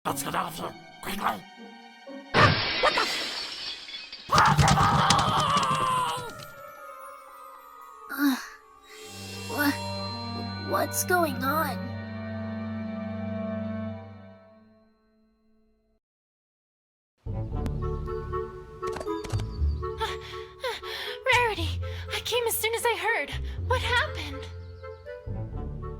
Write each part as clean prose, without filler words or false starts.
Let's get out of here, quickly! What? What's going on? Rarity! I came as soon as I heard. What happened?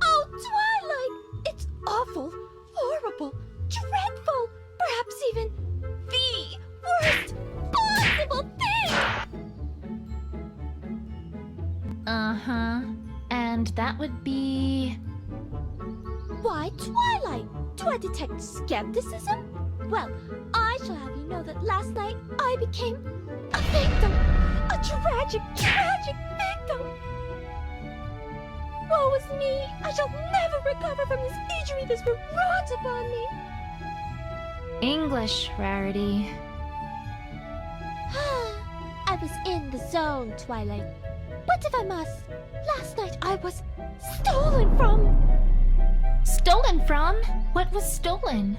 Oh, Twilight! It's awful, horrible, dreadful, perhaps even the worst possible thing! Uh-huh. And that would be... Why, Twilight? Do I detect skepticism? Well, I shall have you know that last night I became a victim! A tragic, tragic victim! Woe is me! I shall never recover from this injury that's been wrought upon me! English, Rarity. I was in the zone, Twilight. But if I must, last night I was stolen from. Stolen from? What was stolen?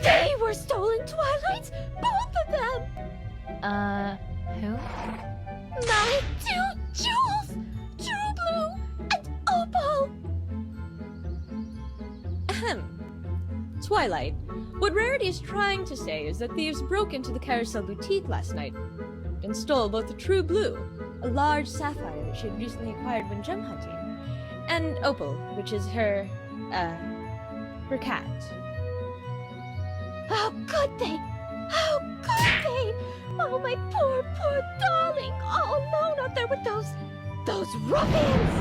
They were stolen, Twilight! Both of them! Who? My two jewels! True Blue and Opal! Ahem. Twilight, what Rarity is trying to say is that thieves broke into the Carousel Boutique last night and stole both the True Blue, a large sapphire that she had recently acquired when gem hunting, and Opal, which is her cat. How could they? How could they? Oh, my poor, poor darling, all alone out there with those ruffians!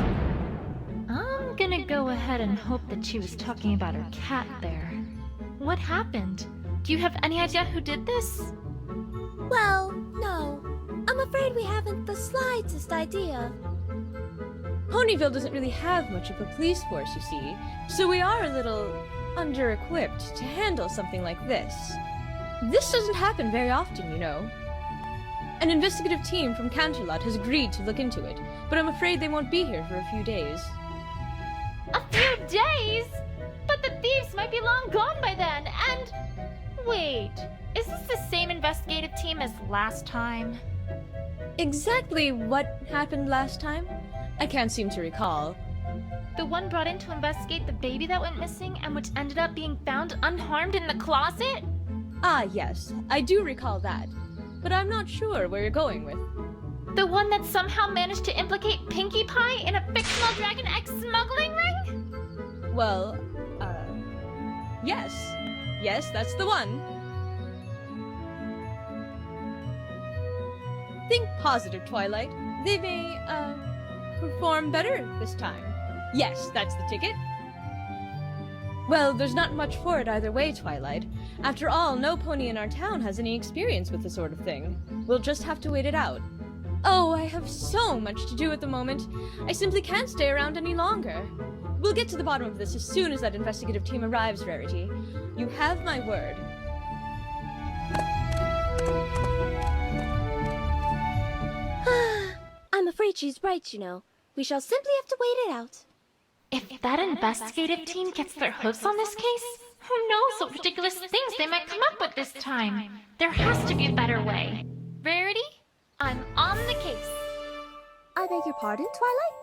I'm gonna go ahead and hope that she was talking about her cat there. What happened? Do you have any idea who did this? Well, no. I'm afraid we haven't the slightest idea. Ponyville doesn't really have much of a police force, you see, so we are a little under-equipped to handle something like this. This doesn't happen very often, you know. An investigative team from Canterlot has agreed to look into it, but I'm afraid they won't be here for a few days. A few days? But the thieves might be long gone by then, and... Wait, is this the same investigative team as last time? Exactly what happened last time? I can't seem to recall. The one brought in to investigate the baby that went missing and which ended up being found unharmed in the closet? Ah, yes, I do recall that. But I'm not sure where you're going with. The one that somehow managed to implicate Pinkie Pie in a fictional Dragon X smuggling ring? Well, yes. Yes, that's the one. Think positive, Twilight. They may, perform better this time. Yes, that's the ticket. Well, there's not much for it either way, Twilight. After all, no pony in our town has any experience with this sort of thing. We'll just have to wait it out. Oh, I have so much to do at the moment. I simply can't stay around any longer. We'll get to the bottom of this as soon as that investigative team arrives, Rarity. You have my word. I'm afraid she's right, you know. We shall simply have to wait it out. If that investigative team gets their hooves on this case, who knows what ridiculous things they might come up with this time? There has to be a better way. Rarity, I'm on the case. I beg your pardon, Twilight?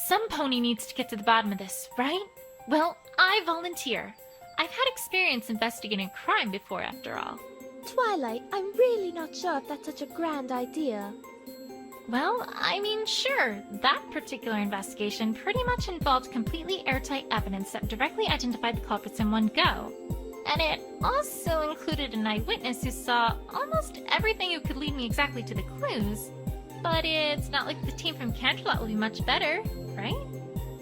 Some pony needs to get to the bottom of this, right? Well, I volunteer. I've had experience investigating crime before, after all. Twilight, I'm really not sure if that's such a grand idea. Well, I mean, sure. That particular investigation pretty much involved completely airtight evidence that directly identified the culprits in one go. And it also included an eyewitness who saw almost everything who could lead me exactly to the clues. But it's not like the team from Canterlot will be much better, right?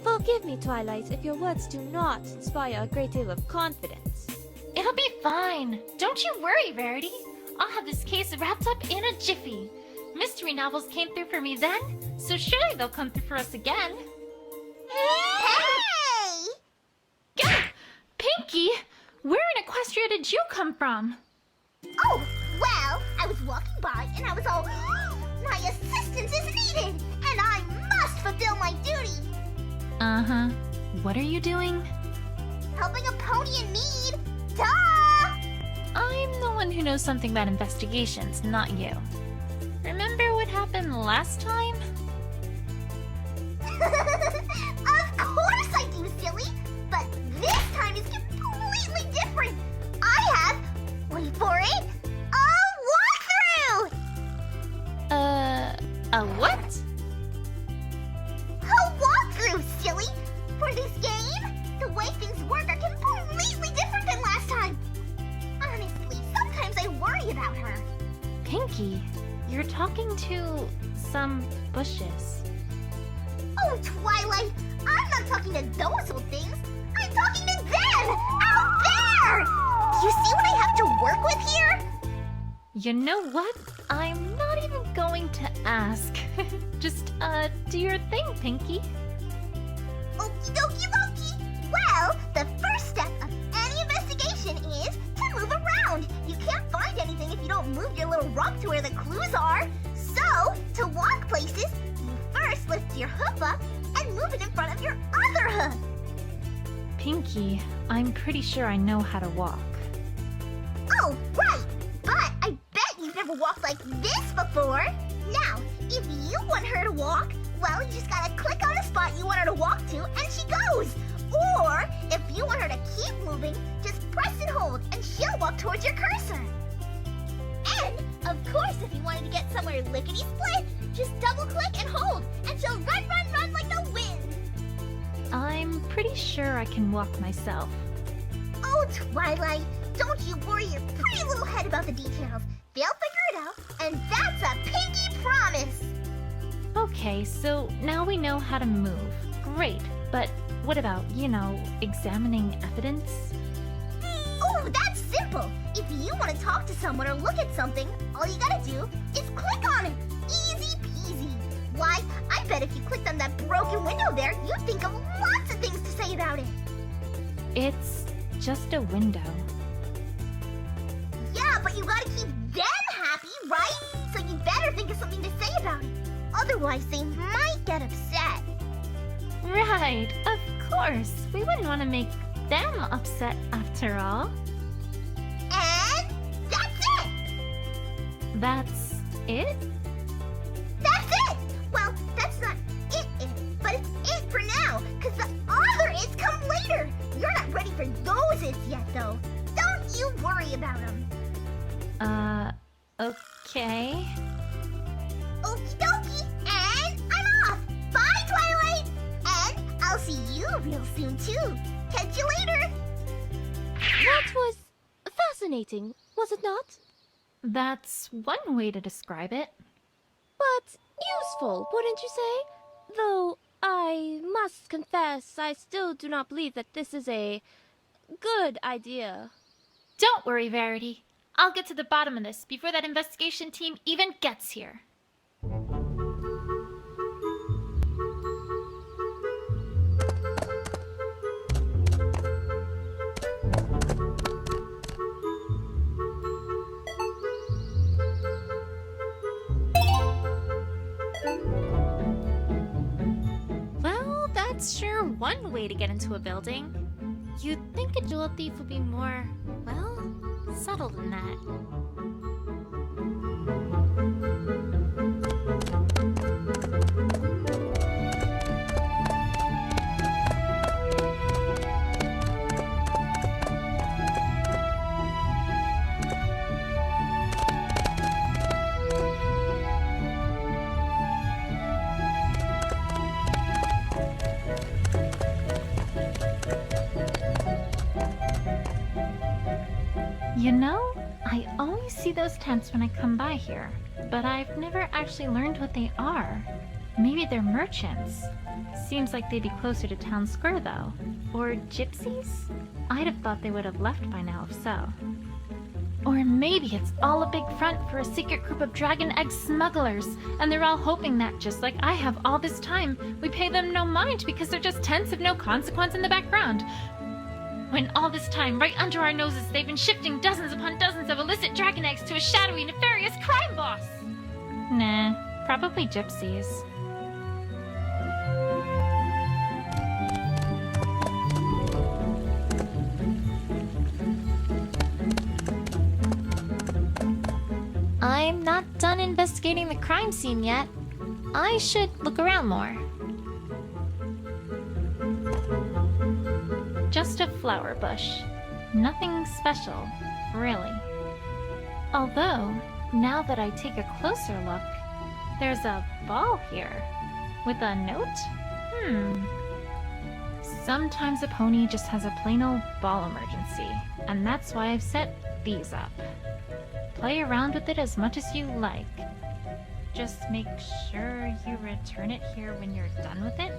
Forgive me, Twilight, if your words do not inspire a great deal of confidence. It'll be fine. Don't you worry, Rarity. I'll have this case wrapped up in a jiffy. Mystery novels came through for me then, so surely they'll come through for us again. Hey! Gah! Pinkie, where in Equestria did you come from? Oh, well, I was walking by and I was all, my assistance is needed, and I must fulfill my duty. Uh-huh. What are you doing? Helping a pony in need. Duh! who knows something about investigations, not you. Remember what happened last time? Of course I do, silly! But this time is completely different! I have, wait for it, a walkthrough! A what? A walkthrough, silly! For this game, the way things work are completely different than last time! Honestly, sometimes I worry about her. Pinky, you're talking to some bushes. Oh, Twilight! I'm not talking to those old things! I'm talking to them! Out there! You see what I have to work with here? You know what? I'm not even going to ask. Just, do your thing, Pinky. Okie dokie dokie! Well, the first step of any investigation is to move around. You can't find anything if you don't move your little rump to where the clues are. So, to walk places, you first lift your hoof up and move it in front of your other hoof. Pinky, I'm pretty sure I know how to walk. Oh, right! But I bet you've never walked like this before. Now, if you want her to walk, well, you just gotta click on the spot you want her to walk to and she goes. Or, if you want her to keep moving, just press and hold and she'll walk towards your cursor. And, of course, if you wanted to get somewhere lickety-split, just double-click and hold and she'll run, run, run like the wind. I'm pretty sure I can walk myself. Oh, Twilight, don't you worry your pretty little head about the details. They'll figure it out, and that's a pinky promise. Okay, so now we know how to move. Great, but what about, examining evidence? Oh, that's simple. If you want to talk to someone or look at something, all you gotta do is click on it. Easy peasy. Why, I bet if you clicked on that broken window there, you'd think of lots of things to say about it. It's just a window. Yeah, but you gotta keep them happy, right? So you better think of something to say about it. Otherwise, they might get upset. Right, of course. We wouldn't want to make them upset after all. And that's it! That's it? That's it! Well, that's not it, but it's it for now, because the other its come later. You're not ready for those its yet, though. Don't you worry about them. Okay. Okie dokie, and I'm off! Bye, Twilight! And I'll see you real soon, too. Catch you later! That was fascinating, was it not? That's one way to describe it. But useful, wouldn't you say? Though I must confess, I still do not believe that this is a good idea. Don't worry, Verity. I'll get to the bottom of this before that investigation team even gets here. Well, that's sure one way to get into a building. You'd think a jewel thief would be more, well, subtle than that. I always see those tents when I come by here, but I've never actually learned what they are. Maybe they're merchants. Seems like they'd be closer to town square, though. Or gypsies? I'd have thought they would have left by now if so. Or maybe it's all a big front for a secret group of dragon egg smugglers, and they're all hoping that, just like I have all this time, we pay them no mind because they're just tents of no consequence in the background. When all this time, right under our noses, they've been shifting dozens upon dozens of illicit dragon eggs to a shadowy, nefarious crime boss! Nah, probably gypsies. I'm not done investigating the crime scene yet. I should look around more. Just a flower bush. Nothing special, really. Although, now that I take a closer look, there's a ball here. With a note? Sometimes a pony just has a plain old ball emergency, and that's why I've set these up. Play around with it as much as you like. Just make sure you return it here when you're done with it.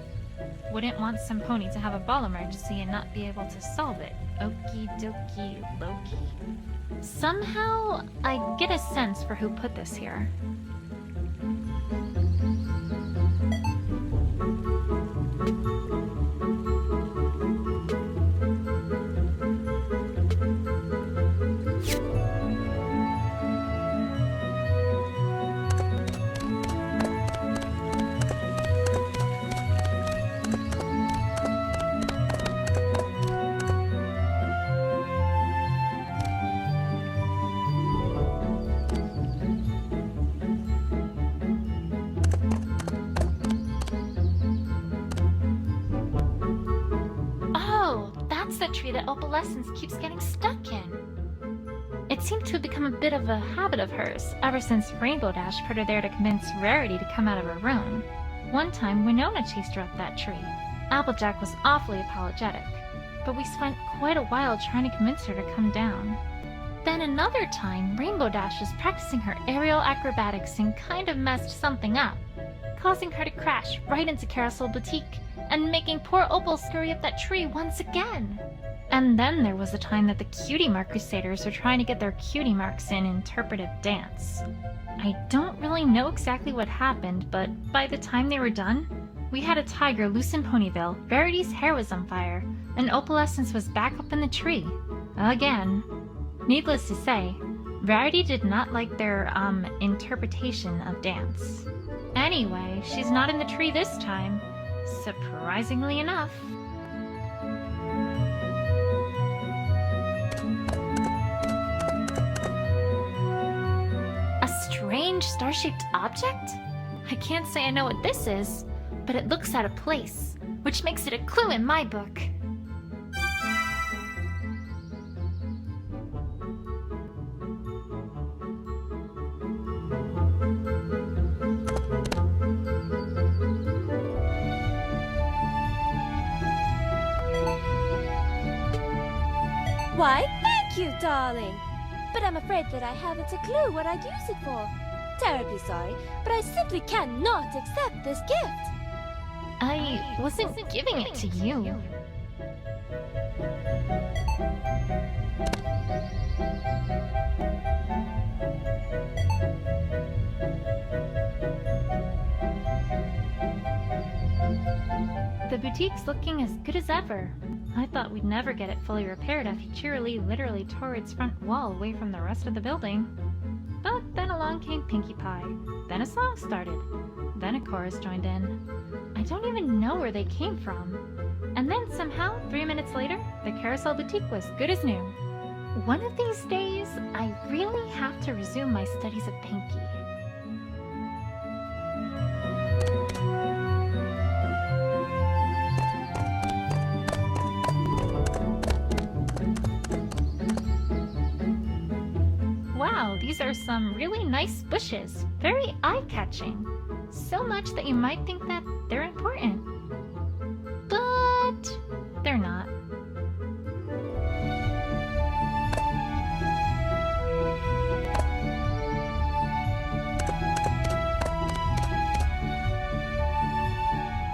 Wouldn't want some pony to have a ball emergency and not be able to solve it. Okie dokie Loki. Somehow, I get a sense for who put this here. The tree that Opalescence keeps getting stuck in. It seemed to have become a bit of a habit of hers ever since Rainbow Dash put her there to convince Rarity to come out of her room. One time, Winona chased her up that tree. Applejack was awfully apologetic, but we spent quite a while trying to convince her to come down. Then another time, Rainbow Dash was practicing her aerial acrobatics and kind of messed something up, causing her to crash right into Carousel Boutique and making poor Opal scurry up that tree once again. And then there was the time that the Cutie Mark Crusaders were trying to get their cutie marks in interpretive dance. I don't really know exactly what happened, but by the time they were done, we had a tiger loose in Ponyville, Rarity's hair was on fire, and Opalescence was back up in the tree. Again. Needless to say, Rarity did not like their, interpretation of dance. Anyway, she's not in the tree this time. Surprisingly enough. A strange star-shaped object? I can't say I know what this is, but it looks out of place, which makes it a clue in my book. Why, thank you, darling. But I'm afraid that I haven't a clue what I'd use it for. Terribly sorry, but I simply cannot accept this gift. I wasn't giving it to you. The boutique's looking as good as ever. I thought we'd never get it fully repaired after Cheerilee literally tore its front wall away from the rest of the building. But then along came Pinkie Pie. Then a song started. Then a chorus joined in. I don't even know where they came from. And then somehow, 3 minutes later, the Carousel Boutique was good as new. One of these days, I really have to resume my studies of Pinkie. Wow, these are some really nice bushes. Very eye-catching. So much that you might think that they're important. But they're not.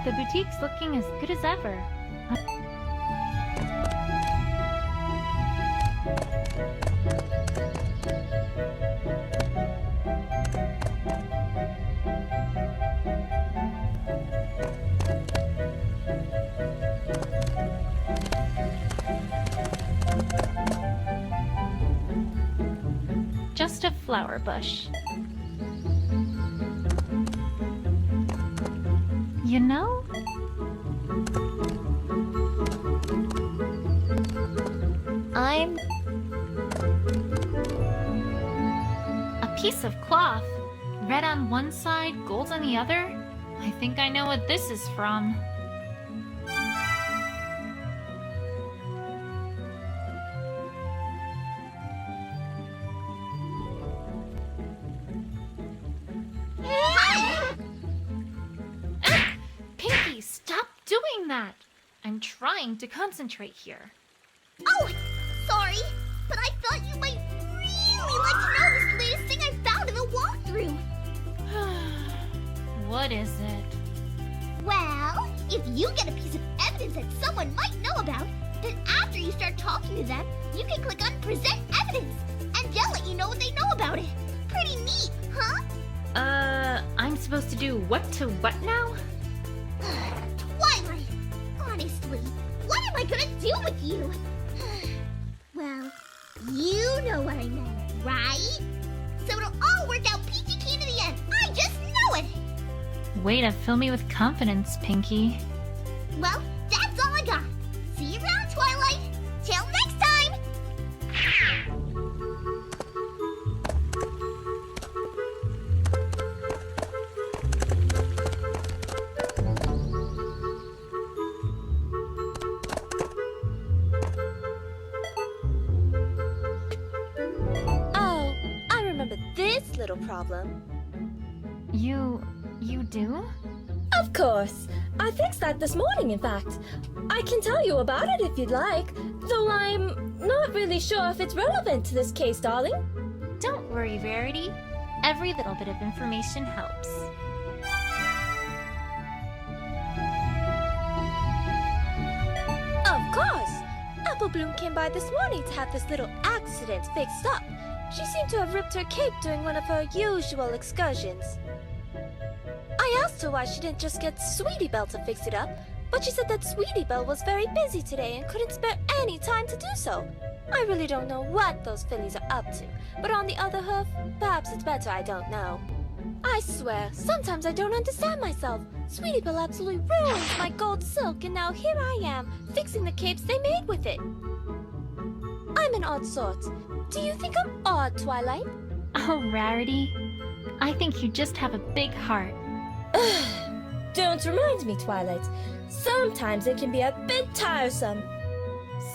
The boutique's looking as good as ever. Just a flower bush. You know, I'm a piece of cloth. Red on one side, gold on the other? I think I know what this is from. Pinky, stop doing that! I'm trying to concentrate here. Oh, sorry, but I thought you might really like to know this latest thing I found in the walkthrough. What is it? Well, if you get a piece of evidence that someone might know about, then after you start talking to them, you can click on Present Evidence, and they'll let you know what they know about it. Pretty neat, huh? I'm supposed to do what to what now? Twilight, honestly, what am I gonna do with you? Well, you know what I meant, right? So it'll all work out peachy keen to the end. I just know it! Way to fill me with confidence, Pinky. Well, that's all I got. See you around, Twilight. Till next time! Oh, I remember this little problem. You do? Of course. I fixed that this morning, in fact. I can tell you about it if you'd like, though I'm not really sure if it's relevant to this case, darling. Don't worry, Rarity. Every little bit of information helps. Of course! Apple Bloom came by this morning to have this little accident fixed up. She seemed to have ripped her cape during one of her usual excursions. I asked her why she didn't just get Sweetie Belle to fix it up, but she said that Sweetie Belle was very busy today and couldn't spare any time to do so. I really don't know what those fillies are up to, but on the other hoof, perhaps it's better I don't know. I swear, sometimes I don't understand myself. Sweetie Belle absolutely ruined my gold silk, and now here I am, fixing the capes they made with it. I'm an odd sort. Do you think I'm odd, Twilight? Oh, Rarity. I think you just have a big heart. Don't remind me, Twilight. Sometimes it can be a bit tiresome.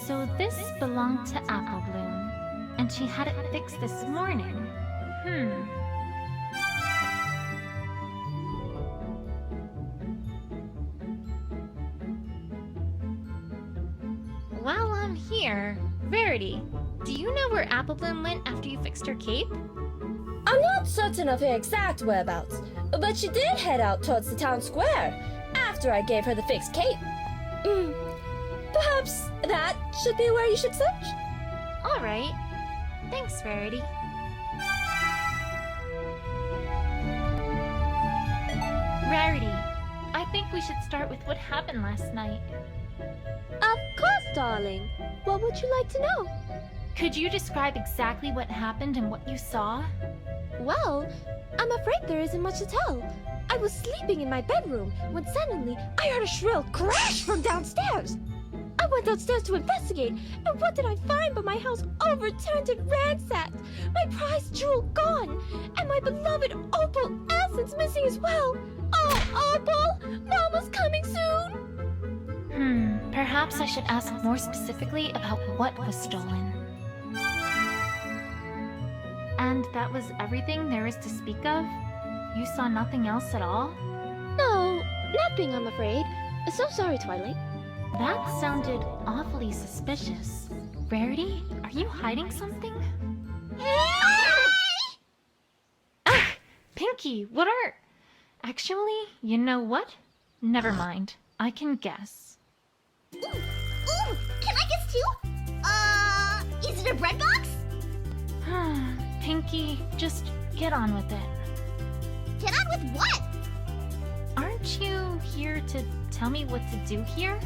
So this belonged to Apple Bloom, and she had it fixed this morning. While I'm here, Rarity, do you know where Apple Bloom went after you fixed her cape? I'm not certain of her exact whereabouts, but she did head out towards the town square after I gave her the fixed cape. Perhaps that should be where you should search? All right. Thanks, Rarity. Rarity, I think we should start with what happened last night. Of course, darling. What would you like to know? Could you describe exactly what happened and what you saw? Well, I'm afraid there isn't much to tell. I was sleeping in my bedroom when suddenly I heard a shrill crash from downstairs. I went downstairs to investigate, and what did I find but my house overturned and ransacked, my prized jewel gone, and my beloved opal essence missing as well. Oh, Opal! Mama's coming soon! Perhaps I should ask more specifically about what was stolen. And that was everything there is to speak of? You saw nothing else at all? No, nothing, I'm afraid. So sorry, Twilight. That sounded awfully suspicious. Rarity, are you hiding something? Ah! Pinky, what are... Actually, you know what? Never mind. I can guess. Ooh, can I guess too? Is it a bread box? Pinky, just get on with it. Get on with what? Aren't you here to tell me what to do here?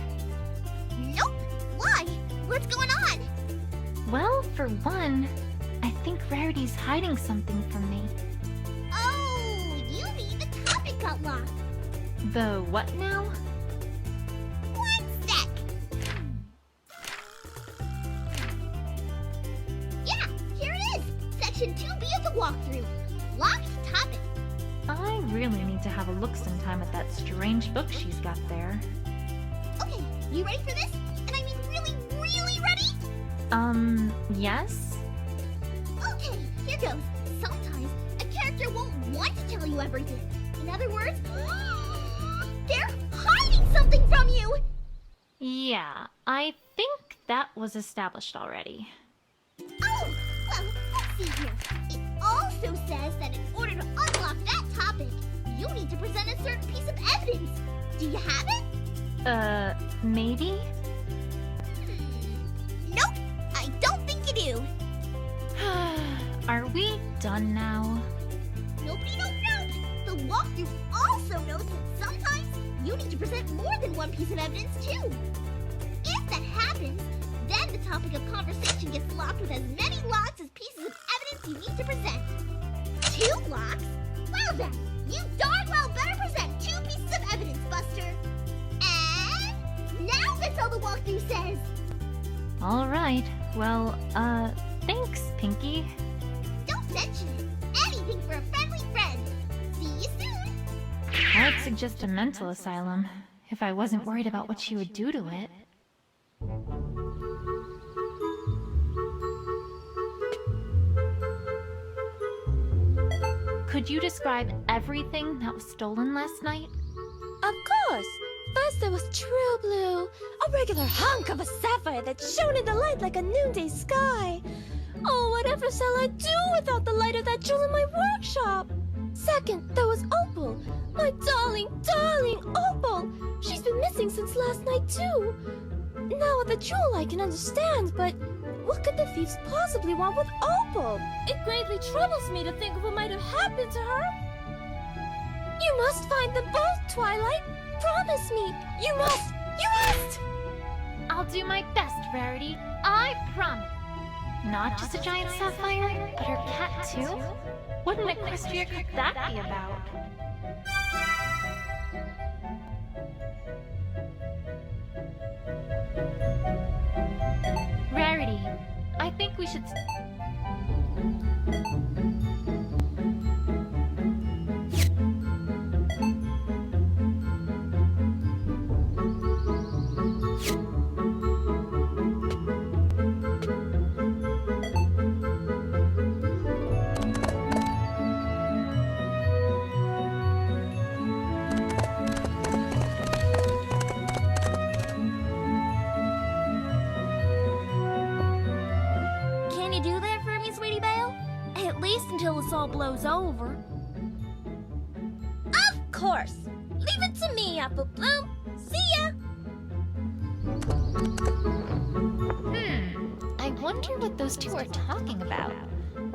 Nope. Why? What's going on? Well, for one, I think Rarity's hiding something from me. Oh, you mean the topic got lost. The what now? One sec. Yeah, here it is. Section 2B of the walkthrough. locked topic. I really need to have a look sometime at that strange book she's got there. Okay, you ready for this? And I mean really, really ready? Yes? Okay, here goes. Sometimes a character won't want to tell you everything. In other words, they're hiding something from you! Yeah, I think that was established already. Oh, well, let's see here. It also says that in order to unlock that topic, you need to present a certain piece of evidence. Do you have it? Maybe? Nope, I don't think you do. Are we done now? Nope. The walkthrough also notes that sometimes you need to present more than one piece of evidence too. If that happens, then the topic of conversation gets locked with as many locks as pieces of evidence you need to present. 2 locks? Well then, you darn well better present 2 pieces of evidence, Buster. And now that's all the walkthrough says. Alright, well, thanks, Pinky. Don't mention it. Anything for a friendly friend. See you soon. I'd suggest a mental asylum, if I wasn't worried about what she would do to it. Could you describe everything that was stolen last night? Of course! First there was True Blue, a regular hunk of a sapphire that shone in the light like a noonday sky. Oh, whatever shall I do without the light of that jewel in my workshop? Second, there was Opal, my darling, darling Opal. She's been missing since last night too. Now with the jewel I can understand, but what could the thieves possibly want with Opal? It greatly troubles me to think of what might have happened to her. You must find them both, Twilight. Promise me. You must. You must. I'll do my best, Rarity. I promise. Not just a giant sapphire, but her cat too? What an Equestria could that be about? Rarity, I think we should... Can you do that for me, Sweetie Belle? At least until this all blows over. Of course. Leave it to me, Apple Bloom. See ya. I wonder what those two are talking about.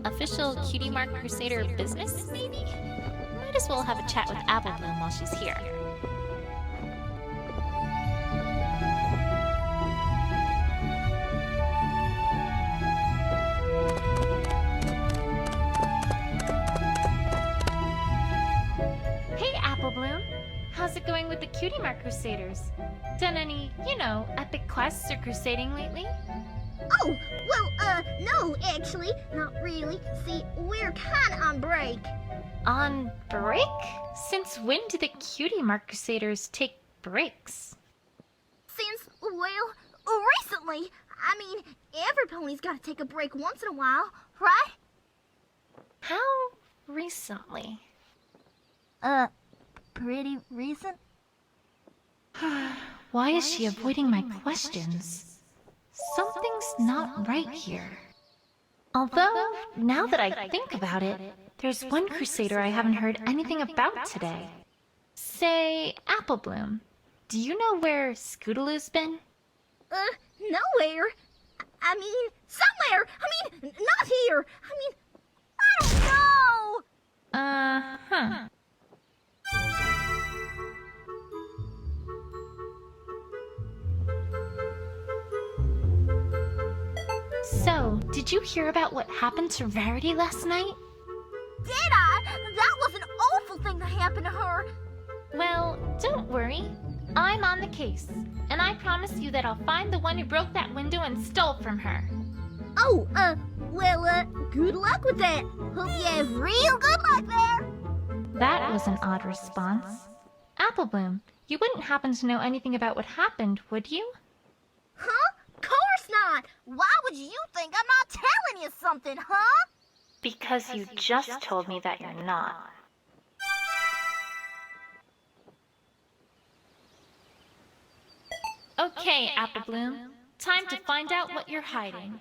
Official Cutie Mark Crusader business, maybe? Might as well have a chat with Apple Bloom while she's here. Hey, Apple Bloom. How's it going with the Cutie Mark Crusaders? Done any, epic quests or crusading lately? Oh, well, no, actually, not really. See, we're kinda on break. On break? Since when do the Cutie Mark Crusaders take breaks? Since, well, recently. I mean, every pony's gotta take a break once in a while, right? How recently? Pretty recent? Why is she avoiding my questions? Something's not right here. Although, now that I think about it, there's one Crusader I haven't heard anything about today. Say, Apple Bloom, do you know where Scootaloo's been? Nowhere. I mean, somewhere. I mean, not here. I mean, I don't know. Uh-huh. So, did you hear about what happened to Rarity last night? Did I? That was an awful thing that happened to her. Well, don't worry. I'm on the case, and I promise you that I'll find the one who broke that window and stole from her. Oh, well, Good luck with that. Hope you have real good luck there. That was an odd response. Applebloom, you wouldn't happen to know anything about what happened, would you? Huh? Course not. Why would you think I'm not telling you something, huh? Because you just told me that you're not. Okay, Applebloom. Time to find out what you're hiding.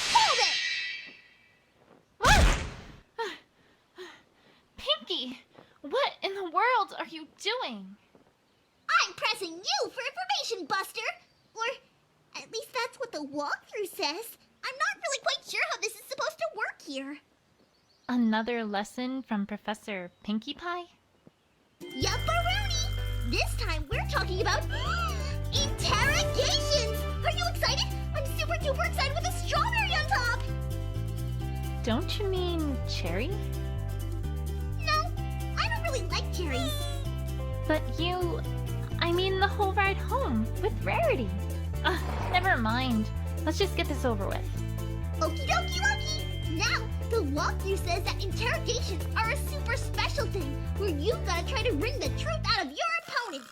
Hold it! Pinky! What in the world are you doing? I'm pressing you for information, Buster. Or at least that's what the walkthrough says. I'm not really quite sure how this is supposed to work here. Another lesson from Professor Pinkie Pie? Yupperoonie! This time we're talking about interrogations! Are you excited? I'm super duper excited with a strawberry on top! Don't you mean cherry? No, I don't really like cherries. But I mean the whole ride home with Rarity. Never mind. Let's just get this over with. Okie dokie dokie! Now, the walkthrough says that interrogations are a super special thing where you've got to try to wring the truth out of your opponent.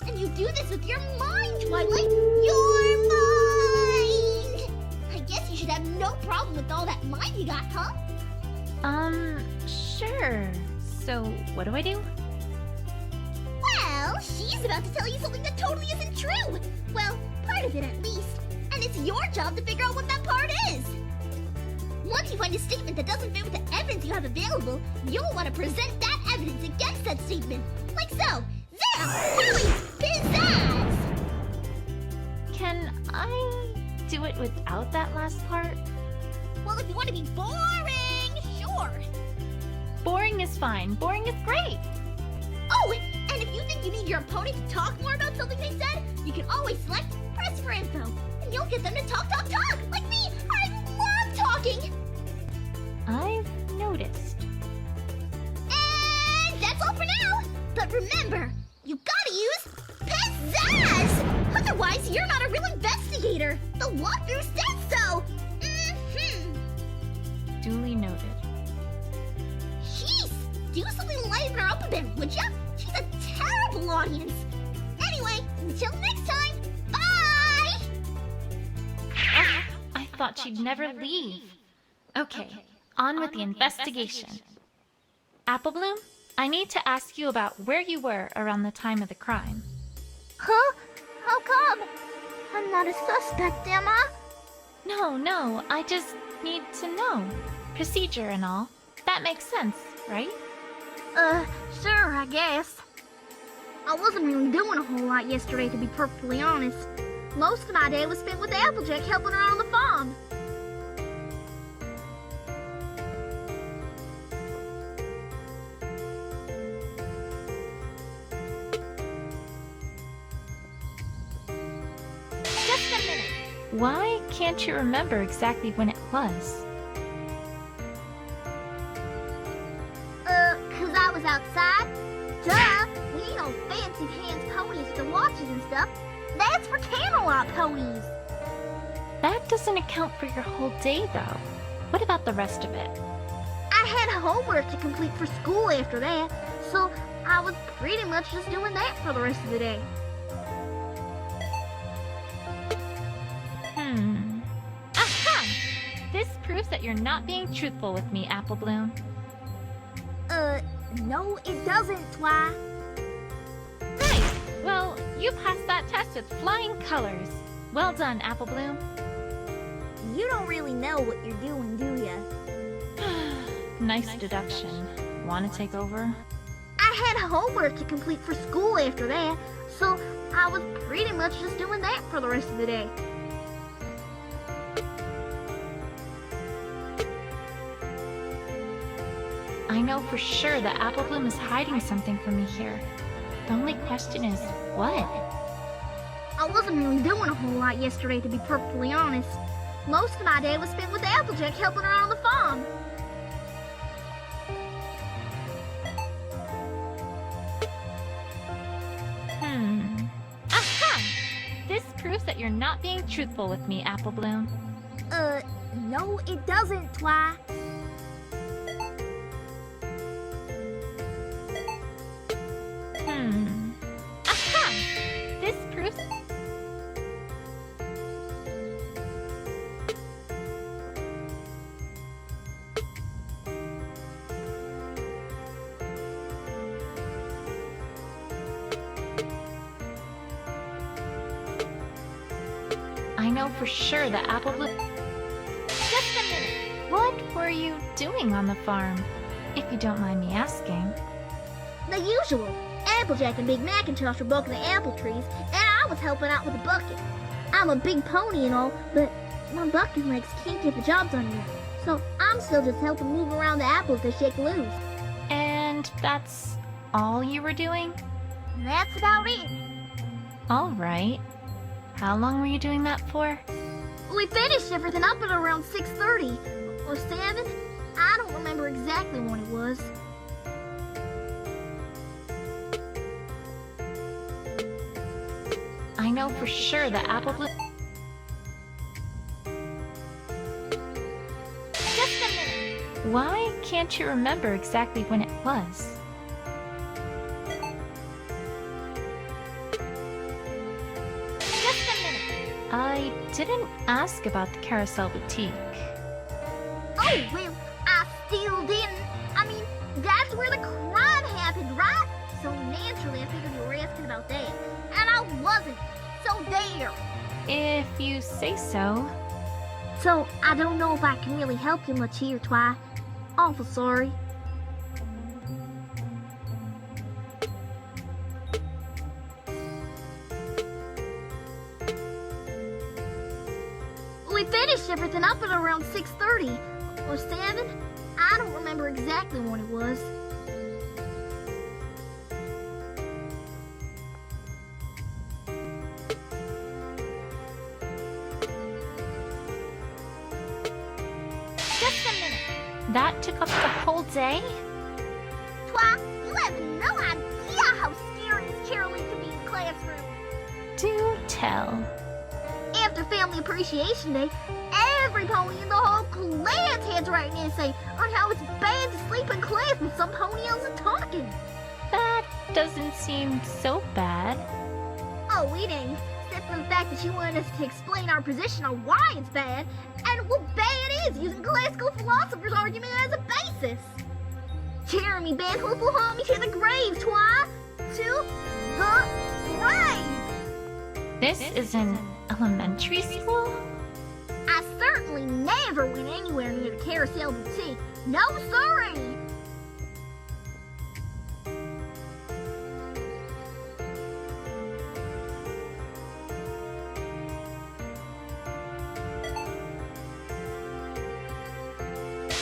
And you do this with your mind, Twilight. Your mind! I guess you should have no problem with all that mind you got, huh? Sure. So, what do I do? Well, she's about to tell you something that totally isn't true. Well, part of it at least. And it's your job to figure out what that part is. Once you find a statement that doesn't fit with the evidence you have available, you'll want to present that evidence against that statement. Like so. There! Hurry! Pizzazz! Can I do it without that last part? Well, if you want to be boring, sure. Boring is fine. Boring is great. Oh, and if you think you need your opponent to talk more about something they said, you can always select Press for Info. And you'll get them to talk, like me. I love talking. I've noticed. And that's all for now. But remember, you gotta use pizzazz. Otherwise, you're not a real investigator. The walkthrough says so. Duly noted. Jeez, do something to liven her up a bit, would ya? She's a terrible audience. Anyway, until next time, bye! I thought she'd never leave. Okay, on with the investigation. Applebloom, I need to ask you about where you were around the time of the crime. Huh? How come? I'm not a suspect, am I? No, I just need to know. Procedure and all. That makes sense, right? Sure, I guess. I wasn't really doing a whole lot yesterday, to be perfectly honest. Most of my day was spent with Applejack helping her on the farm. Just a minute. Why can't you remember exactly when it was? 'Cause I was outside. Duh! We ain't no fancy pants ponies for watches and stuff. That's for Camelot ponies. That doesn't account for your whole day, though. What about the rest of it? I had homework to complete for school after that, so I was pretty much just doing that for the rest of the day. Aha! This proves that you're not being truthful with me, Applebloom. No, it doesn't, Twi. Right! Well, you passed that test with flying colors. Well done, Applebloom. You don't really know what you're doing, do ya? Nice deduction. Want to take over? I had homework to complete for school after that, so I was pretty much just doing that for the rest of the day. I know for sure that Applebloom is hiding something from me here. The only question is, what? I wasn't really doing a whole lot yesterday, to be perfectly honest. Most of my day was spent with Applejack helping her on the farm. Aha! This proves that you're not being truthful with me, Applebloom. No, it doesn't, Twi. Aha! This proves... I know for sure that Apple Bloom... Just a minute! What were you doing on the farm? If you don't mind me asking. The usual. Applejack and Big Macintosh were bucking the apple trees, and I was helping out with the bucket. I'm a big pony and all, but my bucking legs can't get the job done yet. So I'm still just helping move around the apples they shake loose. And that's all you were doing? That's about it. Alright. How long were you doing that for? We finished everything up at around 6:30 or 7. I don't remember exactly when it was. I know for sure that Apple Bloom... Just a minute. Why can't you remember exactly when it was? Just a minute. I didn't ask about the Carousel Boutique. Oh, well, I still didn't. I mean, that's where the crime happened, right? So naturally, I figured you were asking about that. And I wasn't. So there. If you say so. So, I don't know if I can really help you much here, Twi. Awful sorry. We finished everything up at around 6:30 or 7. I don't remember exactly when it was. Just a minute. That took up the whole day? Twi, you have no idea how scary Caroline can be in the classroom. Do tell. After Family Appreciation Day, every pony in the whole class had to write in and say on how it's bad to sleep in class when some pony isn't talking. That doesn't seem so bad. Oh, it ain't. Except for the fact that she wanted us to explain our position on why it's bad and what bad it is using classical philosophers' argument as a basis. Jeremy Van Hoof will haul me to the grave, Twi. To the grave. This is an elementary school? I certainly never went anywhere near the Carousel Boutique. No, sorry.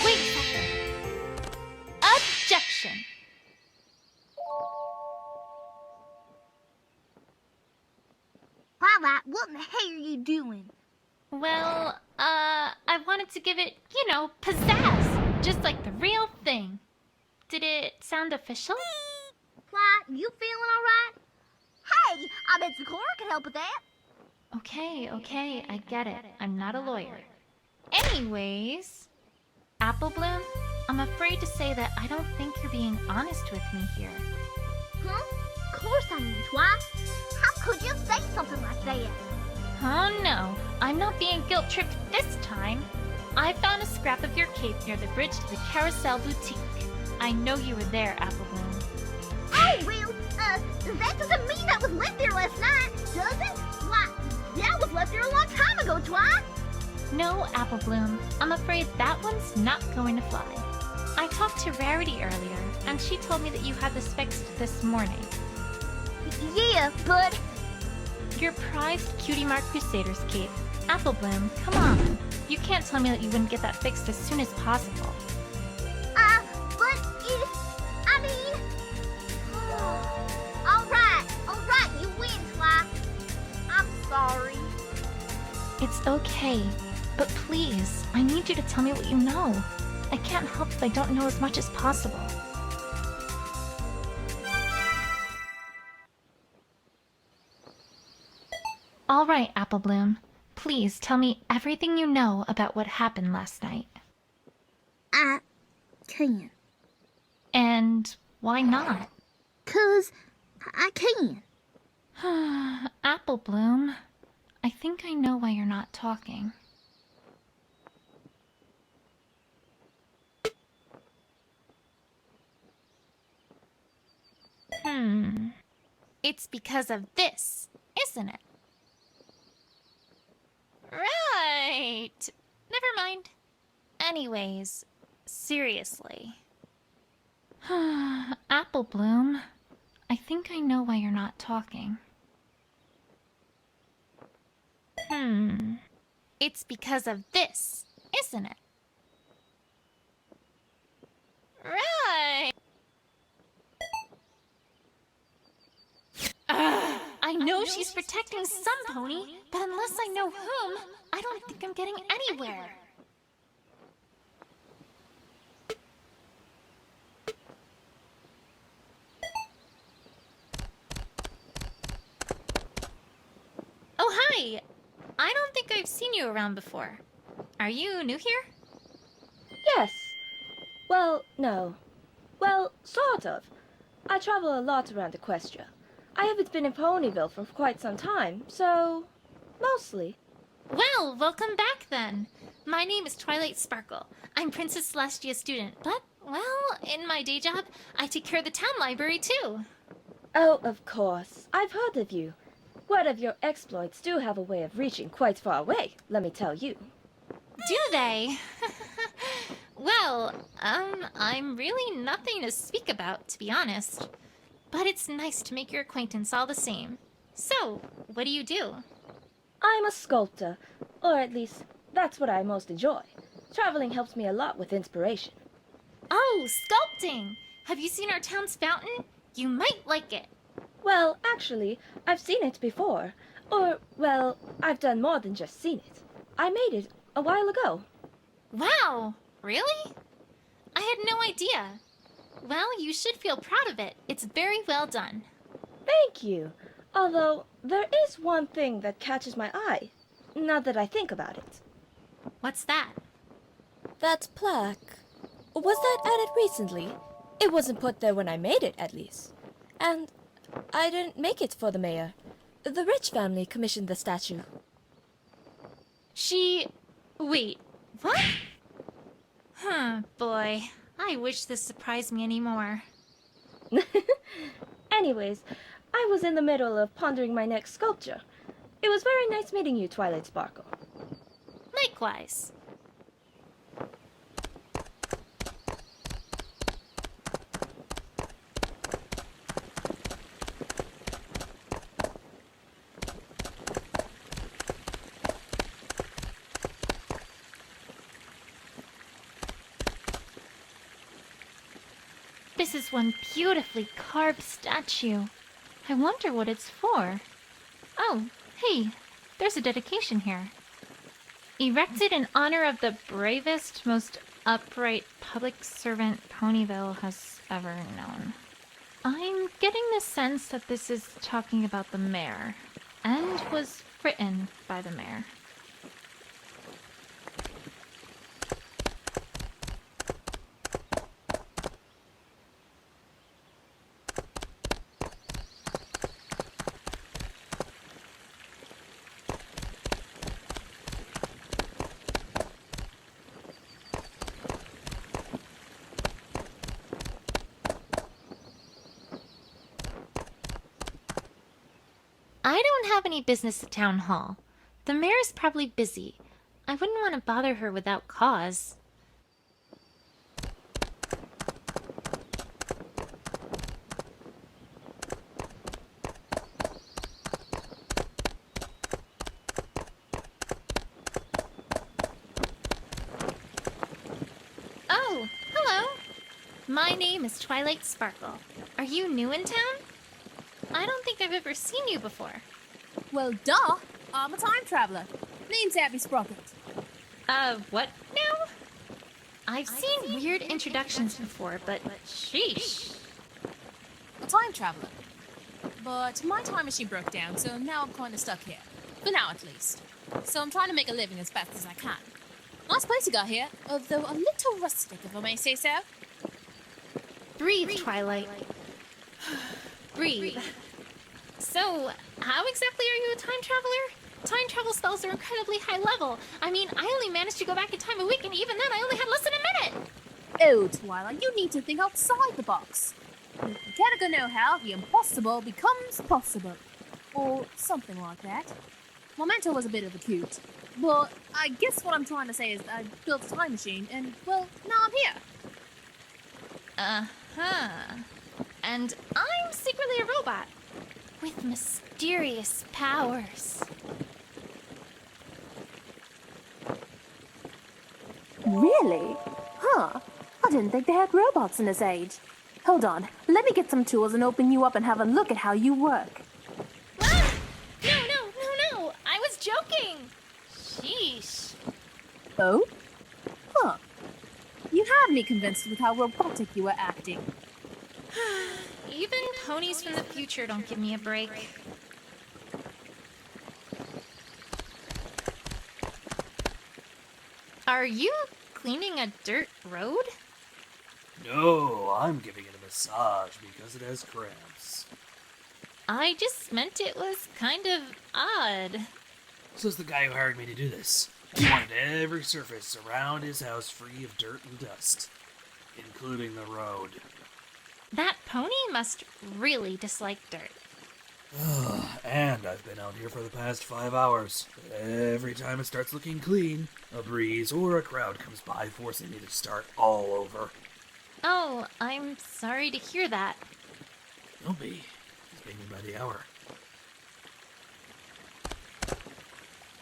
Wait a second. Objection! Twilight, what in the hell are you doing? Well, I wanted to give it, you know, pizzazz. Just like the real thing. Did it sound official? Twilight, you feeling alright? Hey, I bet Zakora could help with that. Okay, I get it. I'm not a lawyer. Anyways, Apple Bloom, I'm afraid to say that I don't think you're being honest with me here. Huh? Of course I am, Twi. How could you say something like that? Oh no, I'm not being guilt-tripped this time. I found a scrap of your cape near the bridge to the Carousel Boutique. I know you were there, Apple Bloom. Oh, well, that doesn't mean that was left there last night, does it? Why, that was left there a long time ago, Twi. No, Apple Bloom, I'm afraid that one's not going to fly. I talked to Rarity earlier, and she told me that you had this fixed this morning. Yeah, but... Your prized Cutie Mark Crusaders cape. Apple Bloom, come on. You can't tell me that you wouldn't get that fixed as soon as possible. But it... I mean... Alright, you win, Twi. I'm sorry. It's okay, but please, I need you to tell me what you know. I can't help if I don't know as much as possible. Alright, Apple Bloom. Please tell me everything you know about what happened last night. I can't. And why not? 'Cause I can. Apple Bloom, I think I know why you're not talking. It's because of this, isn't it? Right! Never mind. Anyways, seriously. Apple Bloom, I think I know why you're not talking. It's because of this, isn't it? Right! I know she's protecting some pony, but unless I know whom, I don't think I'm getting anywhere. Oh, hi! I don't think I've seen you around before. Are you new here? Yes. Well, no. Well, sort of. I travel a lot around Equestria. I haven't been in Ponyville for quite some time, so... mostly. Well, welcome back then. My name is Twilight Sparkle. I'm Princess Celestia's student, but, well, in my day job, I take care of the town library too. Oh, of course. I've heard of you. Word of your exploits do have a way of reaching quite far away, let me tell you. Do they? Well, I'm really nothing to speak about, to be honest. But it's nice to make your acquaintance all the same. So, what do you do? I'm a sculptor, or at least, that's what I most enjoy. Traveling helps me a lot with inspiration. Oh, sculpting! Have you seen our town's fountain? You might like it. Well, actually, I've seen it before. Or, well, I've done more than just seen it. I made it a while ago. Wow, really? I had no idea. Well, you should feel proud of it. It's very well done. Thank you. Although, there is one thing that catches my eye, now that I think about it. What's that? That plaque. Was that added recently? It wasn't put there when I made it, at least. And I didn't make it for the mayor. The Rich family commissioned the statue. Wait, what? Boy. I wish this surprised me anymore. Anyways, I was in the middle of pondering my next sculpture. It was very nice meeting you, Twilight Sparkle. Likewise. This is one beautifully carved statue. I wonder what it's for. Oh, hey, there's a dedication here. Erected in honor of the bravest, most upright public servant Ponyville has ever known. I'm getting the sense that this is talking about the mayor, and was written by the mayor. I don't have any business at Town Hall. The mayor's probably busy. I wouldn't want to bother her without cause. Oh, hello. My name is Twilight Sparkle. Are you new in town? I don't think I've ever seen you before. Well, duh. I'm a time traveler. Name's Abby Sprocket. What now? I've seen weird introductions before, but sheesh. A time traveler. But my time machine broke down, so now I'm kind of stuck here. For now, at least. so I'm trying to make a living as fast as I can. Nice place you got here, although a little rustic, if I may say so. Breathe, Twilight. Breathe. So, how exactly are you a time traveler? Time travel spells are incredibly high level. I mean, I only managed to go back in time a week, and even then I only had less than a minute! Oh, Twilight, you need to think outside the box. If you can't know how, the impossible becomes possible. Or something like that. My mentor was a bit of a coot. But I guess what I'm trying to say is that I built a time machine, and, well, now I'm here. Uh-huh. And I'm secretly a robot. With mysterious powers. Really? Huh. I didn't think they had robots in this age. Hold on, let me get some tools and open you up and have a look at how you work. Ah! No. I was joking. Sheesh. Oh? Huh. You had me convinced with how robotic you were acting. Even ponies from the future don't give me a break. Are you cleaning a dirt road? No, I'm giving it a massage because it has cramps. I just meant it was kind of odd. Says the guy who hired me to do this. He wanted every surface around his house free of dirt and dust, including the road. That pony must really dislike dirt. And I've been out here for the past 5 hours. Every time it starts looking clean, a breeze or a crowd comes by forcing me to start all over. Oh, I'm sorry to hear that. Don't be. He's paying me by the hour.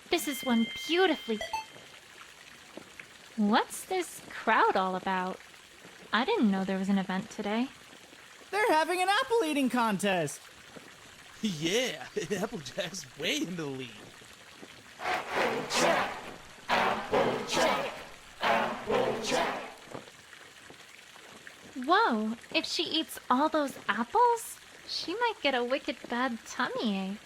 This is one beautifully... What's this crowd all about? I didn't know there was an event today. They're having an apple eating contest. Yeah, Applejack's way in the lead. Whoa, if she eats all those apples, she might get a wicked bad tummy ache.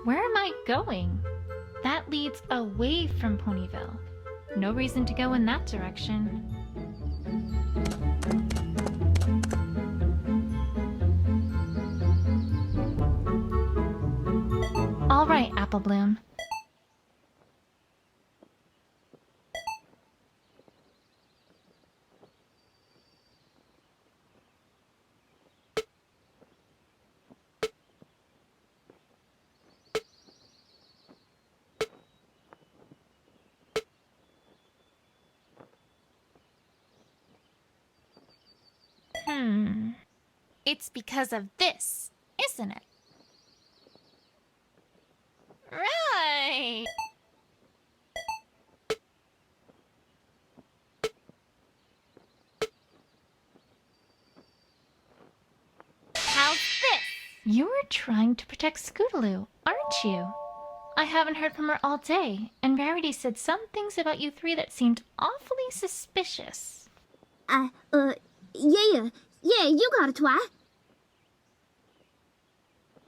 Where am I going? That leads away from Ponyville. No reason to go in that direction. All right, Apple Bloom. It's because of this, isn't it? Right! How's this? You're trying to protect Scootaloo, aren't you? I haven't heard from her all day, and Rarity said some things about you three that seemed awfully suspicious. Yeah, you got it, Twi.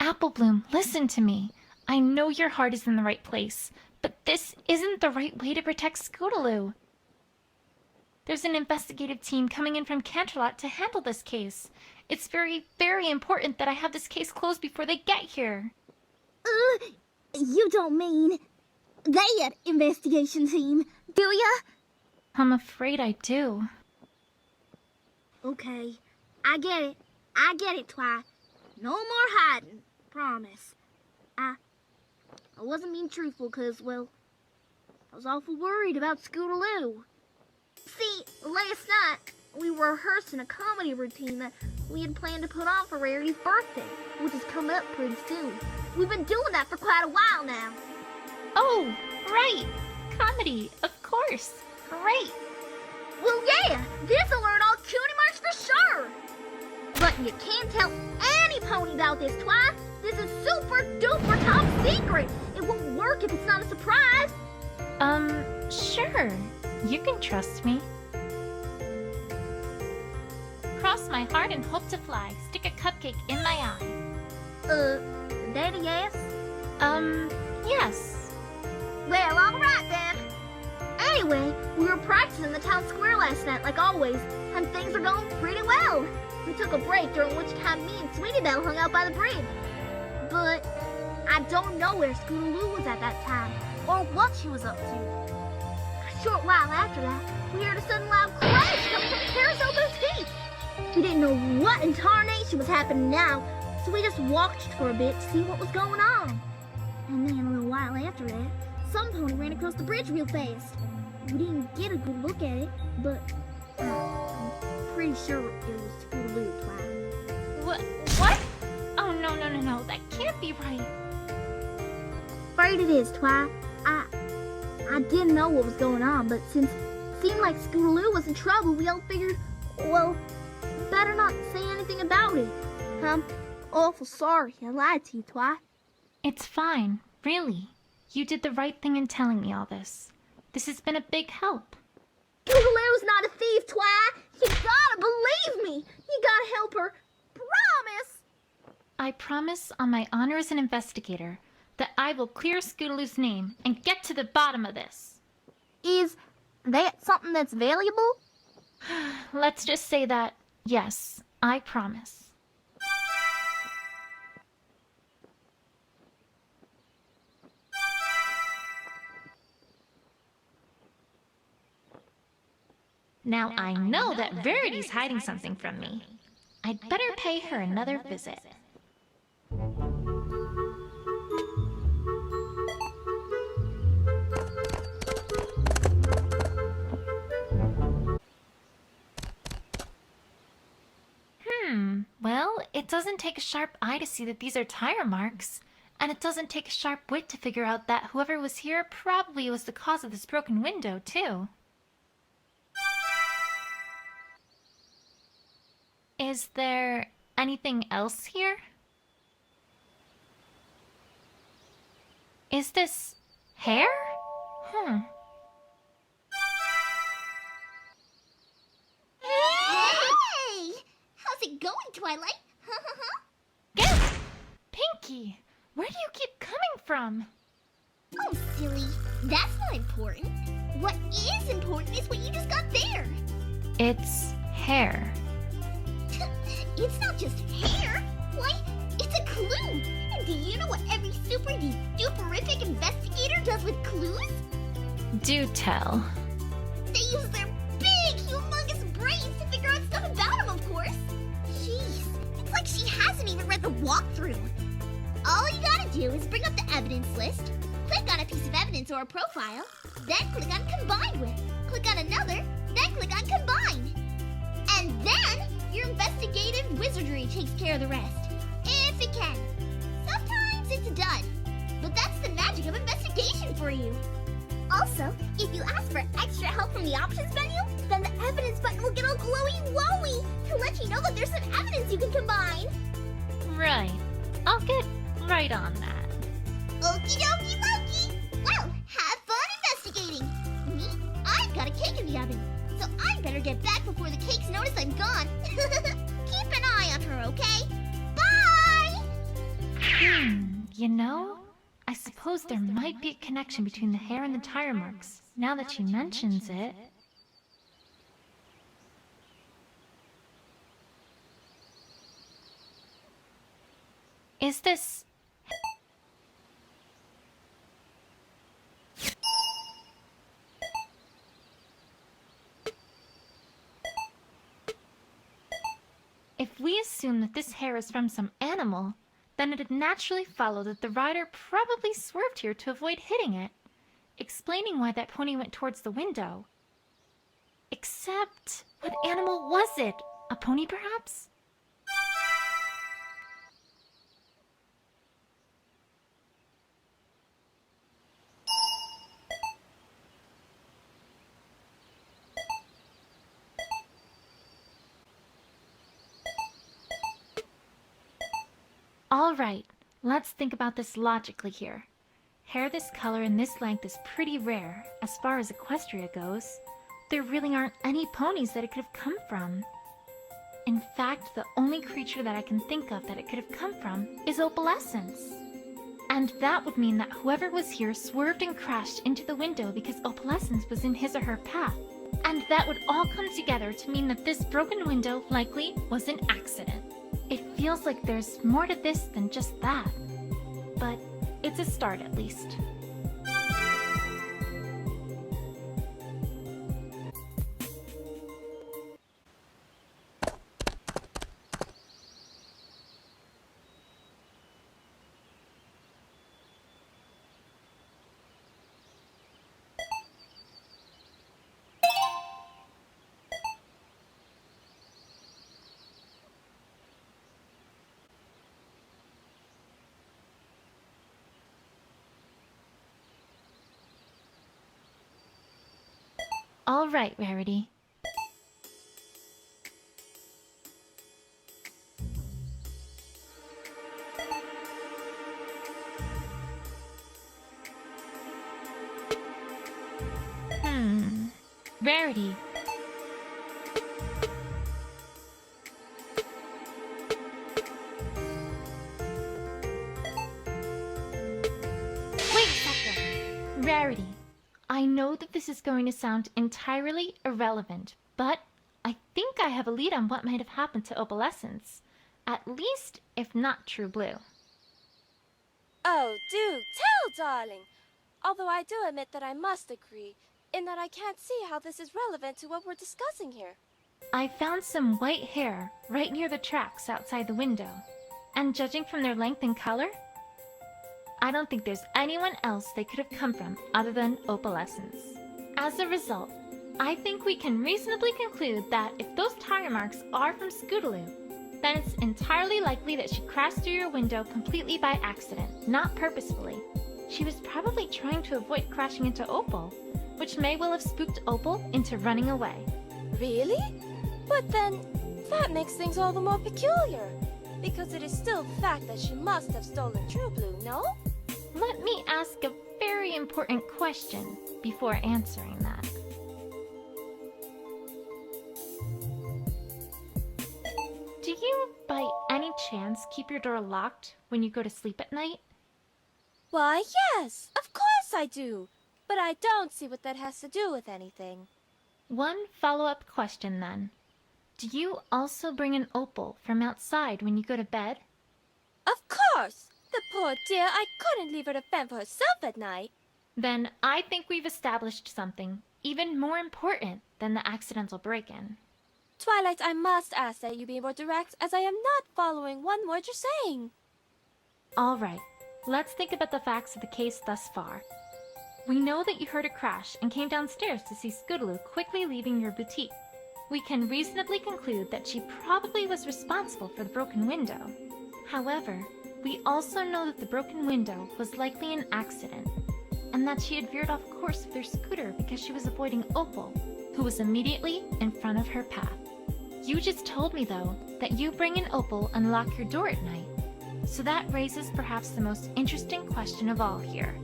Apple Bloom, listen to me. I know your heart is in the right place, but this isn't the right way to protect Scootaloo. There's an investigative team coming in from Canterlot to handle this case. It's very, very important that I have this case closed before they get here. You don't mean that investigation team, do ya? I'm afraid I do. Okay, I get it, Twi. No more hiding, promise. I wasn't being truthful because, well, I was awful worried about Scootaloo. See, last night, we were rehearsing a comedy routine that we had planned to put on for Rarity's birthday, which is coming up pretty soon. We've been doing that for quite a while now. Oh, right. Comedy, of course. Great. Well, yeah, this'll learn all cutie marks for sure. But you can't tell any pony about this, Twi. This is super duper top secret. It won't work if it's not a surprise. Sure. You can trust me. Cross my heart and hope to fly. Stick a cupcake in my eye. Daddy, yes? Yes. Well, alright then. Anyway, we were practicing in the town square last night, like always, and things are going pretty well. We took a break, during which time me and Sweetie Belle hung out by the bridge. But I don't know where Scootaloo was at that time, or what she was up to. A short while after that, we heard a sudden loud crash coming from Carousel Boutique. We didn't know what in tarnation was happening now, so we just watched for a bit to see what was going on. And then a little while after that, some pony ran across the bridge real fast. We didn't get a good look at it, but I'm pretty sure it was Scootaloo, Twi. What? Oh, no. That can't be right. Afraid it is, Twi. I didn't know what was going on, but since it seemed like Scootaloo was in trouble, we all figured, well, better not say anything about it. I'm awful sorry I lied to you, Twi. It's fine. Really. You did the right thing in telling me all this. This has been a big help. Scootaloo's not a thief, Twi. You gotta believe me. You gotta help her. Promise. I promise on my honor as an investigator that I will clear Scootaloo's name and get to the bottom of this. Is that something that's valuable? Let's just say that, yes, I promise. Now I know that Verity's hiding something from me. I'd better pay her another visit. Well, it doesn't take a sharp eye to see that these are tire marks. And it doesn't take a sharp wit to figure out that whoever was here probably was the cause of this broken window, too. Is there anything else here? Is this hair? Hey! How's it going, Twilight? Gasp! Pinky, where do you keep coming from? Oh, silly. That's not important. What is important is what you just got there. It's hair. It's not just hair. Why, it's a clue. And do you know what every superific investigator does with clues? Do tell. They use their big, humongous brains to figure out stuff about him, of course. Jeez, it's like she hasn't even read the walkthrough. All you gotta do is bring up the evidence list, click on a piece of evidence or a profile, then click on Combine With, click on another, then click on Combine. And then your investigative wizardry takes care of the rest, if it can. Sometimes it's done, but that's the magic of investigation for you. Also, if you ask for extra help from the options menu, then the evidence button will get all glowy-wowy to let you know that there's some evidence you can combine. Right. I'll get right on that. Okie dokie dokie. Well, have fun investigating. Me, I've got a cake in the oven, so I better get back before the cakes notice I'm gone. Keep an eye on her, okay? Bye! You know, I suppose there might be a connection between the hair and the tire marks, now that she mentions it. Is this... If we assume that this hair is from some animal, then it'd naturally follow that the rider probably swerved here to avoid hitting it, explaining why that pony went towards the window. Except, what animal was it? A pony, perhaps? All right, let's think about this logically here. Hair this color and this length is pretty rare as far as Equestria goes. There really aren't any ponies that it could have come from. In fact, the only creature that I can think of that it could have come from is Opalescence. And that would mean that whoever was here swerved and crashed into the window because Opalescence was in his or her path. And that would all come together to mean that this broken window likely was an accident. It feels like there's more to this than just that. But it's a start at least. All right, Rarity. Rarity. Wait a second. Rarity. I know that this is going to sound entirely irrelevant, but I think I have a lead on what might have happened to Opalescence. At least, if not True Blue. Oh, do tell, darling! Although I do admit that I must agree, in that I can't see how this is relevant to what we're discussing here. I found some white hair right near the tracks outside the window. And judging from their length and color, I don't think there's anyone else they could have come from other than Opalescence. As a result, I think we can reasonably conclude that if those tire marks are from Scootaloo, then it's entirely likely that she crashed through your window completely by accident, not purposefully. She was probably trying to avoid crashing into Opal, which may well have spooked Opal into running away. Really? But then, that makes things all the more peculiar. Because it is still the fact that she must have stolen True Blue, no? Let me ask a very important question before answering that. Do you, by any chance, keep your door locked when you go to sleep at night? Why, yes, of course I do. But I don't see what that has to do with anything. One follow-up question then. Do you also bring an opal from outside when you go to bed? Of course! The poor dear, I couldn't leave her to fend for herself at night. Then I think we've established something even more important than the accidental break-in. Twilight, I must ask that you be more direct, as I am not following one word you're saying. All right, let's think about the facts of the case thus far. We know that you heard a crash and came downstairs to see Scootaloo quickly leaving your boutique. We can reasonably conclude that she probably was responsible for the broken window. However, we also know that the broken window was likely an accident, and that she had veered off course with her scooter because she was avoiding Opal, who was immediately in front of her path. You just told me, though, that you bring an opal and lock your door at night. So that raises perhaps the most interesting question of all here.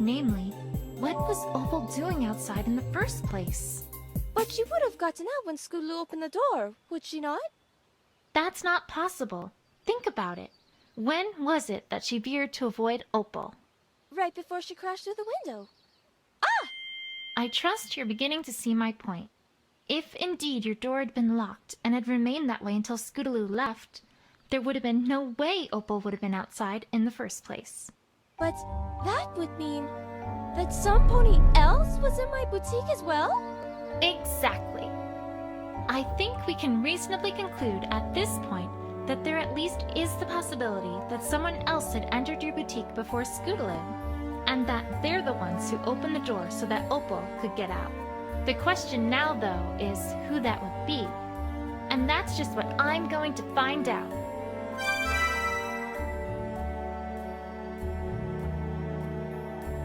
Namely, what was Opal doing outside in the first place? But she would have gotten out when Scootaloo opened the door, would she not? That's not possible. Think about it. When was it that she veered to avoid Opal? Right before she crashed through the window. I trust you're beginning to see my point. If indeed your door had been locked and had remained that way until Scootaloo left, there would have been no way Opal would have been outside in the first place. But that would mean that some pony else was in my boutique as well? Exactly. I think we can reasonably conclude at this point that there at least is the possibility that someone else had entered your boutique before Scootaloo, and that they're the ones who opened the door so that Opal could get out. The question now, though, is who that would be. And that's just what I'm going to find out.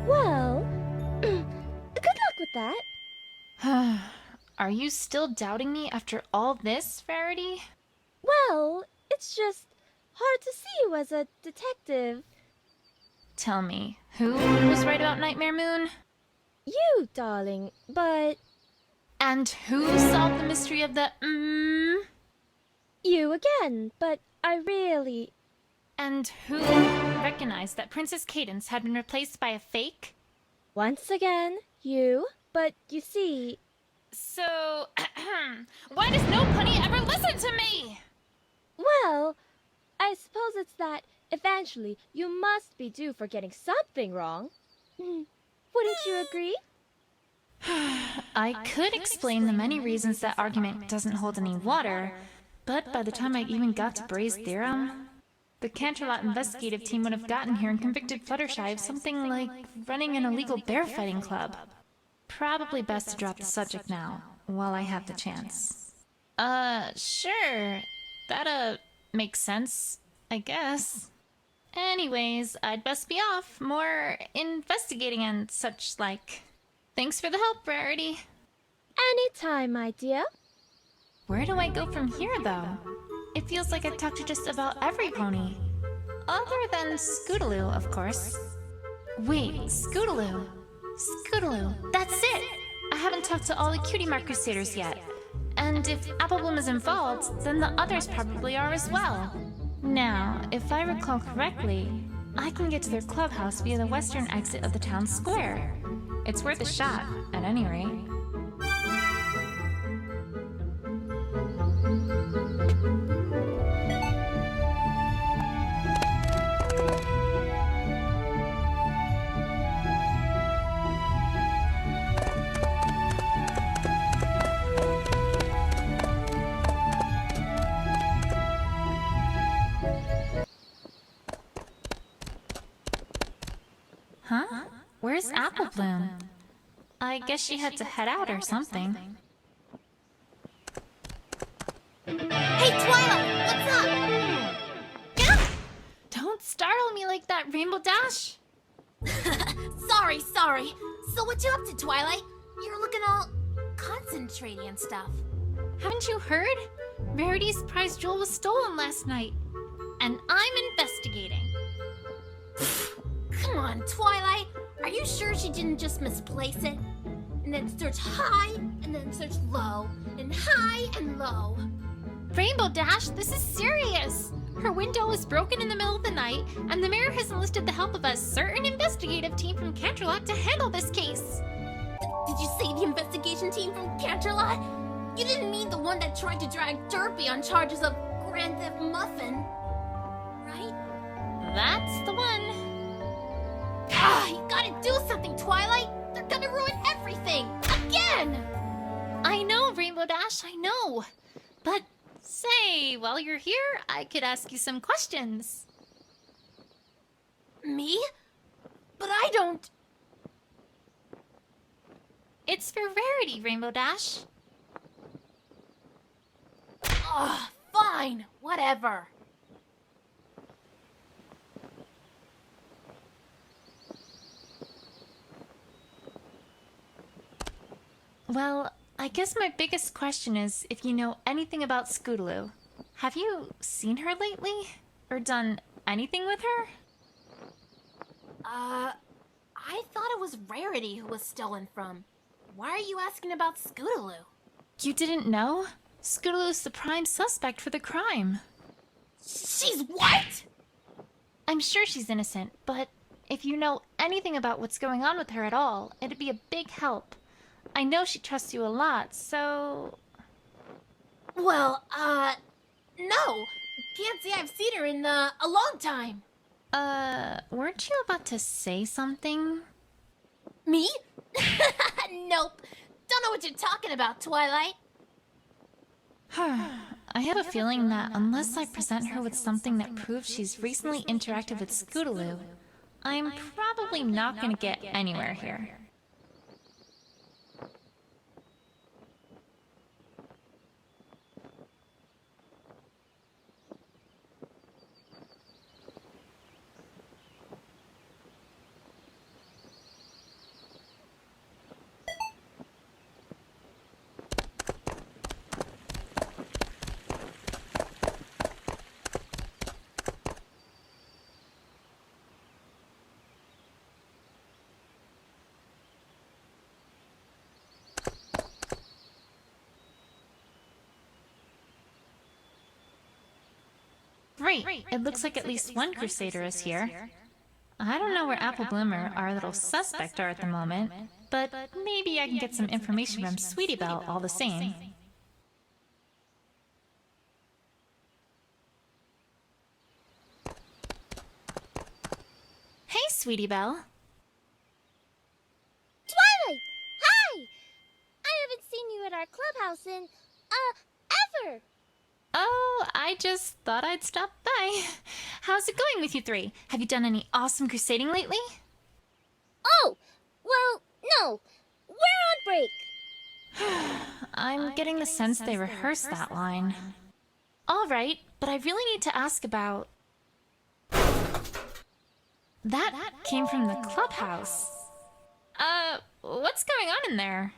Well, good luck with that. Are you still doubting me after all this, Rarity? Well, it's just hard to see you as a detective. Tell me, who was right about Nightmare Moon? You, darling, but And who solved the mystery of the you again, but I really... And who recognized that Princess Cadence had been replaced by a fake? Once again, you, but you see... So, why does no pony ever listen to me? Well, I suppose it's that eventually you must be due for getting something wrong. Wouldn't you agree? I could explain the many reasons that argument doesn't hold any water, but by the time I even got to Bray's theorem, the Canterlot investigative team would have gotten here and convicted Fluttershy of something like running an illegal bear fighting club. Probably best to drop the subject now, while I have the chance. Sure. That, makes sense, I guess. Anyways, I'd best be off. More investigating and such like. Thanks for the help, Rarity. Anytime, my dear. Where do I go from here, though? It feels like I've talked to just about every pony. Other than Scootaloo, of course. Wait, Scootaloo. Scootaloo, that's it! I haven't talked to all the Cutie Mark Crusaders yet. And if Applebloom is involved, then the others probably are as well. Now, if I recall correctly, I can get to their clubhouse via the western exit of the town square. It's worth a shot, at any rate. Huh? Where's Applebloom? I guess she had to head out or something. Hey, Twilight, what's up? Get up! Don't startle me like that, Rainbow Dash! Sorry. So what you up to, Twilight? You're looking all concentrating and stuff. Haven't you heard? Rarity's prize jewel was stolen last night. And I'm investigating. Come on, Twilight. Are you sure she didn't just misplace it? And then search high, and then search low, and high and low. Rainbow Dash, this is serious! Her window was broken in the middle of the night, and the mayor has enlisted the help of a certain investigative team from Canterlot to handle this case. Did you say the investigation team from Canterlot? You didn't mean the one that tried to drag Derpy on charges of Grand Theft Muffin, right? That's the one. You gotta do something, Twilight! They're gonna ruin everything! Again! I know, Rainbow Dash, I know. But, say, while you're here, I could ask you some questions. Me? But I don't... It's for Rarity, Rainbow Dash. Fine, whatever. Well, I guess my biggest question is if you know anything about Scootaloo. Have you seen her lately? Or done anything with her? I thought it was Rarity who was stolen from. Why are you asking about Scootaloo? You didn't know? Scootaloo's the prime suspect for the crime. She's what? I'm sure she's innocent, but if you know anything about what's going on with her at all, it'd be a big help. I know she trusts you a lot, so... Well, no. Can't say I've seen her in, a long time. Weren't you about to say something? Me? Nope. Don't know what you're talking about, Twilight. I have a feeling that unless I present her with something that proves she's recently interacted with Scootaloo, I'm probably not gonna get anywhere here. Great, it looks like at least one Crusader is here. I don't know where Apple Bloom or our little suspect are at the moment, but maybe I can get some information from Sweetie Belle all the same. Hey, Sweetie Belle. Twilight! Hi! I haven't seen you at our clubhouse in, ever! Oh, I just thought I'd stop by. How's it going with you three? Have you done any awesome crusading lately? Oh! Well, no. We're on break. I'm getting the sense they rehearsed that line. All right, but I really need to ask about... That came from the clubhouse. What's going on in there?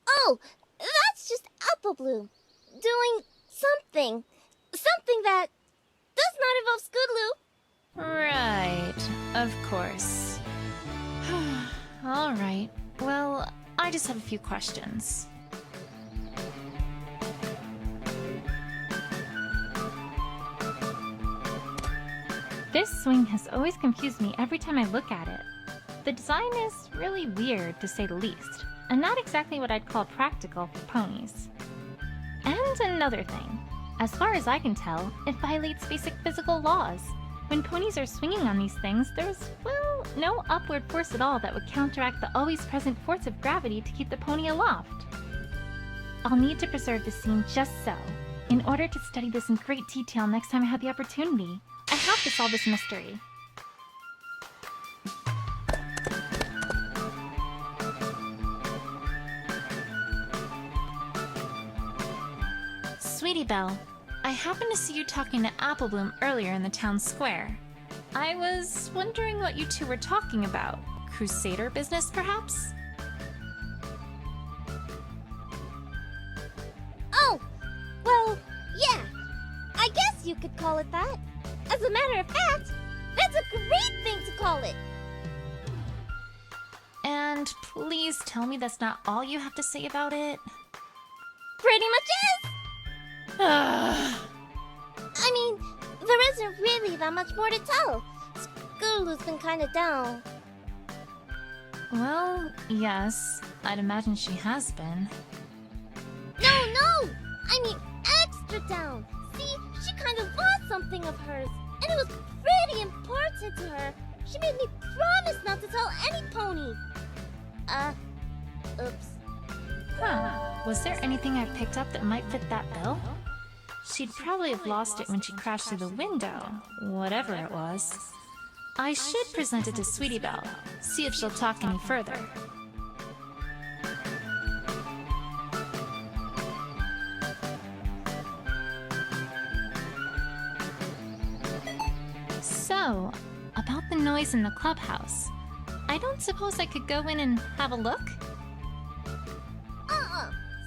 Oh, that's just Apple Bloom. Doing something. Something that does not involve Scootaloo. Right, of course. All right, well, I just have a few questions. This swing has always confused me every time I look at it. The design is really weird, to say the least, and not exactly what I'd call practical for ponies. And another thing. As far as I can tell, it violates basic physical laws. When ponies are swinging on these things, there's, well, no upward force at all that would counteract the always present force of gravity to keep the pony aloft. I'll need to preserve the scene just so, in order to study this in great detail next time I have the opportunity. I have to solve this mystery. Sweetie Belle, I happened to see you talking to Apple Bloom earlier in the town square. I was wondering what you two were talking about. Crusader business, perhaps? Oh! Well, yeah. I guess you could call it that. As a matter of fact, that's a great thing to call it. And please tell me that's not all you have to say about it. Pretty much is. I mean, there isn't really that much more to tell. Scootaloo's been kinda down. Well, yes, I'd imagine she has been. No! I mean extra down. See, she kind of lost something of hers, and it was pretty important to her. She made me promise not to tell any pony. Oops. Huh. Was there anything I picked up that might fit that bill? She'd probably have lost it when she crashed through the window, whatever it was. I should present it to Sweetie Belle, see if she'll talk any further. So, about the noise in the clubhouse. I don't suppose I could go in and have a look?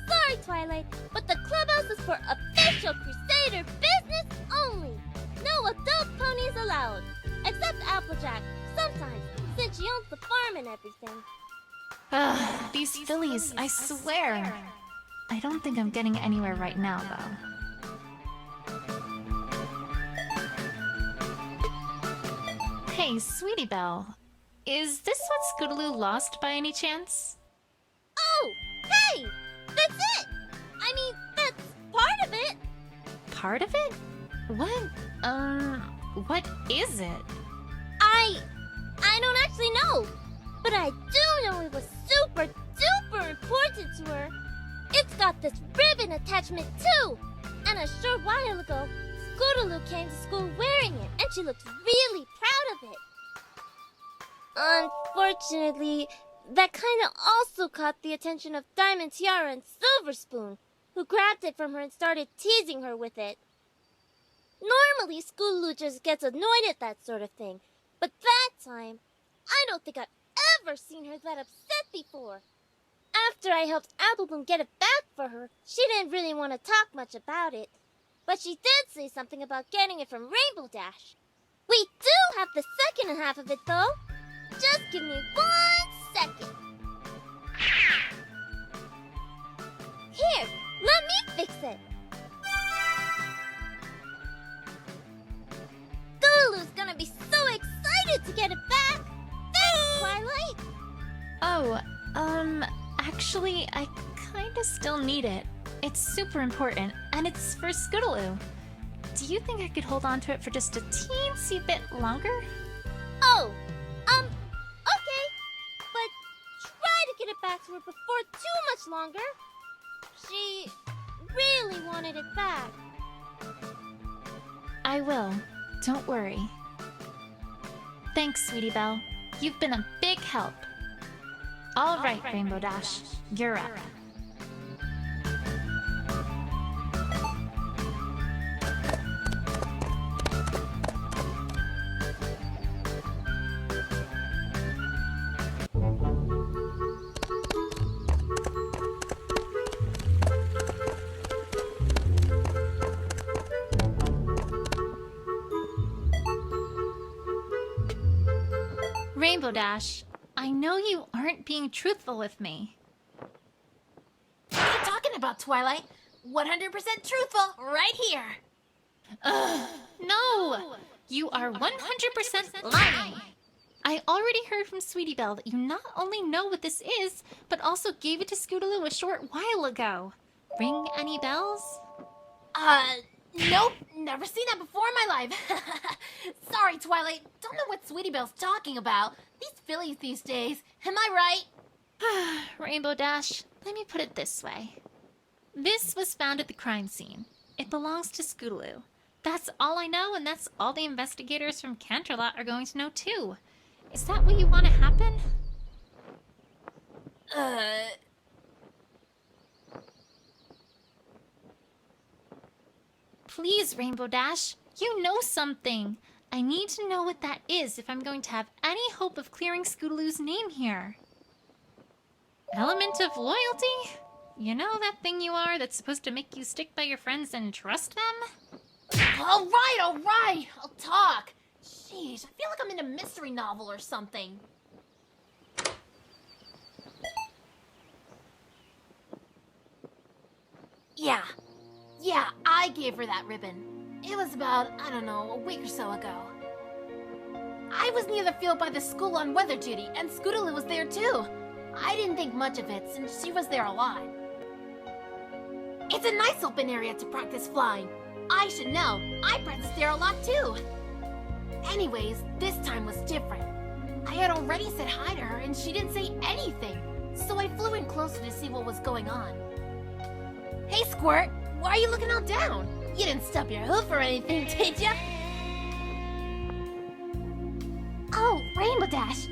Sorry, Twilight, but the clubhouse is for official Crusader business only. No adult ponies allowed. Except Applejack, sometimes, since she owns the farm and everything. Ugh, these fillies, I swear. I don't think I'm getting anywhere right now, though. Hey, Sweetie Belle. Is this what Scootaloo lost by any chance? Oh, hey! That's it! I mean, that's part of it! Part of it? What is it? I don't actually know, but I do know it was super duper important to her. It's got this ribbon attachment too, and a short while ago, Scootaloo came to school wearing it, and she looked really proud of it. Unfortunately, that kinda also caught the attention of Diamond Tiara and Silver Spoon, who grabbed it from her and started teasing her with it. Normally, Scootaloo just gets annoyed at that sort of thing, but that time, I don't think I've ever seen her that upset before. After I helped Apple Bloom get it back for her, she didn't really want to talk much about it, but she did say something about getting it from Rainbow Dash. We do have the second half of it, though. Just give me 1 second. Here, let me fix it. Actually, I kinda still need it. It's super important, and it's for Scootaloo. Do you think I could hold on to it for just a teensy bit longer? Oh, okay. But try to get it back to her before too much longer. She really wanted it back. I will. Don't worry. Thanks, Sweetie Belle. You've been a big help. All right, Rainbow Dash. You're up. Rainbow Dash, I know you aren't being truthful with me. What are you talking about, Twilight? 100% truthful, right here. No! You are 100% lying! I already heard from Sweetie Belle that you not only know what this is, but also gave it to Scootaloo a short while ago. Ring any bells? Nope, never seen that before in my life. Sorry, Twilight, don't know what Sweetie Belle's talking about. These fillies these days, am I right? Rainbow Dash, let me put it this way. This was found at the crime scene. It belongs to Scootaloo. That's all I know, and that's all the investigators from Canterlot are going to know too. Is that what you want to happen? Please, Rainbow Dash, you know something. I need to know what that is if I'm going to have any hope of clearing Scootaloo's name here. Element of loyalty? You know that thing you are that's supposed to make you stick by your friends and trust them? All right, I'll talk. Jeez, I feel like I'm in a mystery novel or something. Yeah, I gave her that ribbon. It was about, I don't know, a week or so ago. I was near the field by the school on weather duty, and Scootaloo was there too. I didn't think much of it since she was there a lot. It's a nice open area to practice flying. I should know. I practiced there a lot too. Anyways, this time was different. I had already said hi to her and she didn't say anything. So I flew in closer to see what was going on. Hey, Squirt, why are you looking all down? You didn't stub your hoof or anything, did ya? Oh, Rainbow Dash.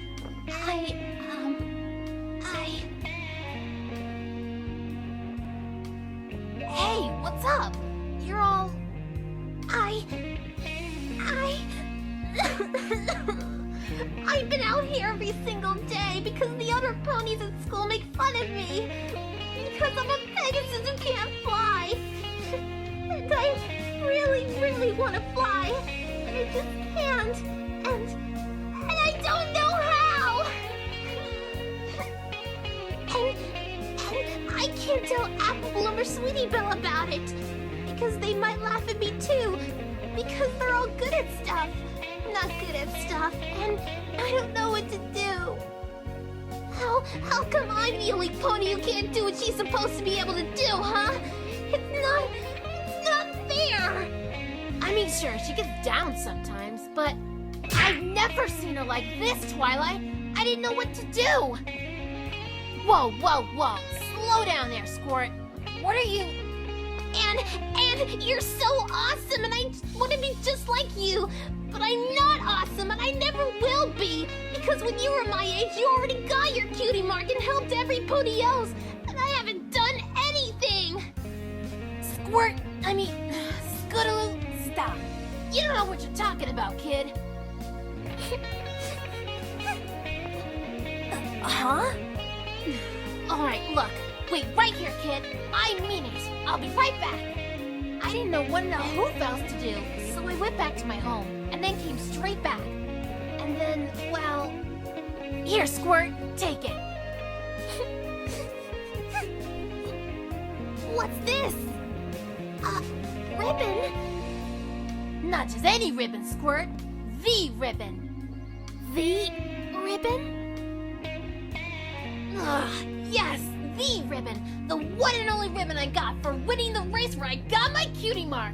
Hey, what's up? You're all... I've been out here every single day because the other ponies at school make fun of me. Because I'm a Pegasus who can't fly. And I really, really want to fly. And I just can't. And I don't know how. And I can't tell Apple Bloom or Sweetie Belle about it. Because they might laugh at me too. Because they're all good at stuff. Not good at stuff. And I don't know what to do. How come I'm the only pony who can't do what she's supposed to be able to do, huh? It's not fair! I mean, sure, she gets down sometimes, but I've never seen her like this, Twilight. I didn't know what to do. Whoa. Slow down there, Squirt. What are you... And you're so awesome, and I want to be just like you. But I'm not awesome, and I never will be. Because when you were my age, you already got your cutie mark and helped every pony else. And I haven't done anything. Scootaloo, stop. You don't know what you're talking about, kid. Huh? Alright, look. Wait right here, kid. I mean it. I'll be right back. I didn't know what in the hoof else to do, so I went back to my home, and then came straight back. And then, well... Here, Squirt, take it. What's this? Ribbon? Not just any ribbon, Squirt. The ribbon. The ribbon? Ugh, yes, the ribbon. The one and only ribbon I got for winning the race where I got my cutie mark.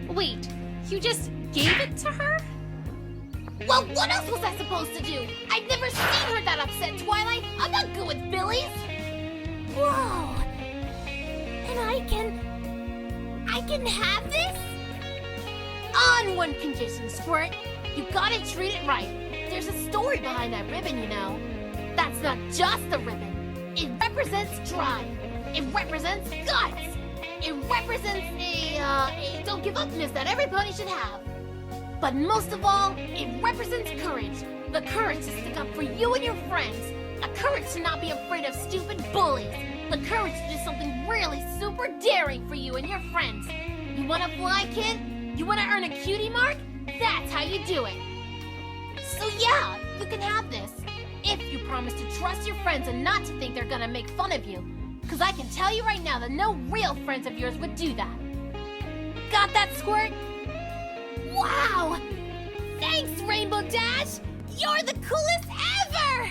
Wait, you just gave it to her? Well, what else was I supposed to do? I've never seen her that upset, Twilight. I'm not good with Billies. Whoa. And I can have this? On one condition, Squirt. You gotta treat it right. There's a story behind that ribbon, you know. That's not just a ribbon. It represents drive. It represents guts. It represents a don't give upness that every pony should have. But most of all, it represents courage. The courage to stick up for you and your friends. A courage to not be afraid of stupid bullies. The courage to do something really super daring for you and your friends. You wanna fly, kid? You wanna earn a cutie mark? That's how you do it. So yeah, you can have this. If you promise to trust your friends and not to think they're gonna make fun of you. Cause I can tell you right now that no real friends of yours would do that. Got that, Squirt? Wow! Thanks, Rainbow Dash! You're the coolest ever!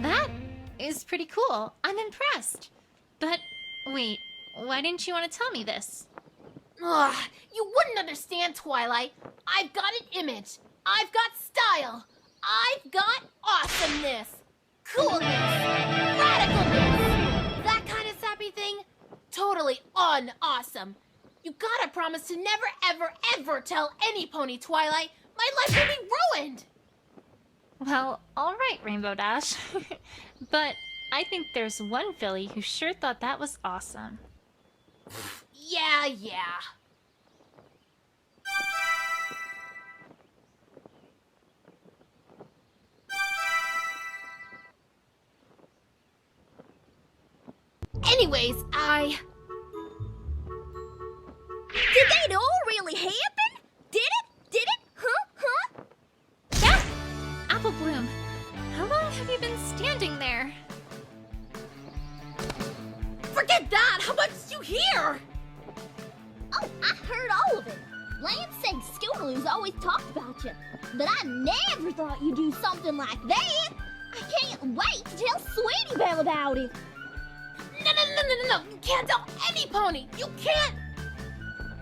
That is pretty cool. I'm impressed. But wait, why didn't you want to tell me this? Ugh, you wouldn't understand, Twilight. I've got an image. I've got style. I've got awesomeness. Coolness. Radicalness. That kind of sappy thing? Totally un-awesome. You gotta promise to never, ever, ever tell any pony, Twilight. My life will be ruined. Well, alright, Rainbow Dash. But I think there's one filly who sure thought that was awesome. Yeah. Anyways, Did that all really happen? Did it? Huh? Yeah! Apple Bloom, how long have you been standing there? forget that! How much did you hear? Oh, I heard all of it. Lance said Scootaloo's always talked about you, but I never thought you'd do something like that. I can't wait to tell Sweetie Belle about it. No. You can't tell any pony. You can't.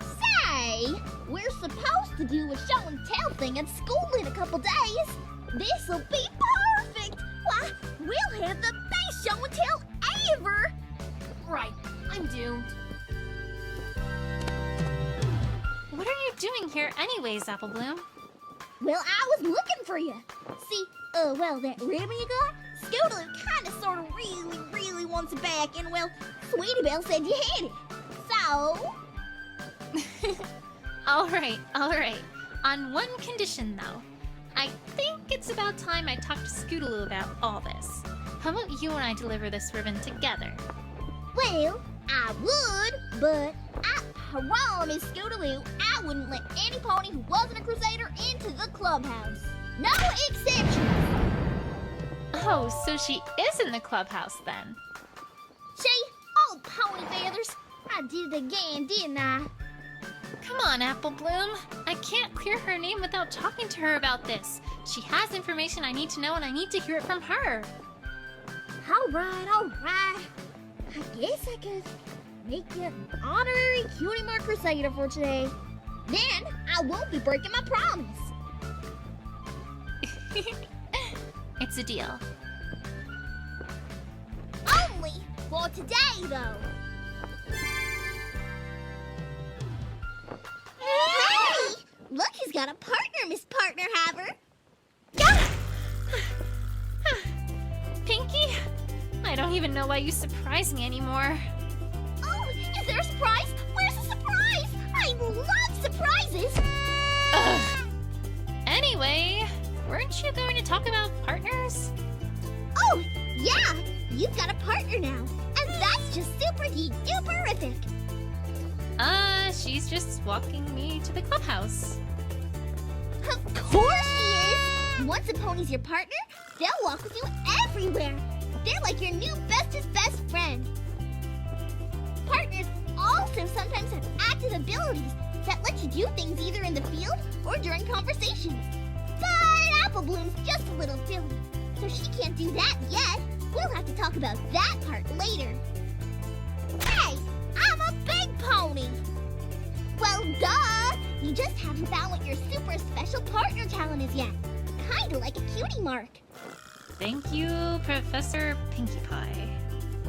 Say, we're supposed to do a show and tell thing at school in a couple days. This'll be perfect. Why, we'll have the best show and tell ever. Right, I'm doomed. What are you doing here anyways, Apple Bloom? Well, I was looking for you. See, that ribbon you got? Scootaloo kinda sorta really wants it back, and well, Sweetie Belle said you had it. So... Alright. On one condition, though. I think it's about time I talked to Scootaloo about all this. How about you and I deliver this ribbon together? Well, I would, but I promise Scootaloo I wouldn't let any pony who wasn't a Crusader into the clubhouse. No exceptions. Oh, so she is in the clubhouse then. See? Oh, pony feathers. I did it again, didn't I? Come on, Apple Bloom. I can't clear her name without talking to her about this. She has information I need to know, and I need to hear it from her. All right. I guess I could make you an honorary Cutie Mark Crusader for today. Then I won't be breaking my promise. It's a deal. Only for today, though. Hey! Look, he's got a partner, Miss Partner Haver. Pinky? I don't even know why you surprise me anymore. Oh, is there a surprise? Where's the surprise? I love surprises. Ugh. Anyway, weren't you going to talk about partners? Oh, yeah. You've got a partner now. And that's just super-duperific. She's just walking me to the clubhouse. Of course she is! Once a pony's your partner, they'll walk with you everywhere. They're like your new bestest best friend. Partners also sometimes have active abilities that let you do things either in the field or during conversations. But Apple Bloom's just a little silly, so she can't do that yet. We'll have to talk about that part later. Hey, I'm a big pony! Well, duh! You just haven't found what your super special partner talent is yet. Kinda like a cutie mark. Thank you, Professor Pinkie Pie.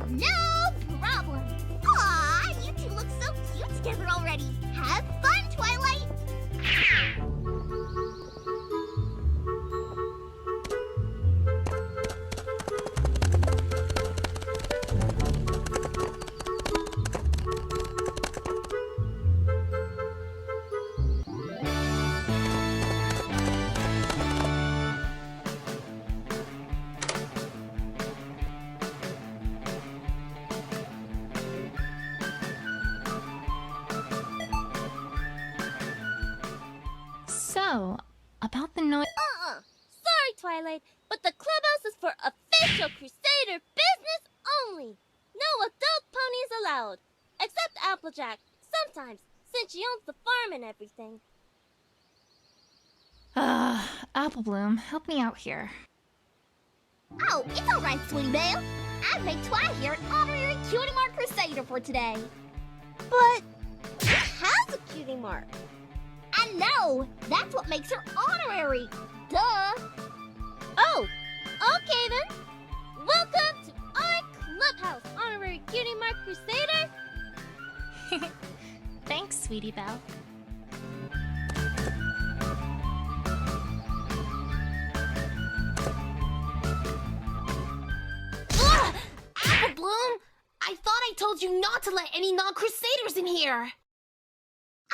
No problem! Aw, you two look so cute together already. Have fun, Twilight! So, about the noise. Sorry, Twilight, but the clubhouse is for official Crusader business only. No adult ponies allowed. Except Applejack, sometimes, since she owns the farm and everything. Apple Bloom, help me out here. Oh, it's alright, Sweetie Belle. I've made Twi here an honorary Cutie Mark Crusader for today. But who has a cutie mark? I know! That's what makes her honorary! Duh! Oh, okay then. Welcome to our clubhouse, honorary cutie mark Crusader. Thanks, Sweetie Belle. Ugh! Apple Bloom! I thought I told you not to let any non-Crusaders in here!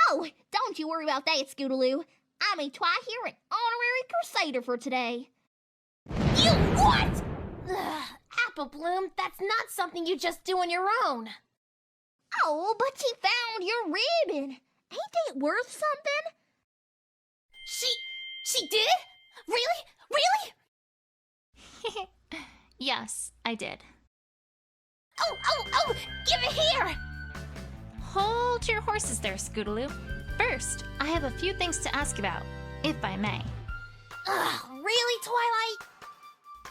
Oh, don't you worry about that, Scootaloo. I made Twi here an honorary Crusader for today. You what? Ugh, Apple Bloom, that's not something you just do on your own. Oh, but she found your ribbon. Ain't it worth something? She did? Really? Really? Yes, I did. Oh, give it here! Hold your horses there, Scootaloo. First, I have a few things to ask about, if I may. Ugh, really, Twilight?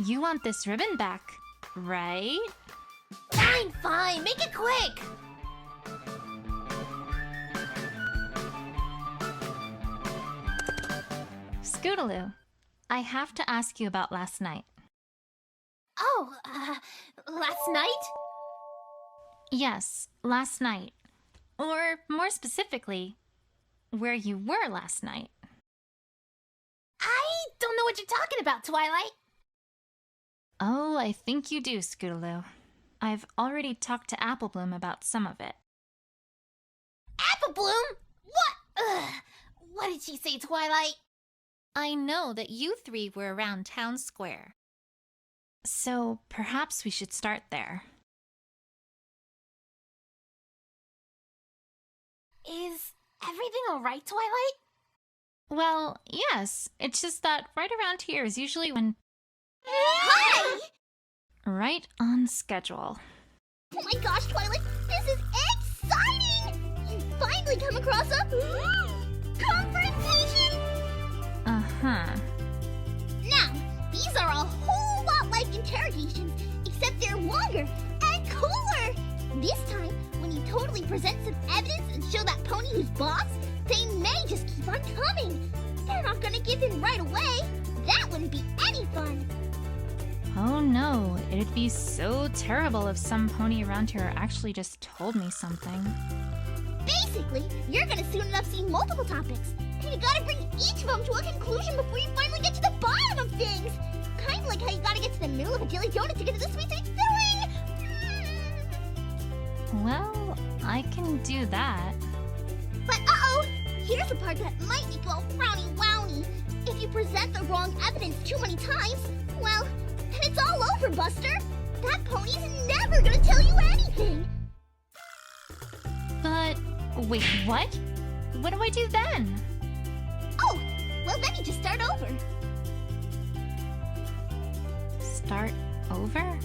You want this ribbon back, right? Fine, make it quick! Scootaloo, I have to ask you about last night. Oh, last night? Yes, last night. Or more specifically, where you were last night. I don't know what you're talking about, Twilight. Oh, I think you do, Scootaloo. I've already talked to Apple Bloom about some of it. Apple Bloom? What? Ugh. What did she say, Twilight? I know that you three were around town square. So perhaps we should start there. Is everything alright, Twilight? Well, yes. It's just that right around here is usually when... Hi! Right on schedule. Oh my gosh, Twilight, this is exciting! You finally come across a... confrontation! Uh-huh. Now, these are a whole lot like interrogations, except they're longer and cooler! This time, when you totally present some evidence and show that pony who's boss, they may just keep on coming. They're not gonna give in right away. That wouldn't be any fun. Oh no, it'd be so terrible if some pony around here actually just told me something. Basically, you're gonna soon enough see multiple topics, and you gotta bring each of them to a conclusion before you finally get to the bottom of things. Kind of like how you gotta get to the middle of a jelly donut to get to the sweet filling. Well, I can do that. But uh-oh! Here's the part that might make you all frowny-wowny. If you present the wrong evidence too many times, well, then it's all over, Buster. That pony's never gonna tell you anything. But, wait, what? What do I do then? Oh, well then you just start over. Start over?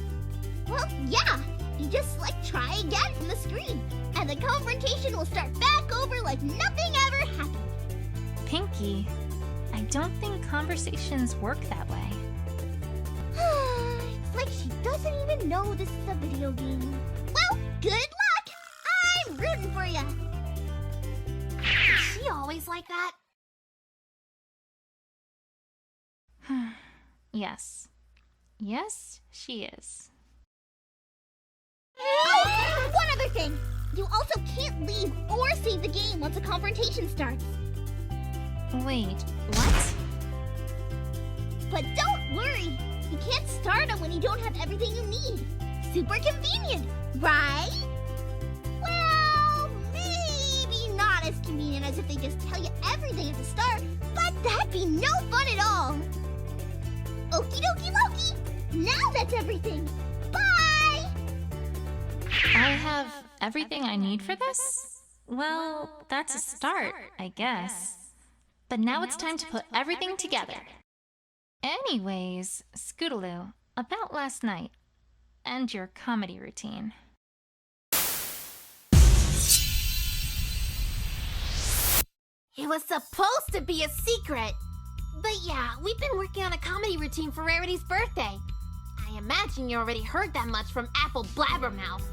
Well, yeah. You just, try again from the screen. And the confrontation will start back over like nothing ever happened. Pinkie, I don't think conversations work that way. It's like she doesn't even know this is a video game. Well, good luck! I'm rooting for you. Is she always like that? Yes. Yes, she is. Oh, one other thing. You also can't leave or save the game once a confrontation starts. Wait, what? But don't worry. You can't start it when you don't have everything you need. Super convenient, right? Well, maybe not as convenient as if they just tell you everything at the start, but that'd be no fun at all. Okie dokie Loki! Now that's everything. Bye! I have everything I need for this? Well, that's a start, I guess. But now it's time to put everything together. Anyways, Scootaloo, about last night and your comedy routine. It was supposed to be a secret. But yeah, we've been working on a comedy routine for Rarity's birthday. I imagine you already heard that much from Apple Blabbermouth.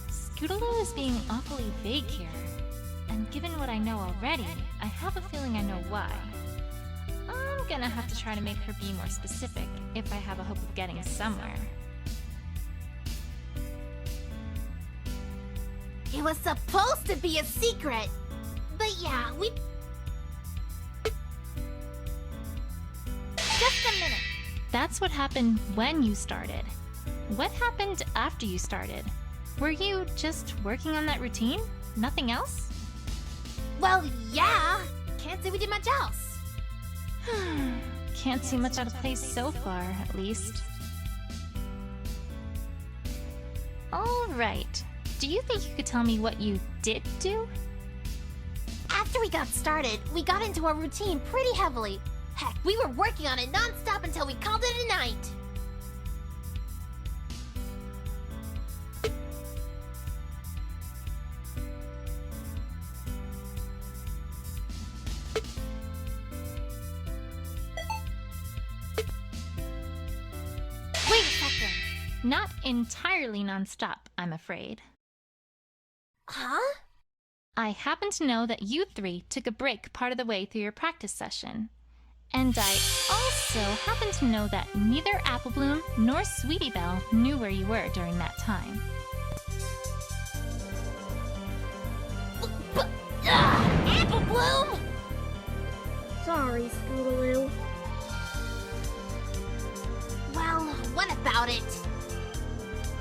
Scootaloo is being awfully vague here. And given what I know already, I have a feeling I know why. I'm gonna have to try to make her be more specific if I have a hope of getting somewhere. It was supposed to be a secret. But yeah, we... Just a minute. That's what happened when you started. What happened after you started? Were you just working on that routine? Nothing else? Well, yeah. Can't say we did much else. Can't see much out of place so far, at least. Alright. Do you think you could tell me what you did do? After we got started, we got into our routine pretty heavily. Heck, we were working on it non-stop until we called it a night. Wait a second. Not entirely non-stop, I'm afraid. Huh? I happen to know that you three took a break part of the way through your practice session. And I also happen to know that neither Applebloom nor Sweetie Belle knew where you were during that time. Applebloom! Sorry, Scootaloo. Well, what about it?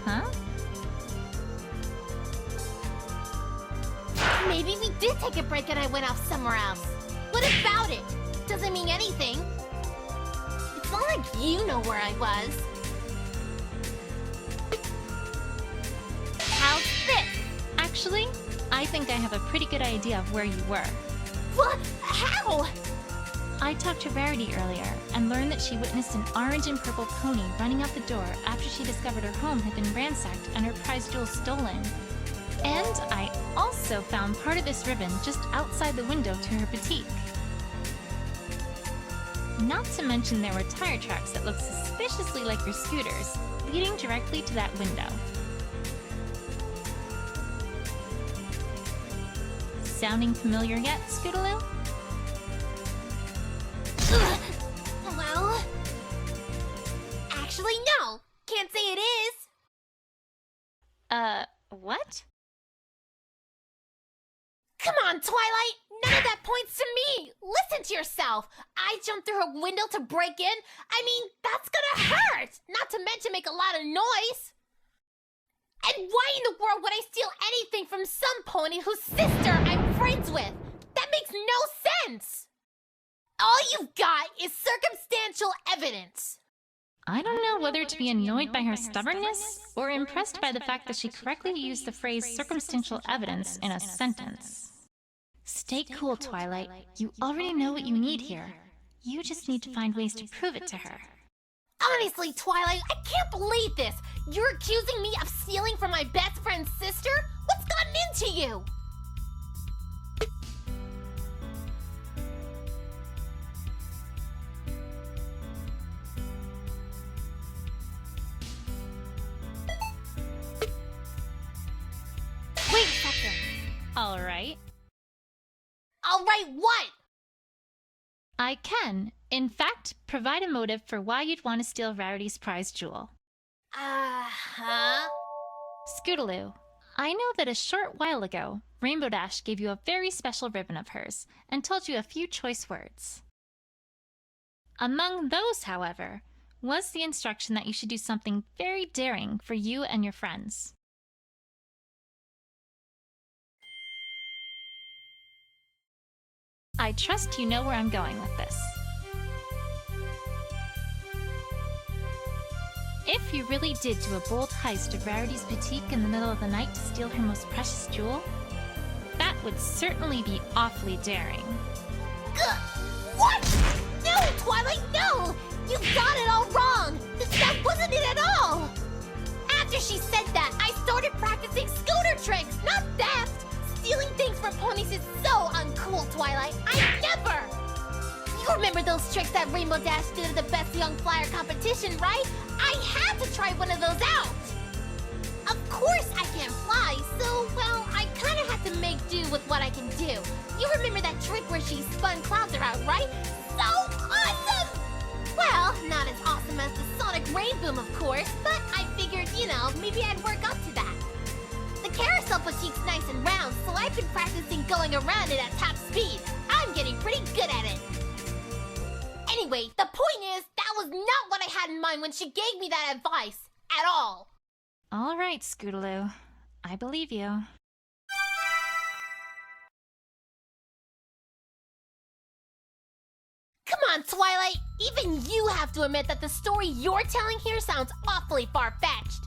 Huh? Maybe we did take a break and I went off somewhere else. What about it? Doesn't mean anything. It's not like you know where I was. How's this? Actually, I think I have a pretty good idea of where you were. What? How? I talked to Rarity earlier and learned that she witnessed an orange and purple pony running out the door after she discovered her home had been ransacked and her prize jewels stolen. And I also found part of this ribbon just outside the window to her boutique. Not to mention there were tire tracks that looked suspiciously like your scooters, leading directly to that window. Sounding familiar yet, Scootaloo? Well... Actually, no! Can't say it is! What? Come on, Twilight! None of that points to me! Listen to yourself! I jumped through a window to break in? I mean, that's gonna hurt! Not to mention make a lot of noise! And why in the world would I steal anything from some pony whose sister I'm friends with? That makes no sense! All you've got is circumstantial evidence! I don't know whether to be annoyed by her stubbornness or impressed by the fact that she correctly used the phrase circumstantial evidence in a sentence. Stay cool, Twilight. You already know what you need here. You just need to find ways to prove it to her. Honestly, Twilight, I can't believe this! You're accusing me of stealing from my best friend's sister? What's gotten into you? Wait a second. Alright. Alright, what? I can, in fact, provide a motive for why you'd want to steal Rarity's prize jewel. Uh-huh. Scootaloo, I know that a short while ago, Rainbow Dash gave you a very special ribbon of hers and told you a few choice words. Among those, however, was the instruction that you should do something very daring for you and your friends. I trust you know where I'm going with this. If you really did do a bold heist of Rarity's boutique in the middle of the night to steal her most precious jewel, that would certainly be awfully daring. Gah! What? No, Twilight, no! You got it all wrong! That wasn't it at all! After she said that, I started practicing scooter tricks, not theft! Stealing things from ponies is so uncool, Twilight. I never! You remember those tricks that Rainbow Dash did at the Best Young Flyer competition, right? I had to try one of those out! Of course I can't fly, so, well, I kinda had to make do with what I can do. You remember that trick where she spun clouds around, right? So awesome! Well, not as awesome as the Sonic Rain Boom, of course, but I figured, you know, maybe I'd work up to that. The carousel boutique's nice and round, so I've been practicing going around it at top speed. I'm getting pretty good at it. Anyway, the point is, that was not what I had in mind when she gave me that advice. At all. All right, Scootaloo. I believe you. Come on, Twilight. Even you have to admit that the story you're telling here sounds awfully far-fetched.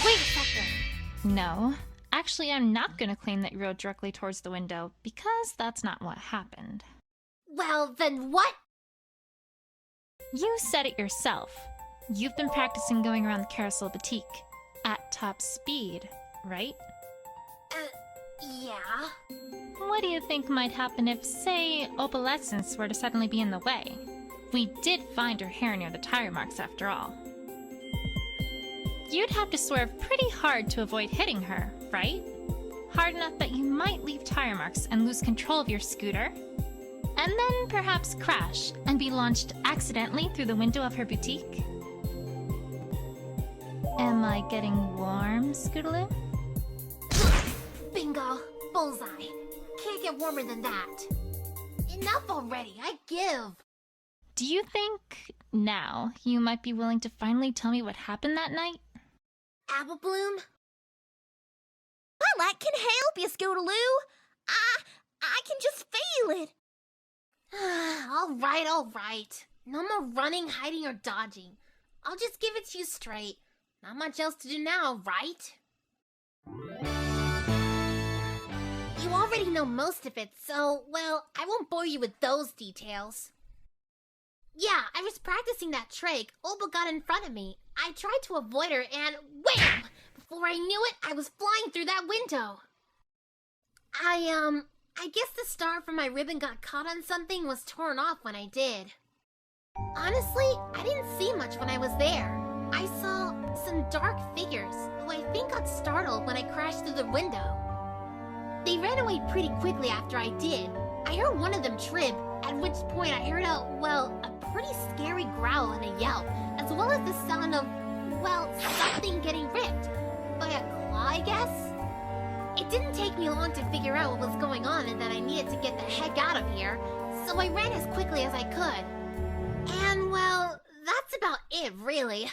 Wait a second. No. Actually, I'm not going to claim that you rode directly towards the window, because that's not what happened. Well, then what? You said it yourself. You've been practicing going around the Carousel Boutique at top speed, right? Yeah. What do you think might happen if, say, Opalescence were to suddenly be in the way? We did find her hair near the tire marks after all. You'd have to swerve pretty hard to avoid hitting her, right? Hard enough that you might leave tire marks and lose control of your scooter. And then perhaps crash and be launched accidentally through the window of her boutique. Am I getting warm, Scootaloo? Bingo. Bullseye. Can't get warmer than that. Enough already. I give. Do you think, now, you might be willing to finally tell me what happened that night? Apple Bloom? Twilight can help you, Scootaloo. I can just feel it. All right. No more running, hiding, or dodging. I'll just give it to you straight. Not much else to do now, right? You already know most of it, so, well, I won't bore you with those details. Yeah, I was practicing that trick. Opal got in front of me. I tried to avoid her and wham! Before I knew it, I was flying through that window. I guess the star from my ribbon got caught on something was torn off when I did. Honestly, I didn't see much when I was there. I saw some dark figures who I think got startled when I crashed through the window. They ran away pretty quickly after I did. I heard one of them trip, at which point I heard a pretty scary growl and a yelp, as well as the sound of, well, something getting ripped. By a claw, I guess? It didn't take me long to figure out what was going on and that I needed to get the heck out of here, so I ran as quickly as I could. And, well, that's about it, really.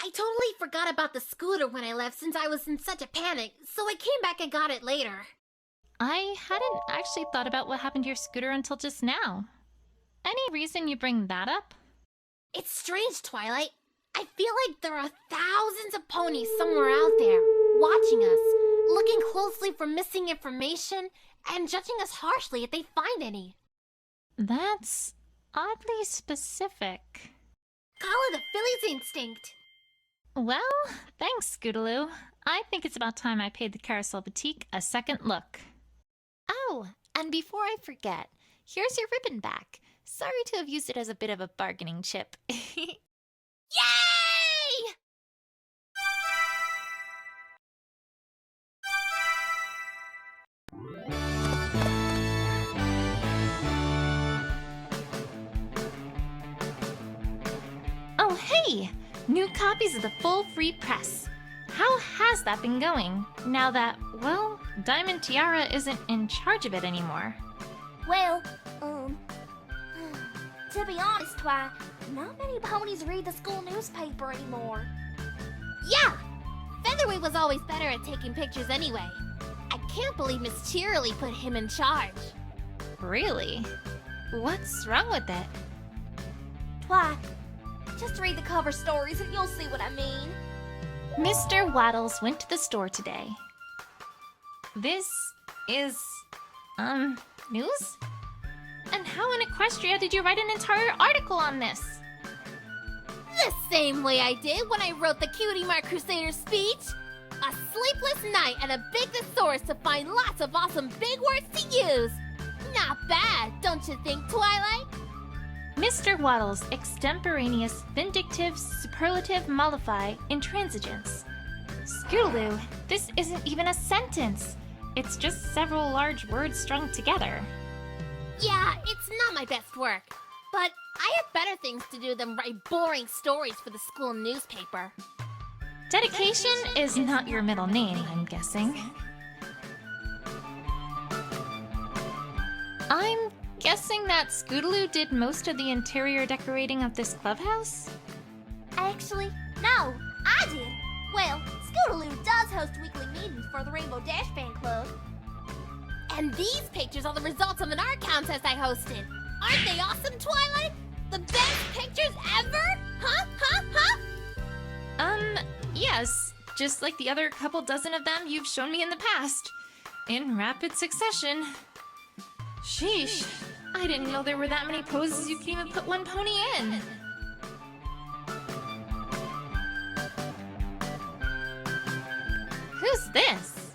I totally forgot about the scooter when I left since I was in such a panic, so I came back and got it later. I hadn't actually thought about what happened to your scooter until just now. Any reason you bring that up? It's strange, Twilight. I feel like there are thousands of ponies somewhere out there, watching us, closely for missing information and judging us harshly if they find any. That's oddly specific. Call it a Philly's instinct. Well, thanks, Scootaloo. I think it's about time I paid the Carousel Boutique a second look. Oh, and before I forget, here's your ribbon back. Sorry to have used it as a bit of a bargaining chip. Yay! Oh, hey! New copies of the full free press. How has that been going, now that, well, Diamond Tiara isn't in charge of it anymore? Well, to be honest, Twi, not many ponies read the school newspaper anymore. Yeah! Featherweight was always better at taking pictures anyway. I can't believe Miss Cheerily put him in charge. Really? What's wrong with it? Twi, just read the cover stories and you'll see what I mean. Mr. Waddles went to the store today. This is, news? And how in Equestria did you write an entire article on this? The same way I did when I wrote the Cutie Mark Crusader speech. A sleepless night and a big thesaurus to find lots of awesome big words to use. Not bad, don't you think, Twilight? Mr. Waddles' extemporaneous, vindictive, superlative, mollify, intransigence. Scootaloo, this isn't even a sentence. It's just several large words strung together. Yeah, it's not my best work. But I have better things to do than write boring stories for the school newspaper. Dedication is not your middle name, I'm guessing. I'm guessing that Scootaloo did most of the interior decorating of this clubhouse? Actually, no, I did. Well, Scootaloo does host weekly meetings for the Rainbow Dash Fan Club. And these pictures are the results of an art contest I hosted. Aren't they awesome, Twilight? The best pictures ever? Huh? Yes. Just like the other couple dozen of them you've shown me in the past. In rapid succession. Sheesh. I didn't know there were that many poses you could even put one pony in. Who's this?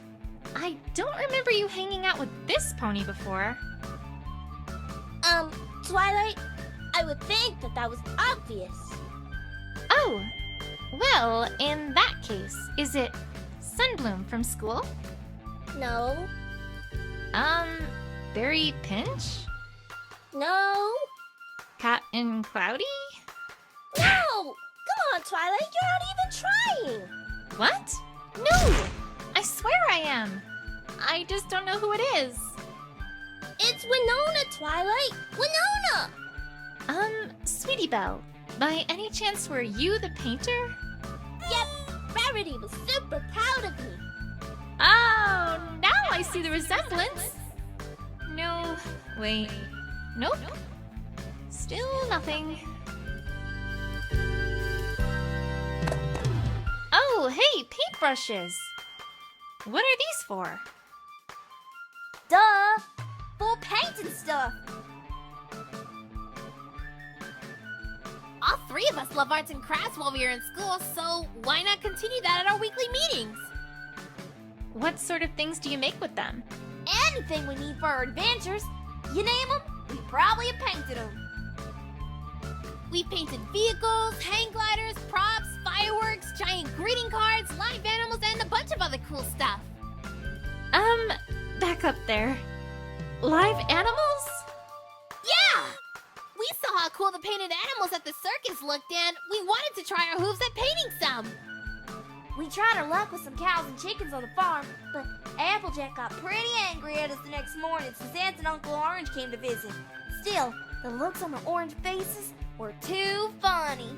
I don't remember you hanging out with this pony before. Twilight, I would think that was obvious. Oh, well, in that case, is it Sunbloom from school? No. Berry Pinch? No. Cat and Cloudy? No! Come on, Twilight, you're not even trying. What? No! I swear I am. I just don't know who it is. It's Winona, Twilight. Winona! Sweetie Belle, by any chance were you the painter? Yep, Rarity was super proud of me. Oh, now I see the resemblance. No, wait. Nope. Still nothing. Oh, hey, paintbrushes. What are these for? Duh! For painting stuff. All three of us love arts and crafts while we were in school, so why not continue that at our weekly meetings? What sort of things do you make with them? Anything we need for our adventures. You name them, we probably have painted them. We painted vehicles, hang gliders, props, fireworks, giant greeting cards, live animals, and a bunch of other cool stuff. Back up there. Live animals? Yeah! We saw how cool the painted animals at the circus looked, and we wanted to try our hooves at painting some. We tried our luck with some cows and chickens on the farm, but Applejack got pretty angry at us the next morning since Aunt and Uncle Orange came to visit. Still, the looks on the orange faces were too funny.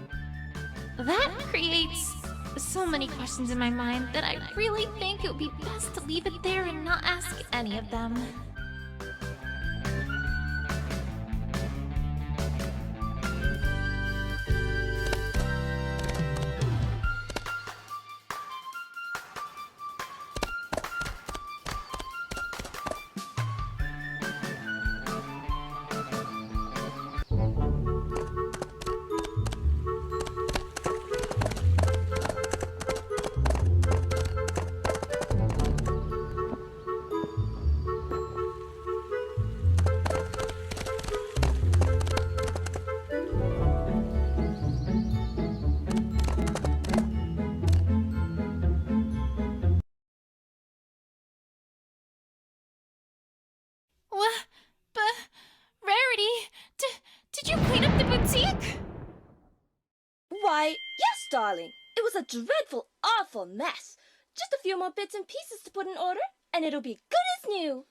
That creates so many questions in my mind that I really think it would be best to leave it there and not ask any of them. darling. It was a dreadful, awful mess. Just a few more bits and pieces to put in order, and it'll be good as new.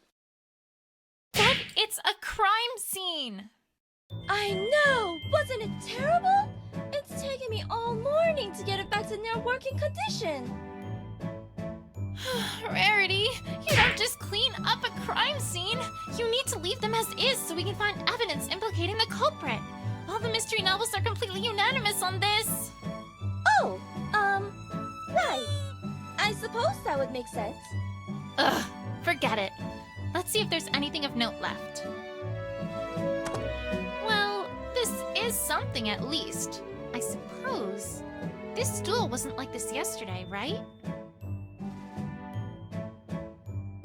But it's a crime scene! I know! Wasn't it terrible? It's taken me all morning to get it back to near working condition. Rarity, you don't just clean up a crime scene. You need to leave them as is so we can find evidence implicating the culprit. All the mystery novels are completely unanimous on this. Oh, right. I suppose that would make sense. Ugh, forget it. Let's see if there's anything of note left. Well, this is something at least. I suppose. This stool wasn't like this yesterday, right?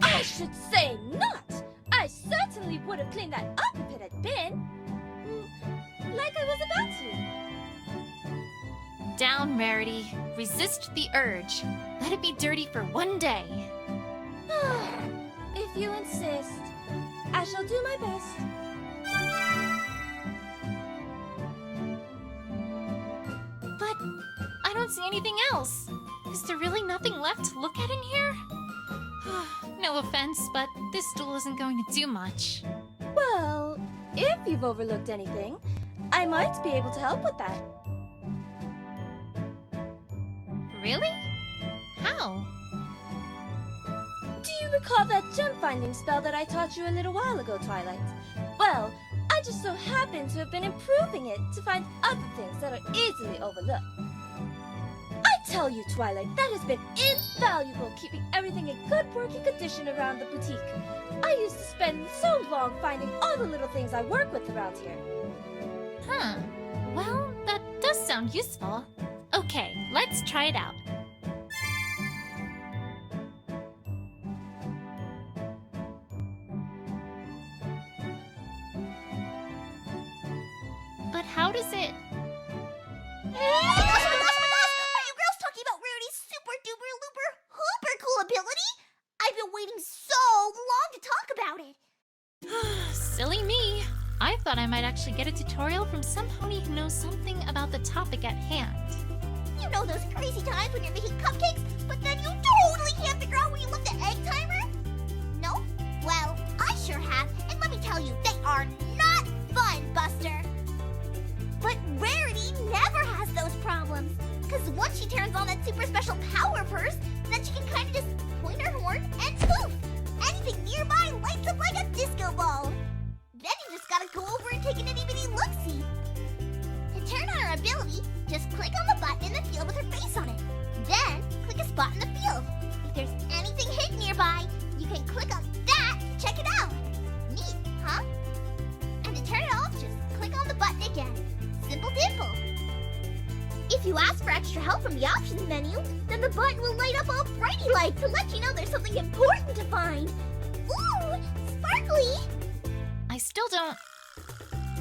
I should say not! I certainly would have cleaned that up if it had been. Like I was about to. Down, Rarity. Resist the urge. Let it be dirty for one day. If you insist, I shall do my best. But I don't see anything else. Is there really nothing left to look at in here? No offense, but this stool isn't going to do much. Well, if you've overlooked anything, I might be able to help with that. Really? How? Do you recall that gem-finding spell that I taught you a little while ago, Twilight? Well, I just so happen to have been improving it to find other things that are easily overlooked. I tell you, Twilight, that has been invaluable keeping everything in good working condition around the boutique. I used to spend so long finding all the little things I work with around here. Huh. Well, that does sound useful. Okay, let's try it out. But how does it... Oh my gosh! Are you girls talking about Rarity's super duper looper hooper cool ability? I've been waiting so long to talk about it. Silly me. I thought I might actually get a tutorial from some pony who knows something about the topic at hand. You know those crazy times when you're making cupcakes, but then you totally can't figure out where you left the egg timer? No? Well, I sure have, and let me tell you, they are not fun, Buster. But Rarity never has those problems, because once she turns on that super special power purse, then she can kind of just point her horn and poof! Anything nearby lights up like a disco ball. Then you just gotta go over and take an itty-bitty look-see. To turn on her ability, just click on the button in the field with her face on it. Then, click a spot in the field. If there's anything hidden nearby, you can click on that to check it out. Neat, huh? And to turn it off, just click on the button again. Simple dimple. If you ask for extra help from the options menu, then the button will light up all brighty lights to let you know there's something important to find. Ooh, sparkly! I still don't...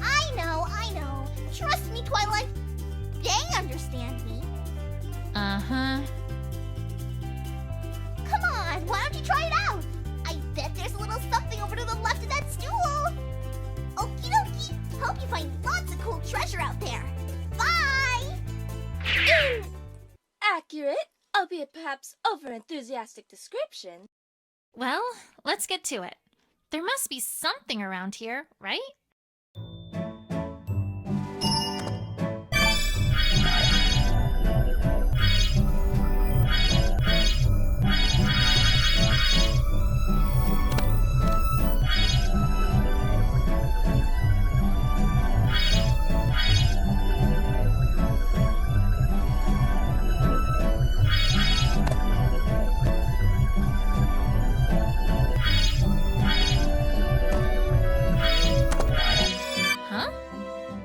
I know. Trust me, Twilight. They understand me. Uh-huh. Come on, why don't you try it out? I bet there's a little something over to the left of that stool. Okie dokie. Hope you find lots of cool treasure out there. Bye! Accurate, albeit perhaps over-enthusiastic description. Well, let's get to it. There must be something around here, right?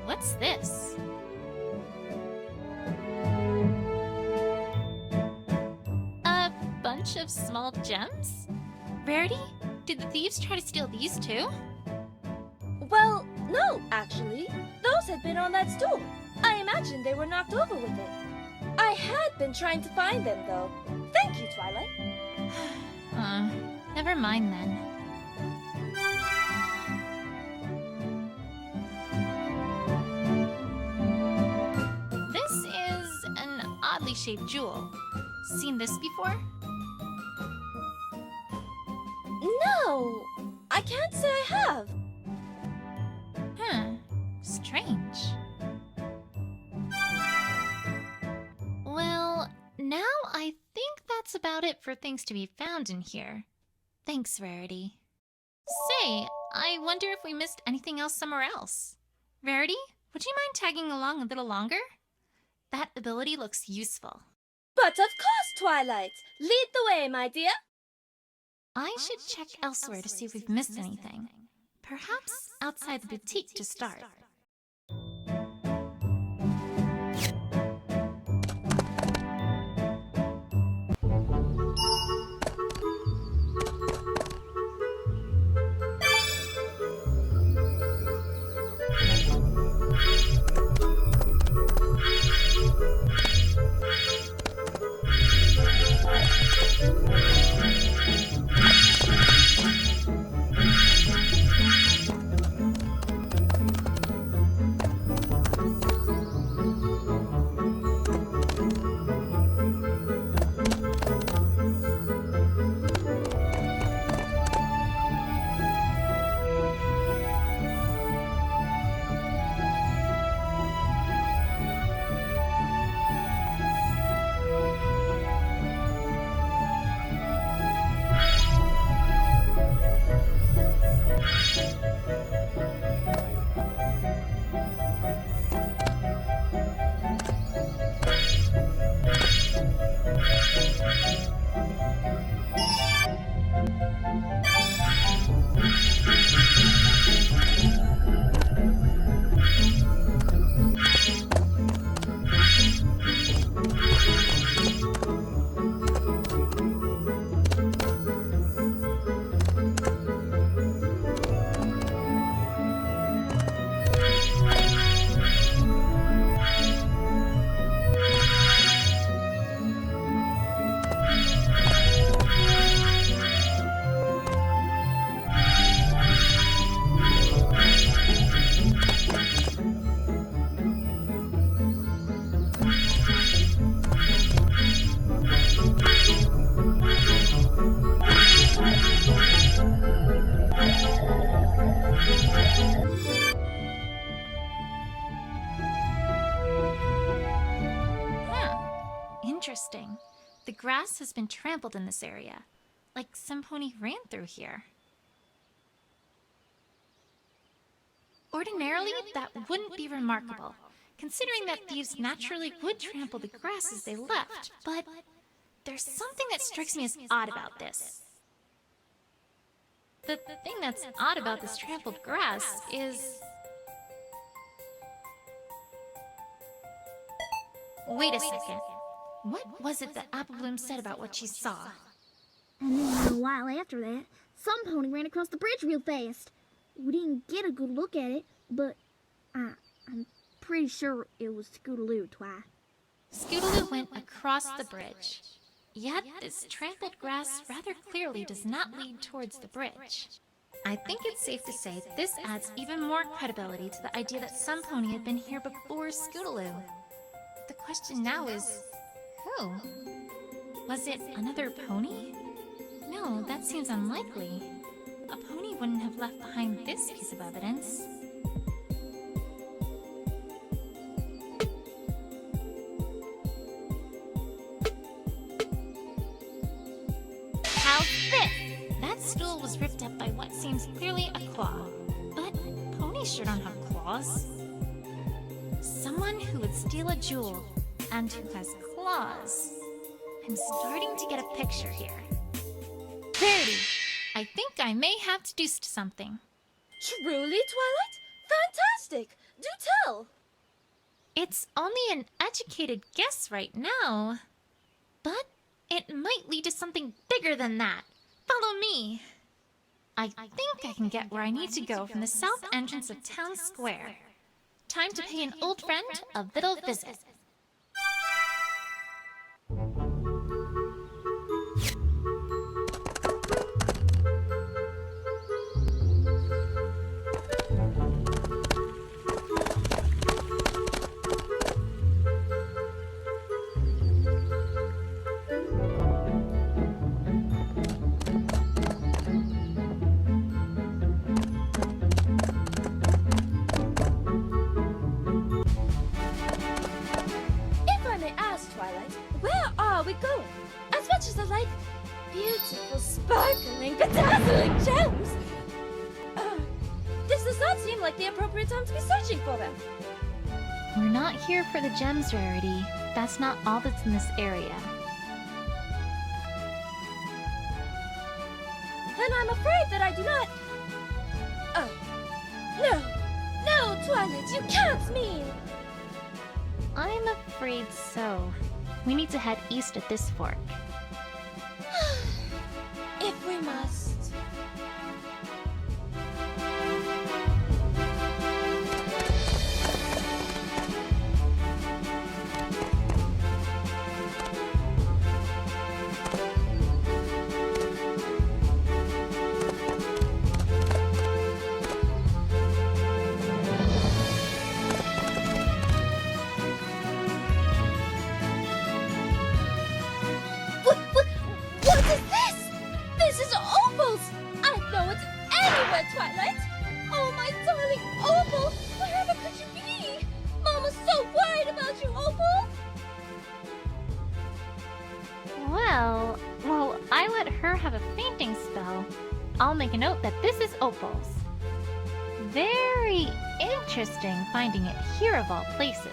What's this? A bunch of small gems? Rarity? Did the thieves try to steal these too? Well, no, actually. Those had been on that stool. I imagine they were knocked over with it. I had been trying to find them, though. Thank you, Twilight. Never mind then. This is an shaped jewel. Seen this before? No, I can't say I have. Strange. Well, now I think that's about it for things to be found in here. Thanks, Rarity. Say, I wonder if we missed anything else somewhere else. Rarity, would you mind tagging along a little longer? That ability looks useful. But of course, Twilight. Lead the way, my dear. I should check elsewhere to see if we've missed anything. Perhaps outside the boutique to start. Interesting. The grass has been trampled in this area, like some pony ran through here. Ordinarily, that wouldn't be remarkable, considering that thieves naturally would trample the grass as they left, but there's something that strikes me as odd about this. The thing that's odd about this trampled grass is... Wait a second. What was it that Apple Bloom said about what she saw? And then a while after that, some pony ran across the bridge real fast. We didn't get a good look at it, but I'm pretty sure it was Scootaloo, Twi. Scootaloo went across the bridge. Yet this trampled grass rather clearly does not lead towards the bridge. I think it's safe to say this adds even more credibility to the idea that some pony had been here before Scootaloo. The question now is, who? Was it another pony? No, that seems unlikely. A pony wouldn't have left behind this piece of evidence. How's this? That stool was ripped up by what seems clearly a claw. But ponies sure don't have claws. Someone who would steal a jewel and who has claws. I'm starting to get a picture here. Rarity, I think I may have deduced something. Truly, Twilight? Fantastic! Do tell! It's only an educated guess right now, but it might lead to something bigger than that. Follow me. I think I can get where I need to go from the south entrance of Town Square. Time to pay an old friend a little visit. Bedazzling gems! This does not seem like the appropriate time to be searching for them. We're not here for the gems, Rarity. That's not all that's in this area. Then I'm afraid that I do not... Oh. No! No, Twilight, you can't mean! I'm afraid so. We need to head east at this fork. If we must. What is this? This is Opal's! I know it's anywhere, Twilight! Oh, my darling Opal! Wherever could you be? Mama's so worried about you, Opal! Well, I let her have a fainting spell. I'll make a note that this is Opal's. Very interesting finding it here of all places.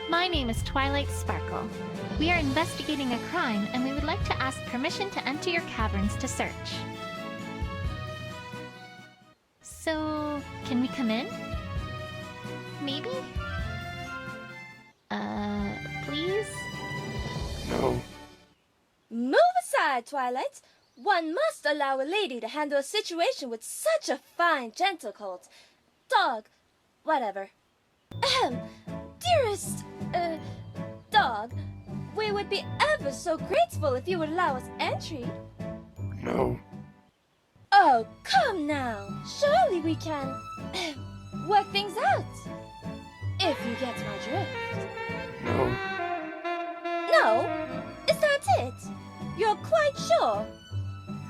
My name is Twilight Sparkle. We are investigating a crime, and we would like to ask permission to enter your caverns to search. So, can we come in? Maybe? Please? No. Move aside, Twilight. One must allow a lady to handle a situation with such a fine, gentle colt. Dog. Whatever. Ahem. Dearest, dog, we would be ever so grateful if you would allow us entry. No. Oh, come now. Surely we can work things out. If you get my drift. No. No? Is that it? You're quite sure?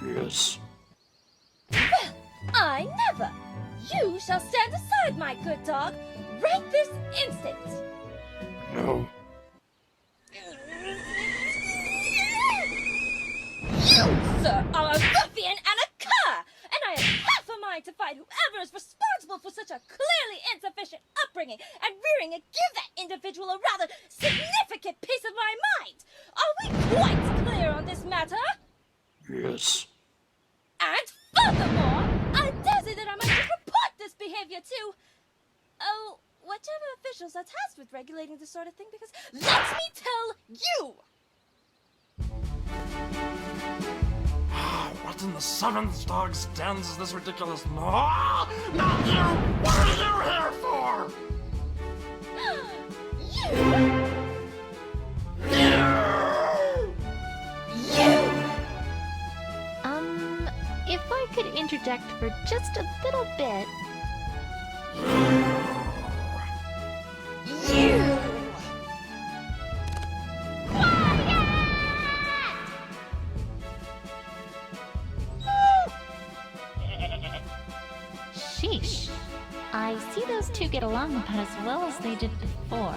Yes. Well, I never. You shall stand aside, my good dog, right this instant. No. You, sir, are a ruffian and a cur, and I have half a mind to fight whoever is responsible for such a clearly insufficient upbringing and rearing and give that individual a rather significant piece of my mind. Are we quite clear on this matter? Yes. And furthermore, I dare say that I might just report this behavior to, whichever officials are tasked with regulating this sort of thing, because let me tell you! What in the seventh dog's dens is this ridiculous? No! Not you! What are you here for? If I could interject for just a little bit. Sheesh. I see those two get along about as well as they did before.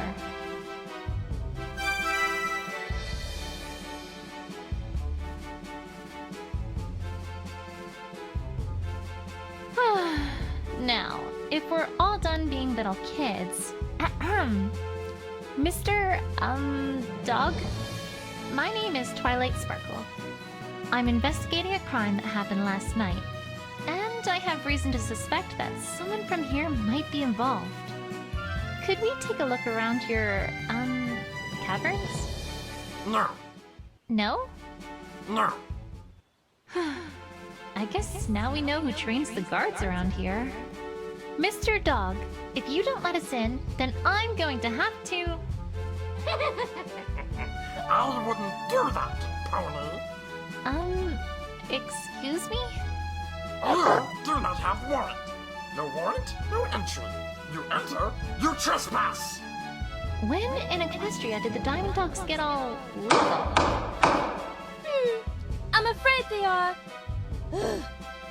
Now, if we're all done being little kids, Mr. Dog? My name is Twilight Sparkle. I'm investigating a crime that happened last night, and I have reason to suspect that someone from here might be involved. Could we take a look around your, caverns? No. No? No. I guess now we know who trains the guards around here. Mr. Dog, if you don't let us in, then I'm going to have to... I wouldn't do that, Pony. Excuse me? You do not have warrant. No warrant, no entry. You enter, you trespass. When in Equestria did the Diamond Dogs get all legal? I'm afraid they are.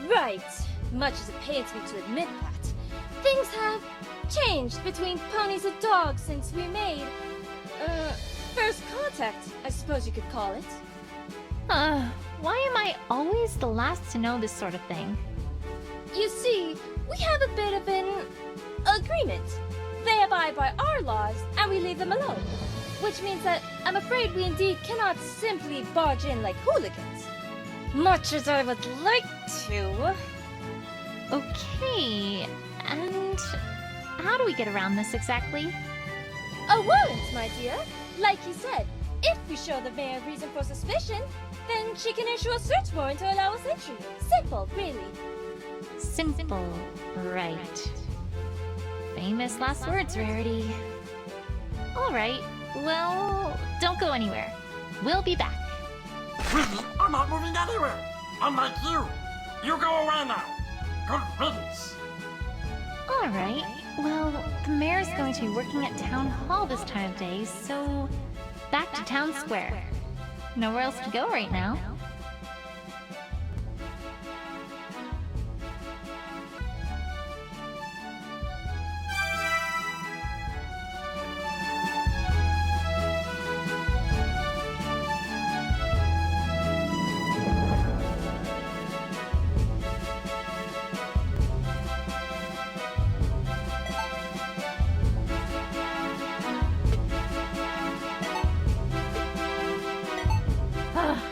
Right. Much as it pains me to admit that, things have changed between ponies and dogs since we made, first contact, I suppose you could call it. Why am I always the last to know this sort of thing? You see, we have a bit of an agreement. They abide by our laws, and we leave them alone. Which means that I'm afraid we indeed cannot simply barge in like hooligans. Much as I would like to. Okay, and how do we get around this exactly? A warrant, my dear. Like you said, if we show the mayor reason for suspicion, then she can issue a search warrant to allow us entry. Simple, really. Simple, right. Famous last words, Rarity. Alright, well, don't go anywhere. We'll be back. We are not moving anywhere. Unlike you. You go away now. Good riddance. Alright, well, the mayor's going to be working at Town Hall this time of day, so back to Town Square. Nowhere else to go right now.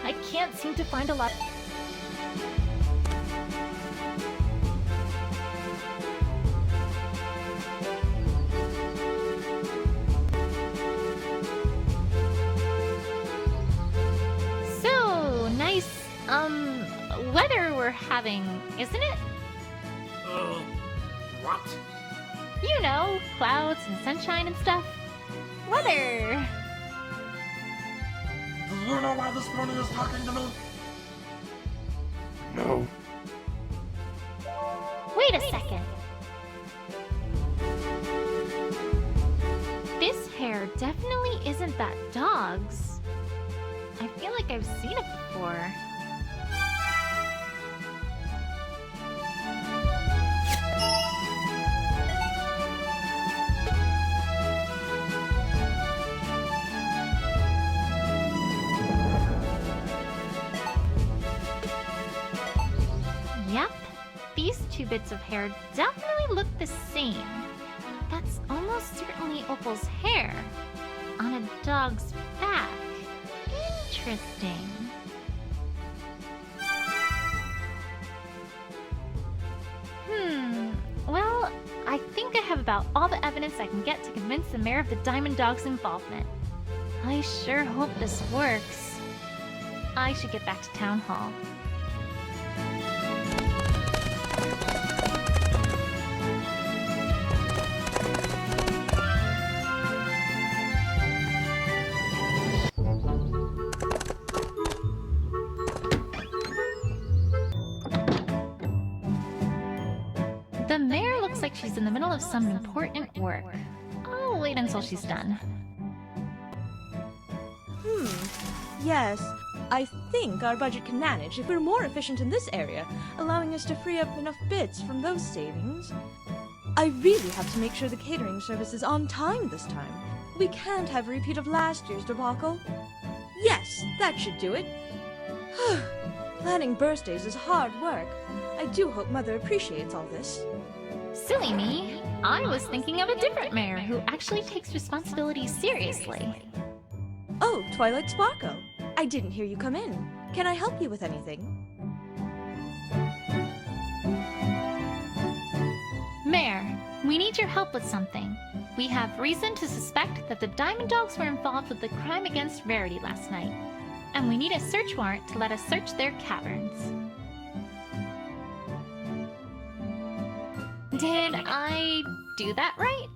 I can't seem to find a lot. So nice, weather we're having, isn't it? What? You know, clouds and sunshine and stuff. Weather. Do you know why this pony is talking to me? No. Wait a second. This hair definitely isn't that dog's. I feel like I've seen it before. Yep, these two bits of hair definitely look the same. That's almost certainly Opal's hair on a dog's back. Interesting. Well, I think I have about all the evidence I can get to convince the mayor of the Diamond Dog's involvement. I sure hope this works. I should get back to Town Hall. The mayor looks like she's in the middle of some important work. I'll wait until she's done. Yes, I think our budget can manage if we're more efficient in this area, allowing us to free up enough bits from those savings. I really have to make sure the catering service is on time this time. We can't have a repeat of last year's debacle. Yes, that should do it. Planning birthdays is hard work. I do hope Mother appreciates all this. Silly me. I was thinking of a different mayor who actually takes responsibility seriously. Oh, Twilight Sparko. I didn't hear you come in. Can I help you with anything? Mayor, we need your help with something. We have reason to suspect that the Diamond Dogs were involved with the crime against Rarity last night, and we need a search warrant to let us search their caverns. Did I do that right?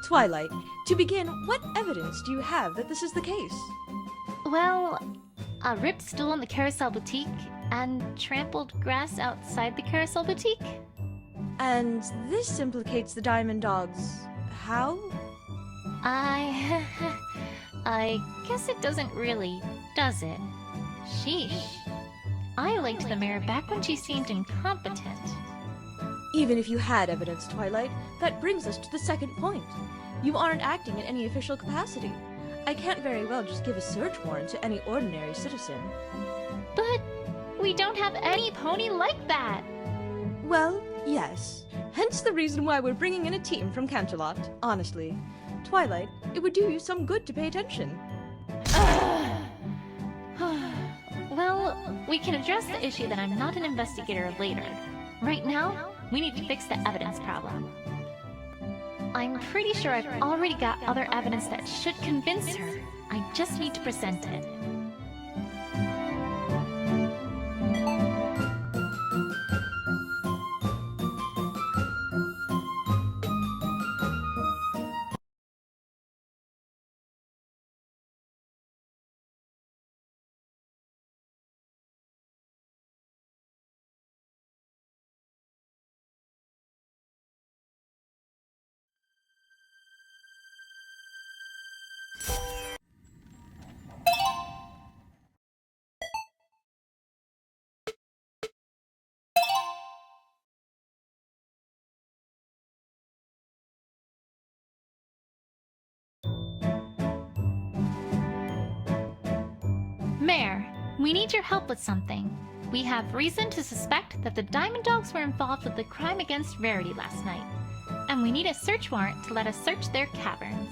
Twilight, To begin, what evidence do you have that this is the case? Well, a ripped stool in the Carousel Boutique and trampled grass outside the Carousel Boutique. And this implicates the Diamond Dogs. How? I guess it doesn't really, does it? Sheesh. I liked the mayor back when she seemed incompetent. Even if you had evidence, Twilight, that brings us to the second point. You aren't acting in any official capacity. I can't very well just give a search warrant to any ordinary citizen. But we don't have any pony like that. Well, yes. Hence the reason why we're bringing in a team from Canterlot, honestly. Twilight, it would do you some good to pay attention. Well, we can address the issue that I'm not an investigator later. Right now, we need to fix the evidence problem. I'm pretty sure I've already got other evidence that should convince her. I just need to present it. Mayor, we need your help with something. We have reason to suspect that the Diamond Dogs were involved with the crime against Rarity last night, and we need a search warrant to let us search their caverns.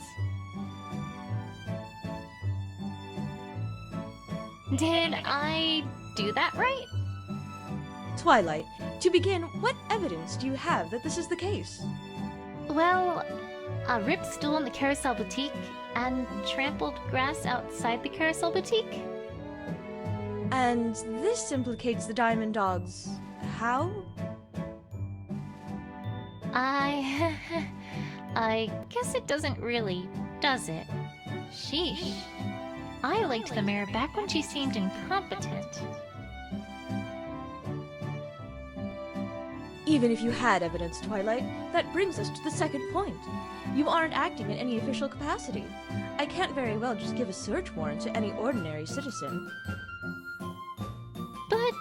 Did I do that right? Twilight, to begin, what evidence do you have that this is the case? Well, a ripped stool in the Carousel Boutique and trampled grass outside the Carousel Boutique. And this implicates the Diamond Dogs. How? I guess it doesn't really, does it? Sheesh. I liked the mayor back when she seemed incompetent. Even if you had evidence, Twilight, that brings us to the second point. You aren't acting in any official capacity. I can't very well just give a search warrant to any ordinary citizen. But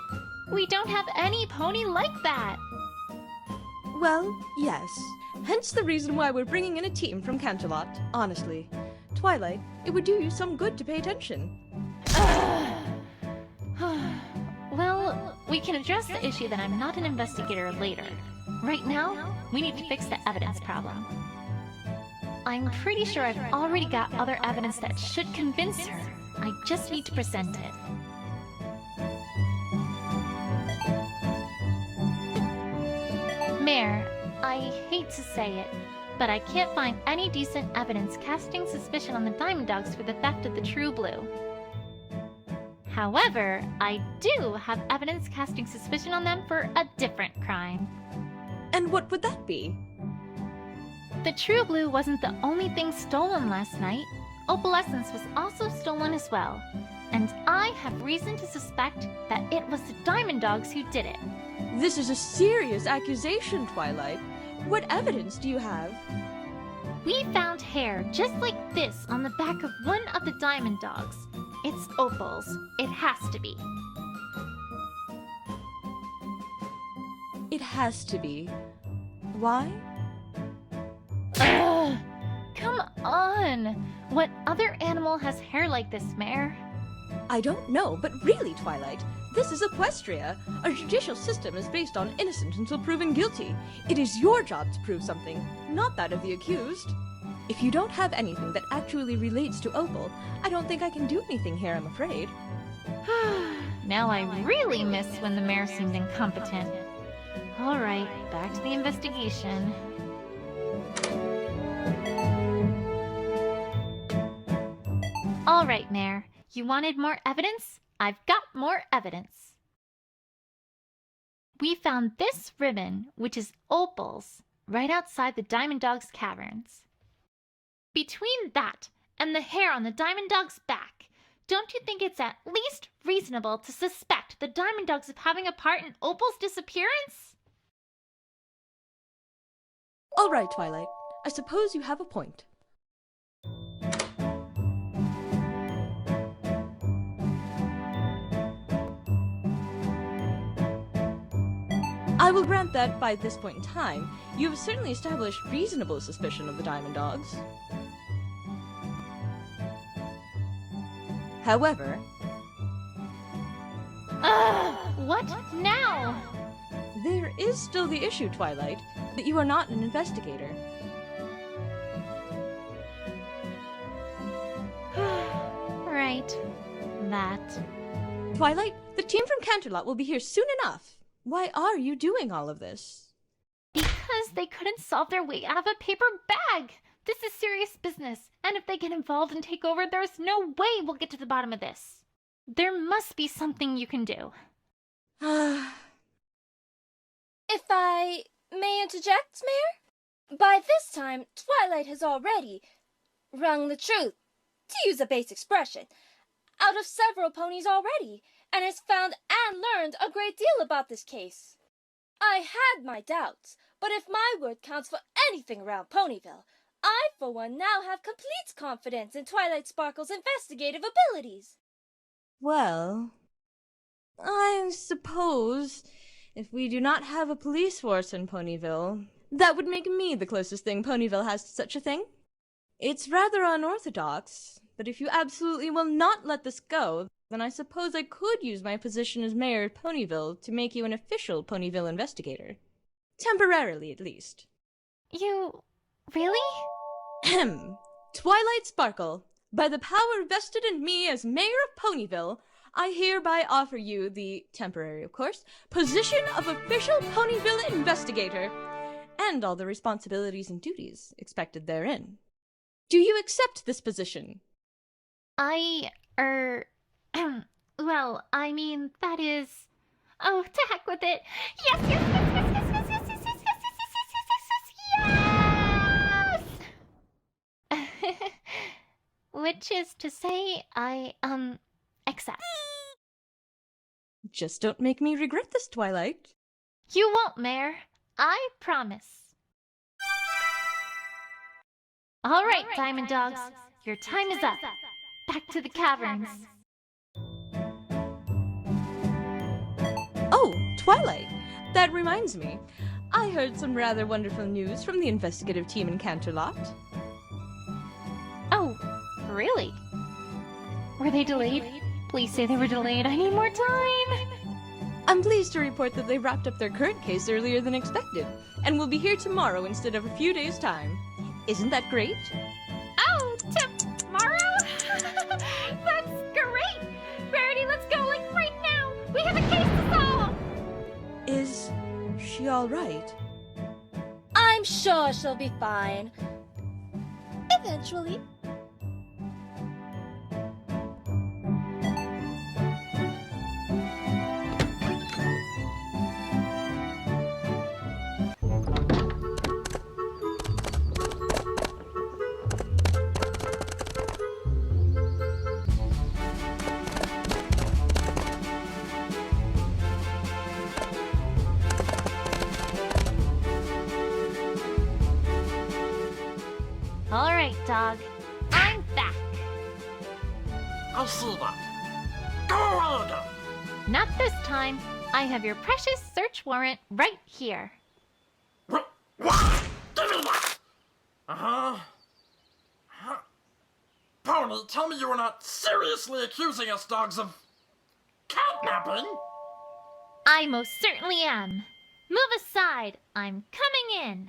we don't have any pony like that. Well, yes. Hence the reason why we're bringing in a team from Canterlot, honestly. Twilight, it would do you some good to pay attention. Well, we can address the issue that I'm not an investigator later. Right now, we need to fix the evidence problem. I'm pretty sure I've already got other evidence that should convince her. I just need to present it. Mayor, I hate to say it, but I can't find any decent evidence casting suspicion on the Diamond Dogs for the theft of the True Blue. However, I do have evidence casting suspicion on them for a different crime. And what would that be? The True Blue wasn't the only thing stolen last night. Opalescence was also stolen as well. And I have reason to suspect that it was the Diamond Dogs who did it. This is a serious accusation, Twilight. What evidence do you have? We found hair just like this on the back of one of the Diamond Dogs. It's Opal's. It has to be. It has to be. Why? Ugh! Come on! What other animal has hair like this, Mayor? I don't know, but really, Twilight, this is Equestria. Our judicial system is based on innocent until proven guilty. It is your job to prove something, not that of the accused. If you don't have anything that actually relates to Opal, I don't think I can do anything here, I'm afraid. Now I really miss when the mayor seemed incompetent. Alright, back to the investigation. Alright, Mayor. You wanted more evidence? I've got more evidence. We found this ribbon, which is Opal's, right outside the Diamond Dogs caverns. Between that and the hair on the Diamond Dog's back, don't you think it's at least reasonable to suspect the Diamond Dogs of having a part in Opal's disappearance? All right, Twilight. I suppose you have a point. I will grant that, by this point in time, you have certainly established reasonable suspicion of the Diamond Dogs. However... What now? There is still the issue, Twilight, that you are not an investigator. Right. That. Twilight, the team from Canterlot will be here soon enough. Why are you doing all of this? Because they couldn't solve their way out of a paper bag. This is serious business, and if they get involved and take over, there's no way we'll get to the bottom of this. There must be something you can do. If I may interject, Mayor? By this time, Twilight has already wrung the truth, to use a base expression, out of several ponies already, and has found and learned a great deal about this case. I had my doubts, but if my word counts for anything around Ponyville, I, for one, now have complete confidence in Twilight Sparkle's investigative abilities. Well, I suppose if we do not have a police force in Ponyville, that would make me the closest thing Ponyville has to such a thing. It's rather unorthodox, but if you absolutely will not let this go, then I suppose I could use my position as mayor of Ponyville to make you an official Ponyville investigator. Temporarily, at least. You... really? Ahem. Twilight Sparkle, by the power vested in me as mayor of Ponyville, I hereby offer you the, temporary of course, position of official Ponyville investigator, and all the responsibilities and duties expected therein. Do you accept this position? Well, I mean, that is... Oh, to heck with it! Yes, yes, yes, yes, yes, yes, yes, yes, yes, yes, yes, yes, yes, yes! Which is to say, I, accept. Just don't make me regret this, Twilight. You won't, Mayor. I promise. All right, Diamond Dogs. Your time is up. Back to the caverns. Oh, Twilight! That reminds me. I heard some rather wonderful news from the investigative team in Canterlot. Oh, really? Were they delayed? Please say they were delayed. I need more time! I'm pleased to report that they wrapped up their current case earlier than expected, and will be here tomorrow instead of a few days' time. Isn't that great? Oh, tomorrow? That's great! Rarity, let's go, like, right now! We have a case to solve! Is she all right? I'm sure she'll be fine. Eventually. All right, dog. I'm back. I see that. Go away again. Not this time. I have your precious search warrant right here. What? Give me that! Uh-huh. Pony, tell me you are not seriously accusing us dogs of kidnapping? I most certainly am. Move aside. I'm coming in.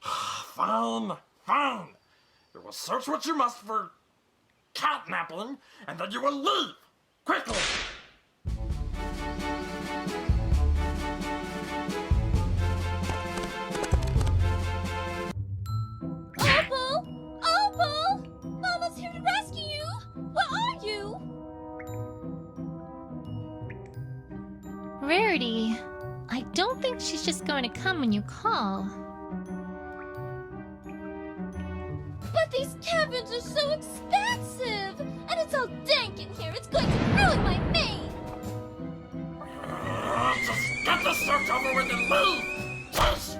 Fine, fine. You will search what you must for catnapping, and then you will leave. Quickly! Opal! Opal! Mama's here to rescue you! Where are you? Rarity, I don't think she's just going to come when you call. But ribbons are so expensive! And it's all dank in here. It's going to ruin my mane! Just get the search over with and move! Yes!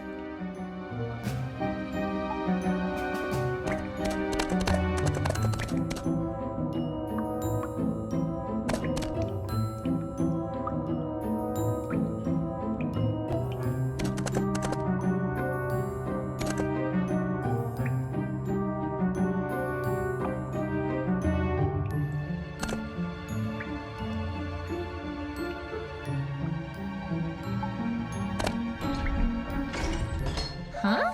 Huh?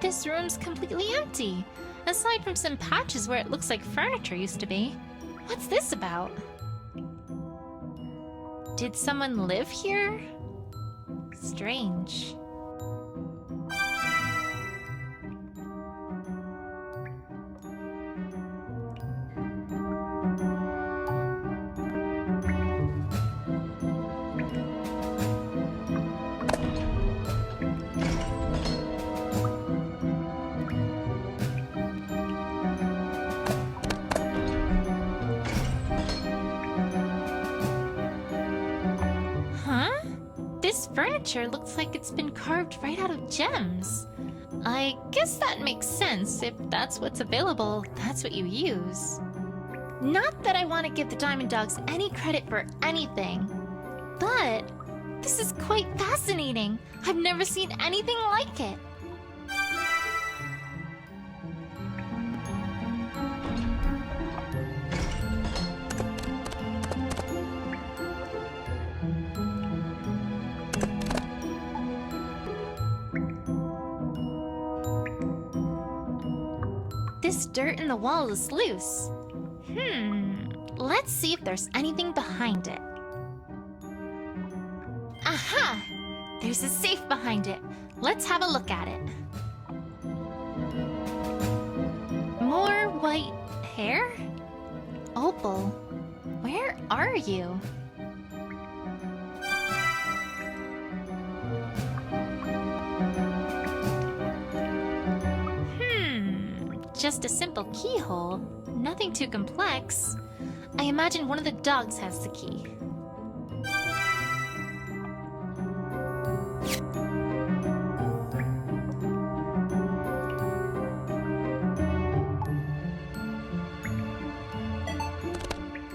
This room's completely empty, aside from some patches where it looks like furniture used to be. What's this about? Did someone live here? Strange. This furniture looks like it's been carved right out of gems. I guess that makes sense. If that's what's available, that's what you use. Not that I want to give the Diamond Dogs any credit for anything, but this is quite fascinating. I've never seen anything like it. This dirt in the wall is loose. Let's see if there's anything behind it. Aha! There's a safe behind it. Let's have a look at it. More white hair? Opal, where are you? Just a simple keyhole. Nothing too complex. I imagine one of the dogs has the key.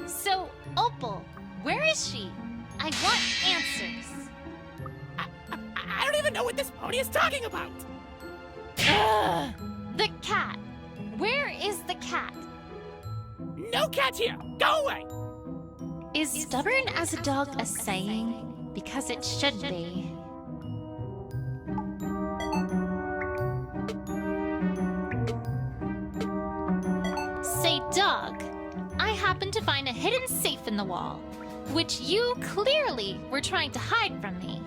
So, Opal, where is she? I want answers. I don't even know what this pony is talking about. Ugh. The cat. Where is the cat? No cat here! Go away! Is stubborn as a dog a saying? Because it should be. Say, dog, I happened to find a hidden safe in the wall, which you clearly were trying to hide from me.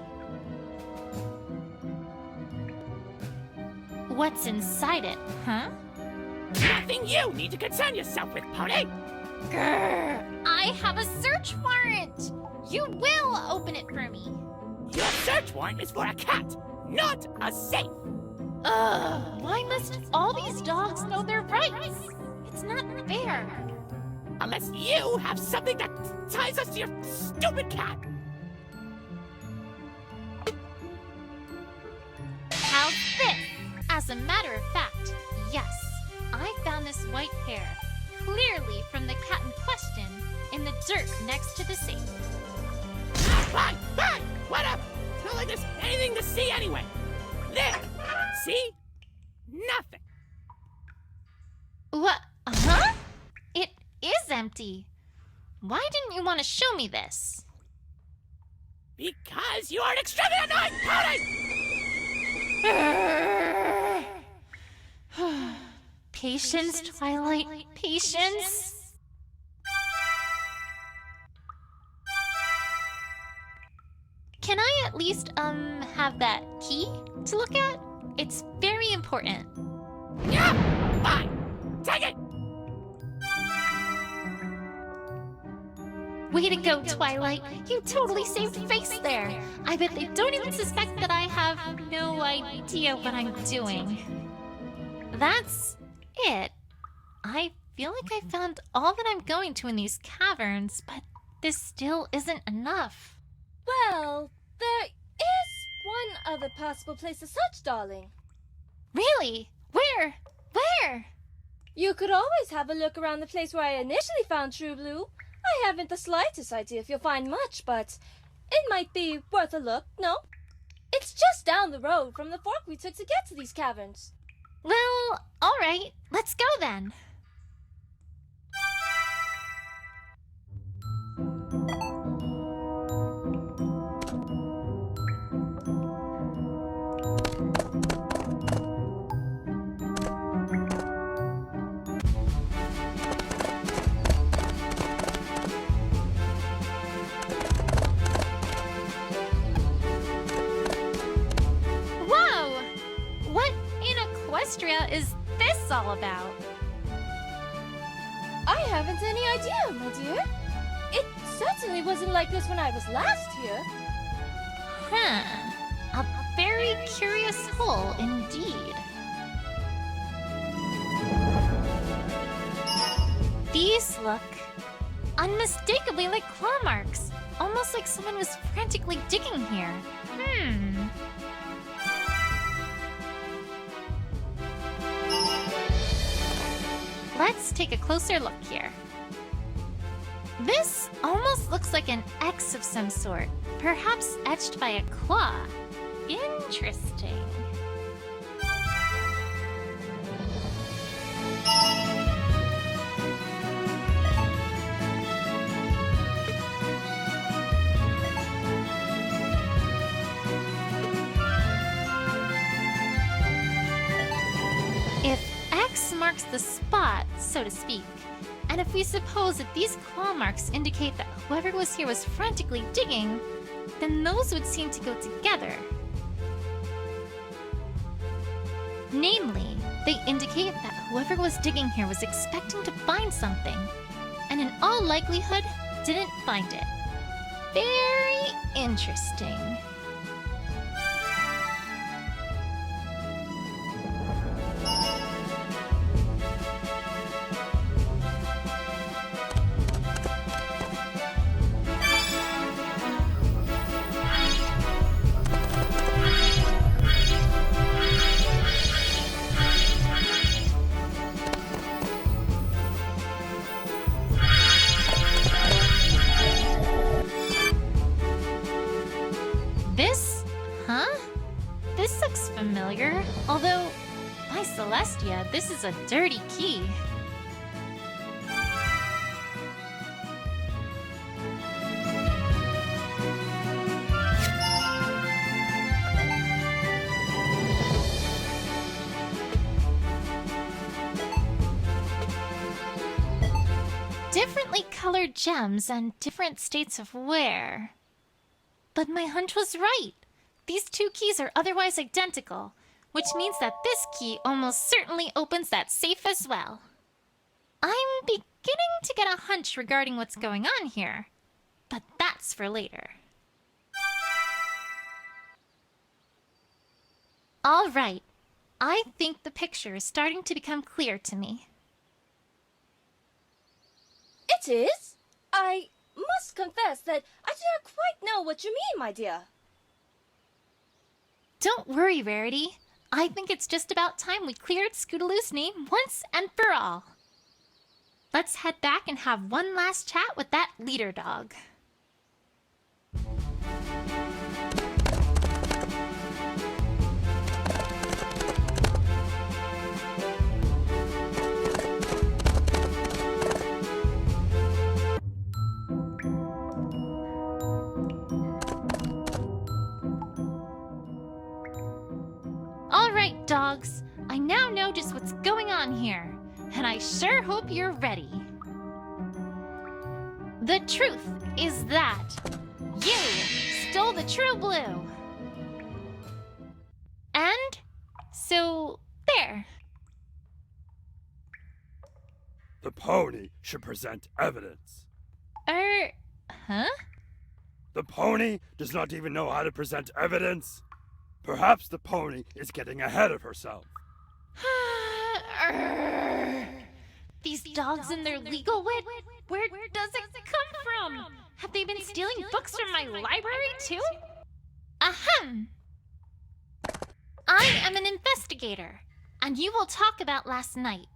What's inside it, huh? Nothing you need to concern yourself with, pony! Grrr! I have a search warrant! You will open it for me! Your search warrant is for a cat, not a safe! Why must all these dogs know their rights? It's not fair. Unless you have something that ties us to your stupid cat! How's this? As a matter of fact, yes. I found this white hair, clearly from the cat in question, in the dirt next to the safe. Fine! Whatever! It's not like there's anything to see anyway! There! See? Nothing! What? Huh? It is empty. Why didn't you want to show me this? Because you are an extremely annoying pony! Patience, Twilight, patience. Can I at least, have that key to look at? It's very important. Yeah! Fine! Take it! Way to go, Twilight. You totally saved face there. I bet they don't even suspect that I have no idea what I'm doing. That's it. feel like I found all that I'm going to in these caverns, but this still isn't enough. Well, there is one other possible place to search, darling. Really? Where? Where? You could always have a look around the place where I initially found True Blue. I haven't the slightest idea if you'll find much, but it might be worth a look, no? It's just down the road from the fork we took to get to these caverns. Well, alright, let's go then. Whoa! What in Equestria is this all about? I haven't any idea, my dear. It certainly wasn't like this when I was last here. Huh. A very curious hole indeed. These look unmistakably like claw marks. Almost like someone was frantically digging here. Let's take a closer look here. This almost looks like an X of some sort, perhaps etched by a claw. Interesting. If X marks the spot, so to speak, and if we suppose that these claw marks indicate that whoever was here was frantically digging, then those would seem to go together. Namely, they indicate that whoever was digging here was expecting to find something, and in all likelihood, didn't find it. Very interesting. This? Huh? This looks familiar, although, by Celestia, this is a dirty key. Differently colored gems and different states of wear. But my hunch was right. These two keys are otherwise identical, which means that this key almost certainly opens that safe as well. I'm beginning to get a hunch regarding what's going on here, but that's for later. All right, I think the picture is starting to become clear to me. It is? I must confess that I do not quite know what you mean, my dear. Don't worry, Rarity. I think it's just about time we cleared Scootaloo's name once and for all. Let's head back and have one last chat with that leader dog. Alright, dogs. I now know just what's going on here, and I sure hope you're ready. The truth is that you stole the True Blue. And so, there. The pony should present evidence. Huh? The pony does not even know how to present evidence. Perhaps the pony is getting ahead of herself. These dogs and their legal wit? Where does it come from? Have they been stealing books from my library too? Ahem! I am an investigator, and you will talk about last night.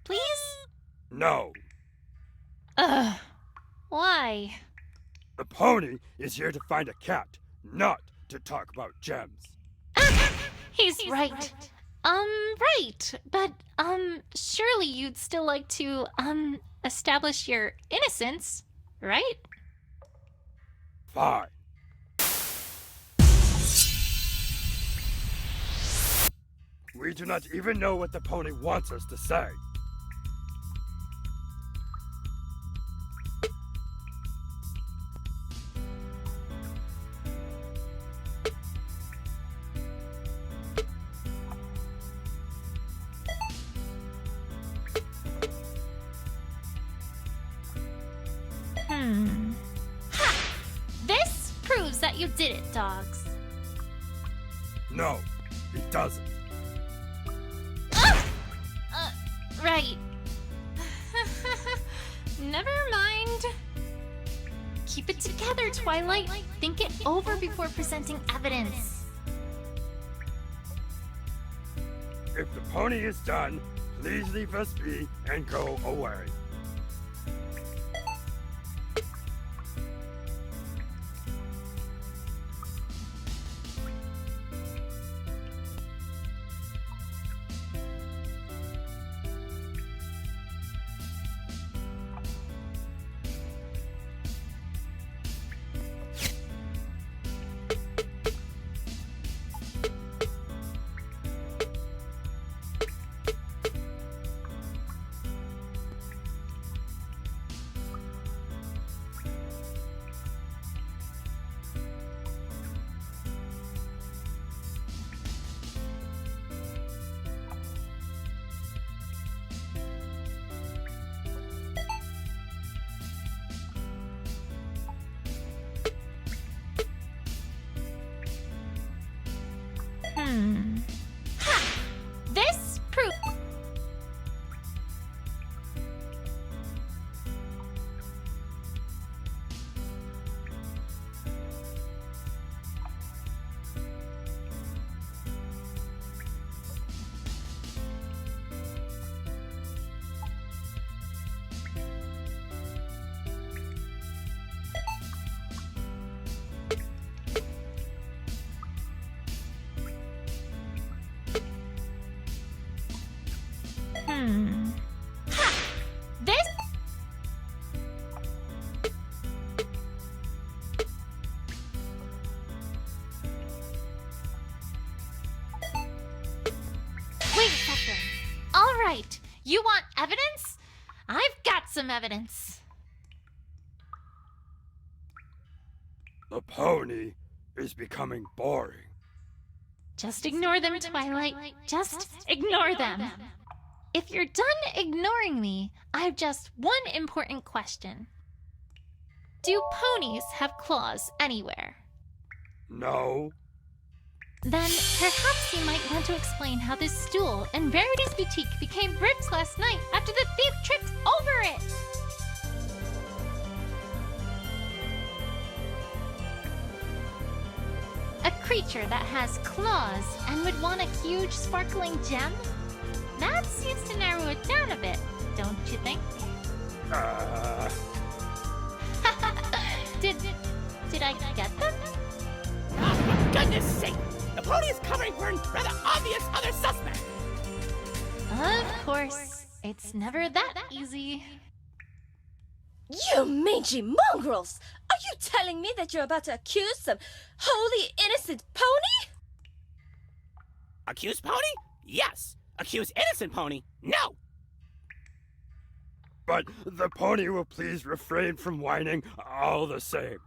Please? No. Why? The pony is here to find a cat, not to talk about gems. He's right. Right. But, surely you'd still like to, establish your innocence, right? Fine. We do not even know what the pony wants us to say. Ha! This proves that you did it, dogs. No, it doesn't. Right. Never mind. Keep it together, Twilight. Think it over before presenting evidence. If the pony is done, please leave us be and go away. Ha! This proof. Ha! This. Wait a second. All right. You want evidence? I've got some evidence. The pony is becoming boring. Just ignore them, Twilight. Just ignore them. If you're done ignoring me, I have just one important question. Do ponies have claws anywhere? No. Then perhaps you might want to explain how this stool in Verity's boutique became ripped last night after the thief tripped over it. A creature that has claws and would want a huge sparkling gem? That seems to narrow it down a bit, don't you think? Did I get them? Oh, for goodness sake! The pony is covering for a rather obvious other suspect! Of course. It's never that easy. You mangy mongrels! Are you telling me that you're about to accuse some wholly innocent pony? Accuse pony? Yes. Accuse innocent pony? No! But the pony will please refrain from whining all the same.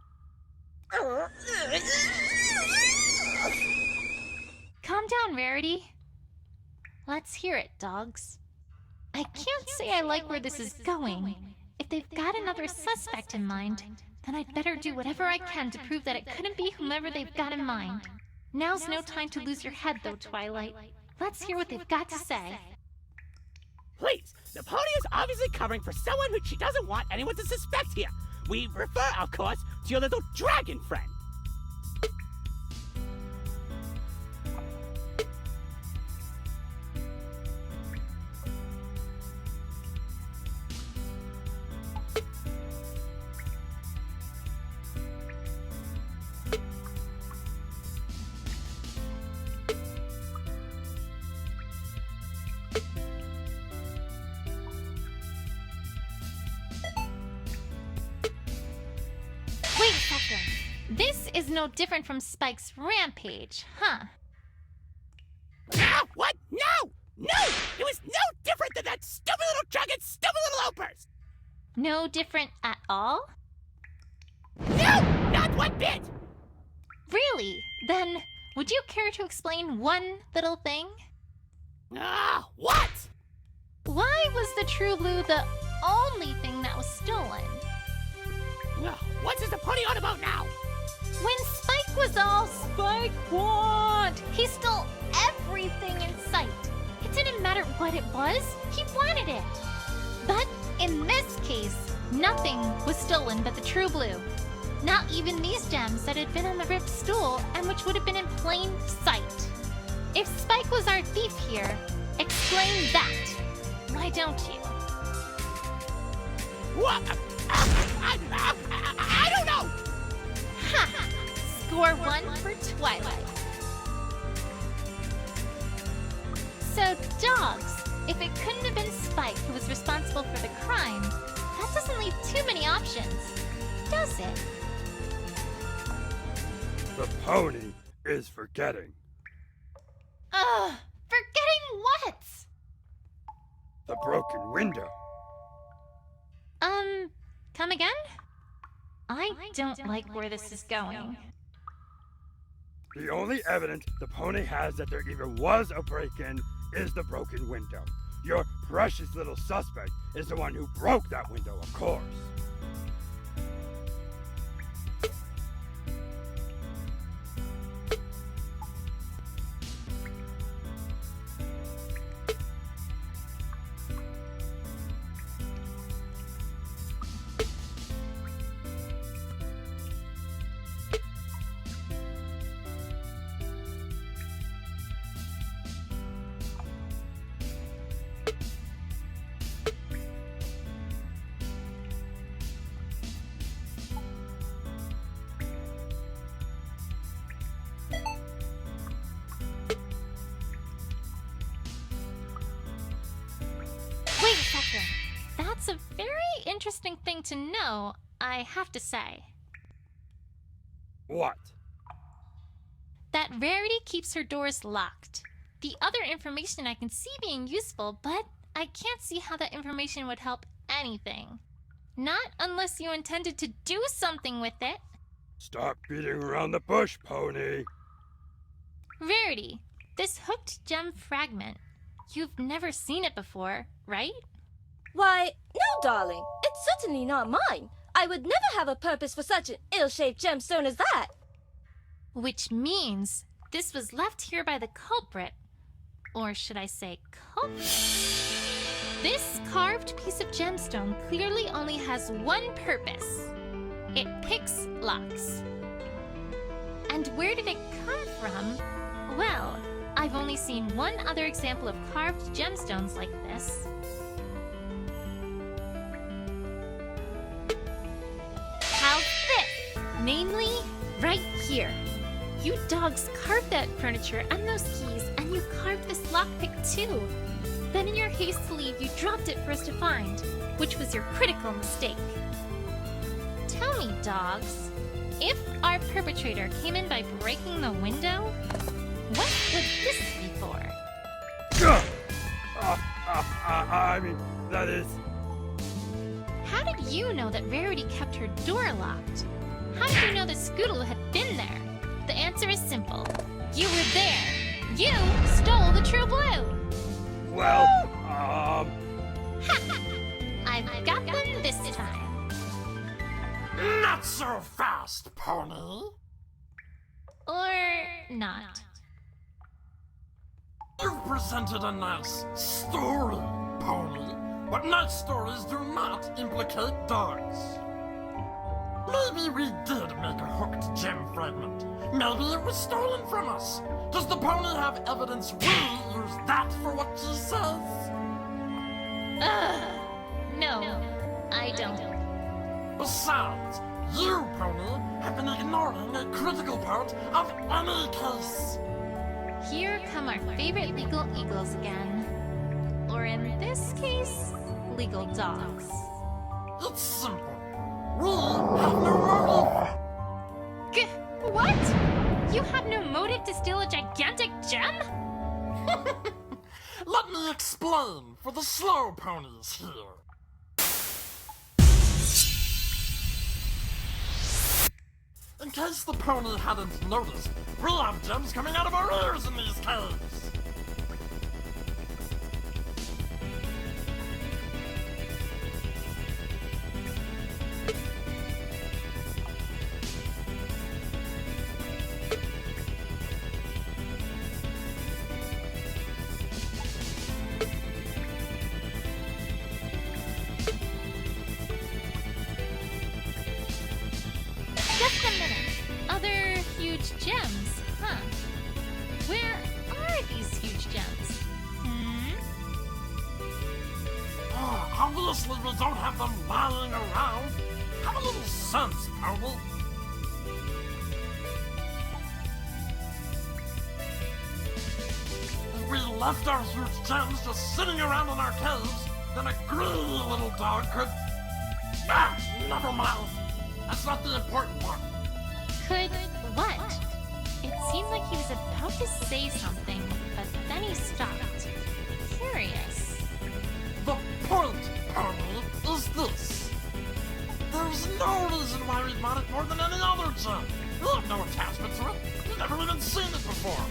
Calm down, Rarity. Let's hear it, dogs. I can't say I like where this is going. If they've got another suspect in mind, then I'd better do whatever I can to prove that it couldn't be whomever they've got in mind. Now's no time to lose your head, though, Twilight. Let's hear what they've got to say. please. The pony is obviously covering for someone who she doesn't want anyone to suspect here. We refer, of course, to your little dragon friend. Wait a second. This is no different from Spike's rampage, huh? Ah, what? No! No! It was no different than that stupid little dragon's stupid little outburst! No different at all? No! Not one bit! Really? Then, would you care to explain one little thing? Ah, what? Why was the True Blue the only thing that was stolen? What is the pony on about now? When Spike was all Spike want, he stole everything in sight. It didn't matter what it was, he wanted it. But in this case, nothing was stolen but the True Blue. Not even these gems that had been on the ripped stool and which would have been in plain sight. If Spike was our thief here, explain that. Why don't you? What? I don't know! Ha! Score 1 for Twilight. So, dogs, if it couldn't have been Spike who was responsible for the crime, that doesn't leave too many options, does it? The pony is forgetting. Forgetting what? The broken window. Come again? I don't like where this is going. The only evidence the pony has that there even was a break-in is the broken window. Your precious little suspect is the one who broke that window, of course. Wait a second. That's a very interesting thing to know, I have to say. What? That Rarity keeps her doors locked. The other information I can see being useful, but I can't see how that information would help anything. Not unless you intended to do something with it. Stop beating around the bush, pony. Rarity, this hooked gem fragment. You've never seen it before, right? Why, no, darling. It's certainly not mine. I would never have a purpose for such an ill-shaped gemstone as that. Which means this was left here by the culprit. Or should I say culprit? This carved piece of gemstone clearly only has one purpose. It picks locks. And where did it come from? Well, I've only seen one other example of carved gemstones like this. How's this? Namely, right here. You dogs carved that furniture and those keys, and you carved this lockpick too. Then in your haste to leave, you dropped it for us to find, which was your critical mistake. Tell me, dogs, if our perpetrator came in by breaking the window, what would this be for? I mean, that is... How did you know that Rarity kept her door locked? How did you know that Scootaloo had been there? The answer is simple. You were there. You stole the True Blue. Well, I've got them this time. Not so fast, pony. Or not. You've presented a nice story, Pony, but nice stories do not implicate dogs. Maybe we did make a hooked gem fragment. Maybe it was stolen from us. Does the pony have evidence we use that for what she says? No, I don't. Besides, you, Pony, have been ignoring a critical part of any case. Here come our favorite legal eagles again. Or in this case, legal dogs. It's simple. We have no motive. What? You have no motive to steal a gigantic gem? Let me explain for the slow ponies here. In case the pony hadn't noticed, we have gems coming out of our ears in these caves. Just a minute. Other huge gems, huh? Where are these huge gems? Obviously we don't have them lying around. Have a little sense, Pony. If we left our huge gems just sitting around in our caves, then a greedy little dog could... never mind. That's not the important part. Could what? It seemed like he was about to say something, but then he stopped. Curious. The point, Pony, is this. There's no reason why we'd want it more than any other gem. We have no attachment to it. We've never even seen it before.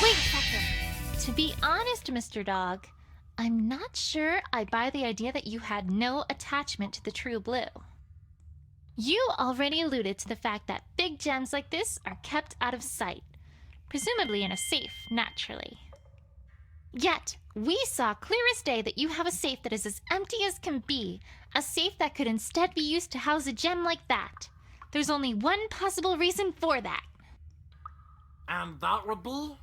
Wait a second. To be honest, Mr. Dog, I'm not sure I buy the idea that you had no attachment to the True Blue. You already alluded to the fact that big gems like this are kept out of sight, presumably in a safe, naturally. Yet, we saw clear as day that you have a safe that is as empty as can be, a safe that could instead be used to house a gem like that. There's only one possible reason for that. And that would be?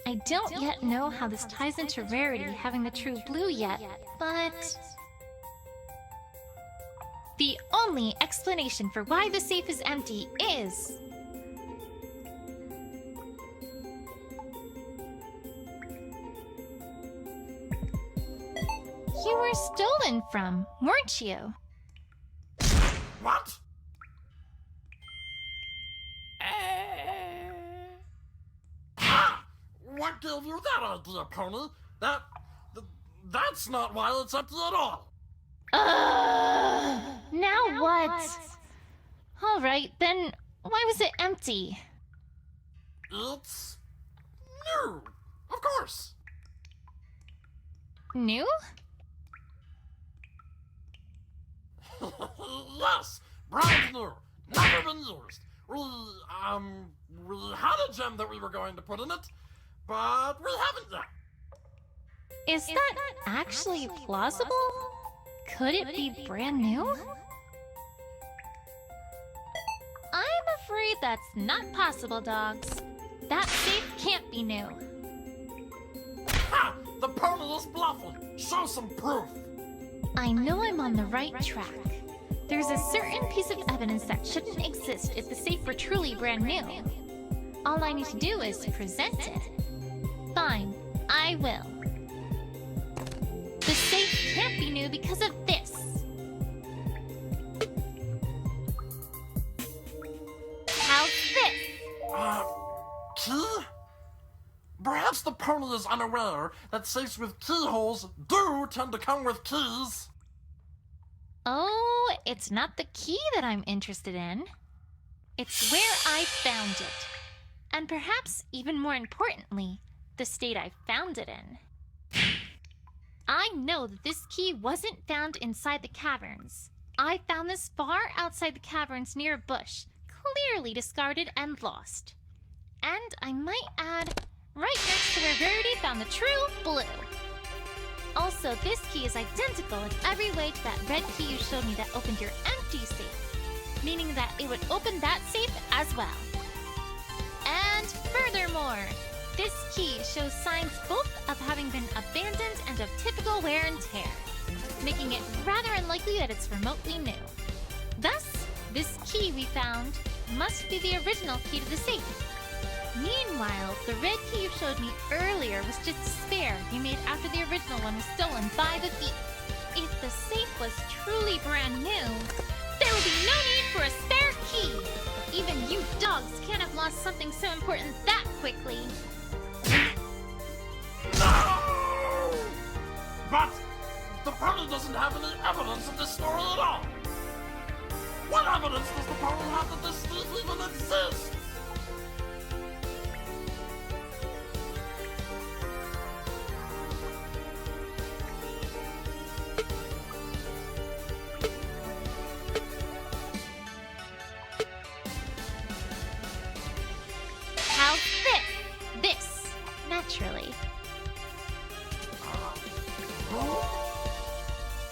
I don't yet know how this ties into Rarity having the True Blue yet, but... the only explanation for why the safe is empty is... you were stolen from, weren't you? What? What gave you that idea, Pony? That's not why it's empty at all. Now what? Alright, then why was it empty? It's new, of course. New? Yes, brand new, never been used. We had a gem that we were going to put in it, but we haven't yet. Is that actually plausible? Could it be brand new? I'm afraid that's not possible, dogs. That safe can't be new. Ha! The pony is bluffing. Show some proof. I know I'm on the right track. There's a certain piece of evidence that shouldn't exist if the safe were truly brand new. All I need to do is present it. Fine, I will. The safe can't be new because of this. How's this? Key? Perhaps the pony is unaware that safes with keyholes do tend to come with keys. Oh, it's not the key that I'm interested in. It's where I found it. And perhaps even more importantly, the state I found it in. I know that this key wasn't found inside the caverns. I found this far outside the caverns near a bush, clearly discarded and lost. And I might add, right next to where Rarity found the true blue. Also, this key is identical in every way to that red key you showed me that opened your empty safe, meaning that it would open that safe as well. And furthermore, this key shows signs both of having been abandoned and of typical wear and tear, making it rather unlikely that it's remotely new. Thus, this key we found must be the original key to the safe. Meanwhile, the red key you showed me earlier was just a spare you made after the original one was stolen by the thief. If the safe was truly brand new, there would be no need for a spare key. Even you dogs can't have lost something so important that quickly. No! But the pony doesn't have any evidence of this story at all. What evidence does the pony have that this thief even exists? How's this? Naturally.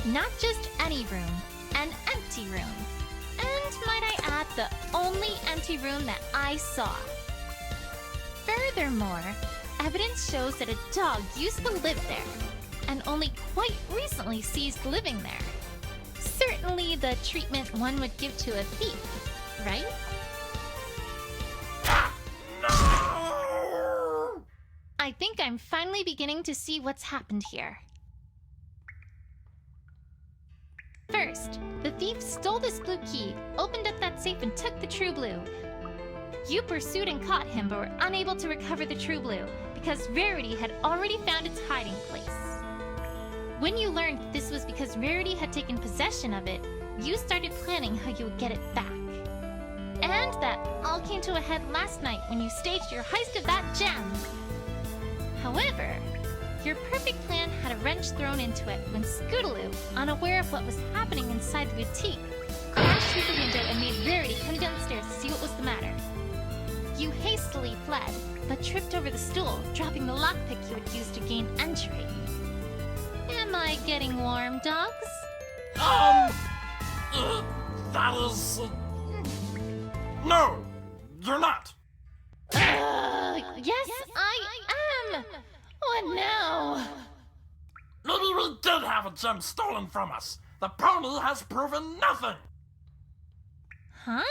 Not just any room, an empty room. And might I add, the only empty room that I saw. Furthermore, evidence shows that a dog used to live there, and only quite recently ceased living there. Certainly the treatment one would give to a thief, right? I think I'm finally beginning to see what's happened here. First, the thief stole this blue key, opened up that safe, and took the true blue. You pursued and caught him, but were unable to recover the true blue, because Rarity had already found its hiding place. When you learned that this was because Rarity had taken possession of it, you started planning how you would get it back. And that all came to a head last night when you staged your heist of that gem. However, your perfect plan had a wrench thrown into it when Scootaloo, unaware of what was happening inside the boutique, crashed through the window and made Rarity come downstairs to see what was the matter. You hastily fled, but tripped over the stool, dropping the lockpick you had used to gain entry. Am I getting warm, dogs? That is... No, you're not. Yes, I am! What now? Maybe we did have a gem stolen from us. The pony has proven nothing. Huh?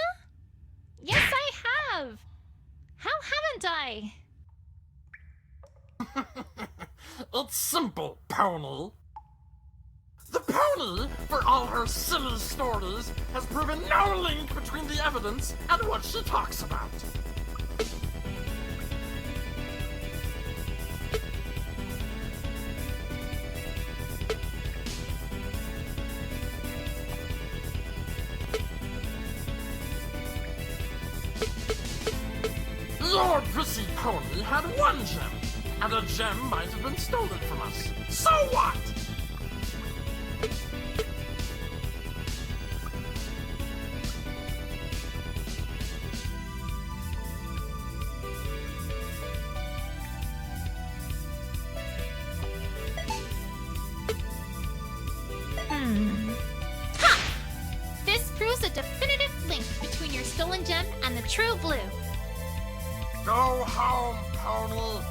Yes, I have! How haven't I? It's simple, pony. The pony, for all her silly stories, has proven no link between the evidence and what she talks about. Your prissy pony had one gem, and a gem might have been stolen from us. So what? Ha! This proves a definitive link between your stolen gem and the true blue. Go home, pony.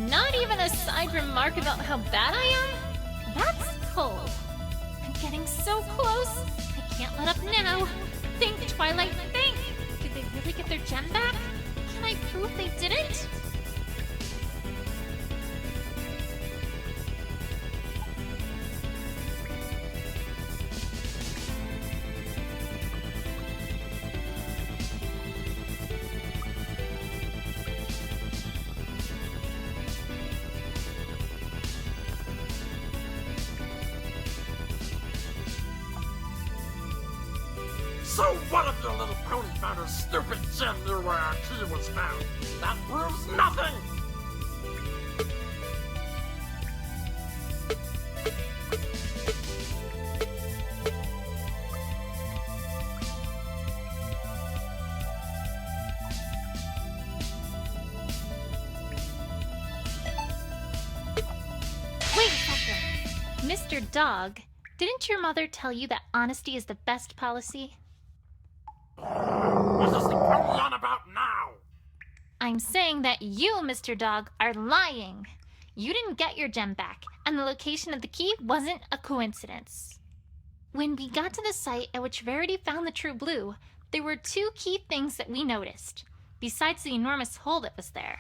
Not even a side remark about how bad I am? That's cold. I'm getting so close. I can't let up now. Think, Twilight, think. Did they really get their gem back? Can I prove they didn't? So what if your little pony found a stupid gem near where our key was found? That proves nothing! Wait a second. Mr. Dog, didn't your mother tell you that honesty is the best policy? What is the pony on about now? I'm saying that you, Mr. Dog, are lying. You didn't get your gem back, and the location of the key wasn't a coincidence. When we got to the site at which Rarity found the true blue, there were two key things that we noticed, besides the enormous hole that was there.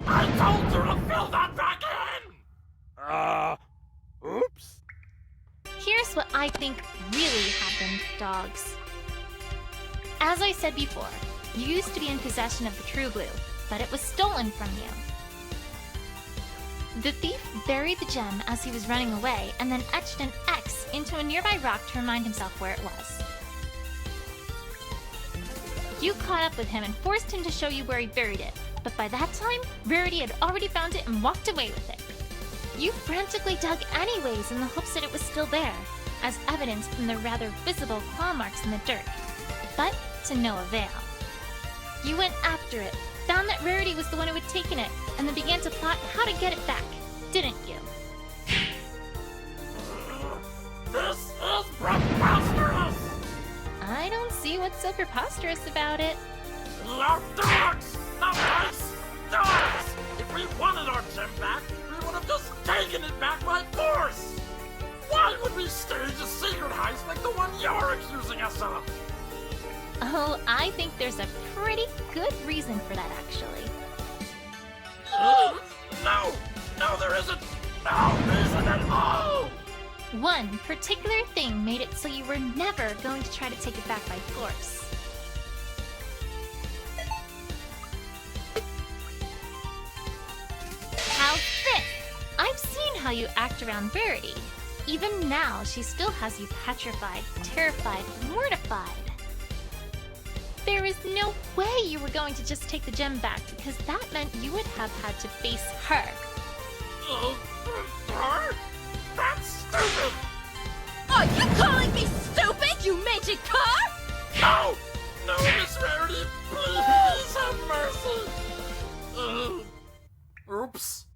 I told you to fill that back in! Oops. Here's what I think really happened, dogs. As I said before, you used to be in possession of the true blue, but it was stolen from you. The thief buried the gem as he was running away and then etched an X into a nearby rock to remind himself where it was. You caught up with him and forced him to show you where he buried it, but by that time, Rarity had already found it and walked away with it. You frantically dug anyways in the hopes that it was still there, as evidenced from the rather visible claw marks in the dirt, but to no avail. You went after it, found that Rarity was the one who had taken it, and then began to plot how to get it back, didn't you? This is preposterous! I don't see what's so preposterous about it. Love dogs! Not mice! Dogs! If we wanted our gem back, we would have just taken it back by force! Why would we stage a secret heist like the one you're accusing us of? Oh, I think there's a pretty good reason for that, actually. No! No, there isn't! No reason at all! One particular thing made it so you were never going to try to take it back by force. How's this? I've seen how you act around Rarity. Even now, she still has you petrified, terrified, mortified. There is no way you were going to just take the gem back, because that meant you would have had to face her. Her? That's stupid! Are you calling me stupid, you magic car? No! No, Miss Rarity, please have mercy! Oops.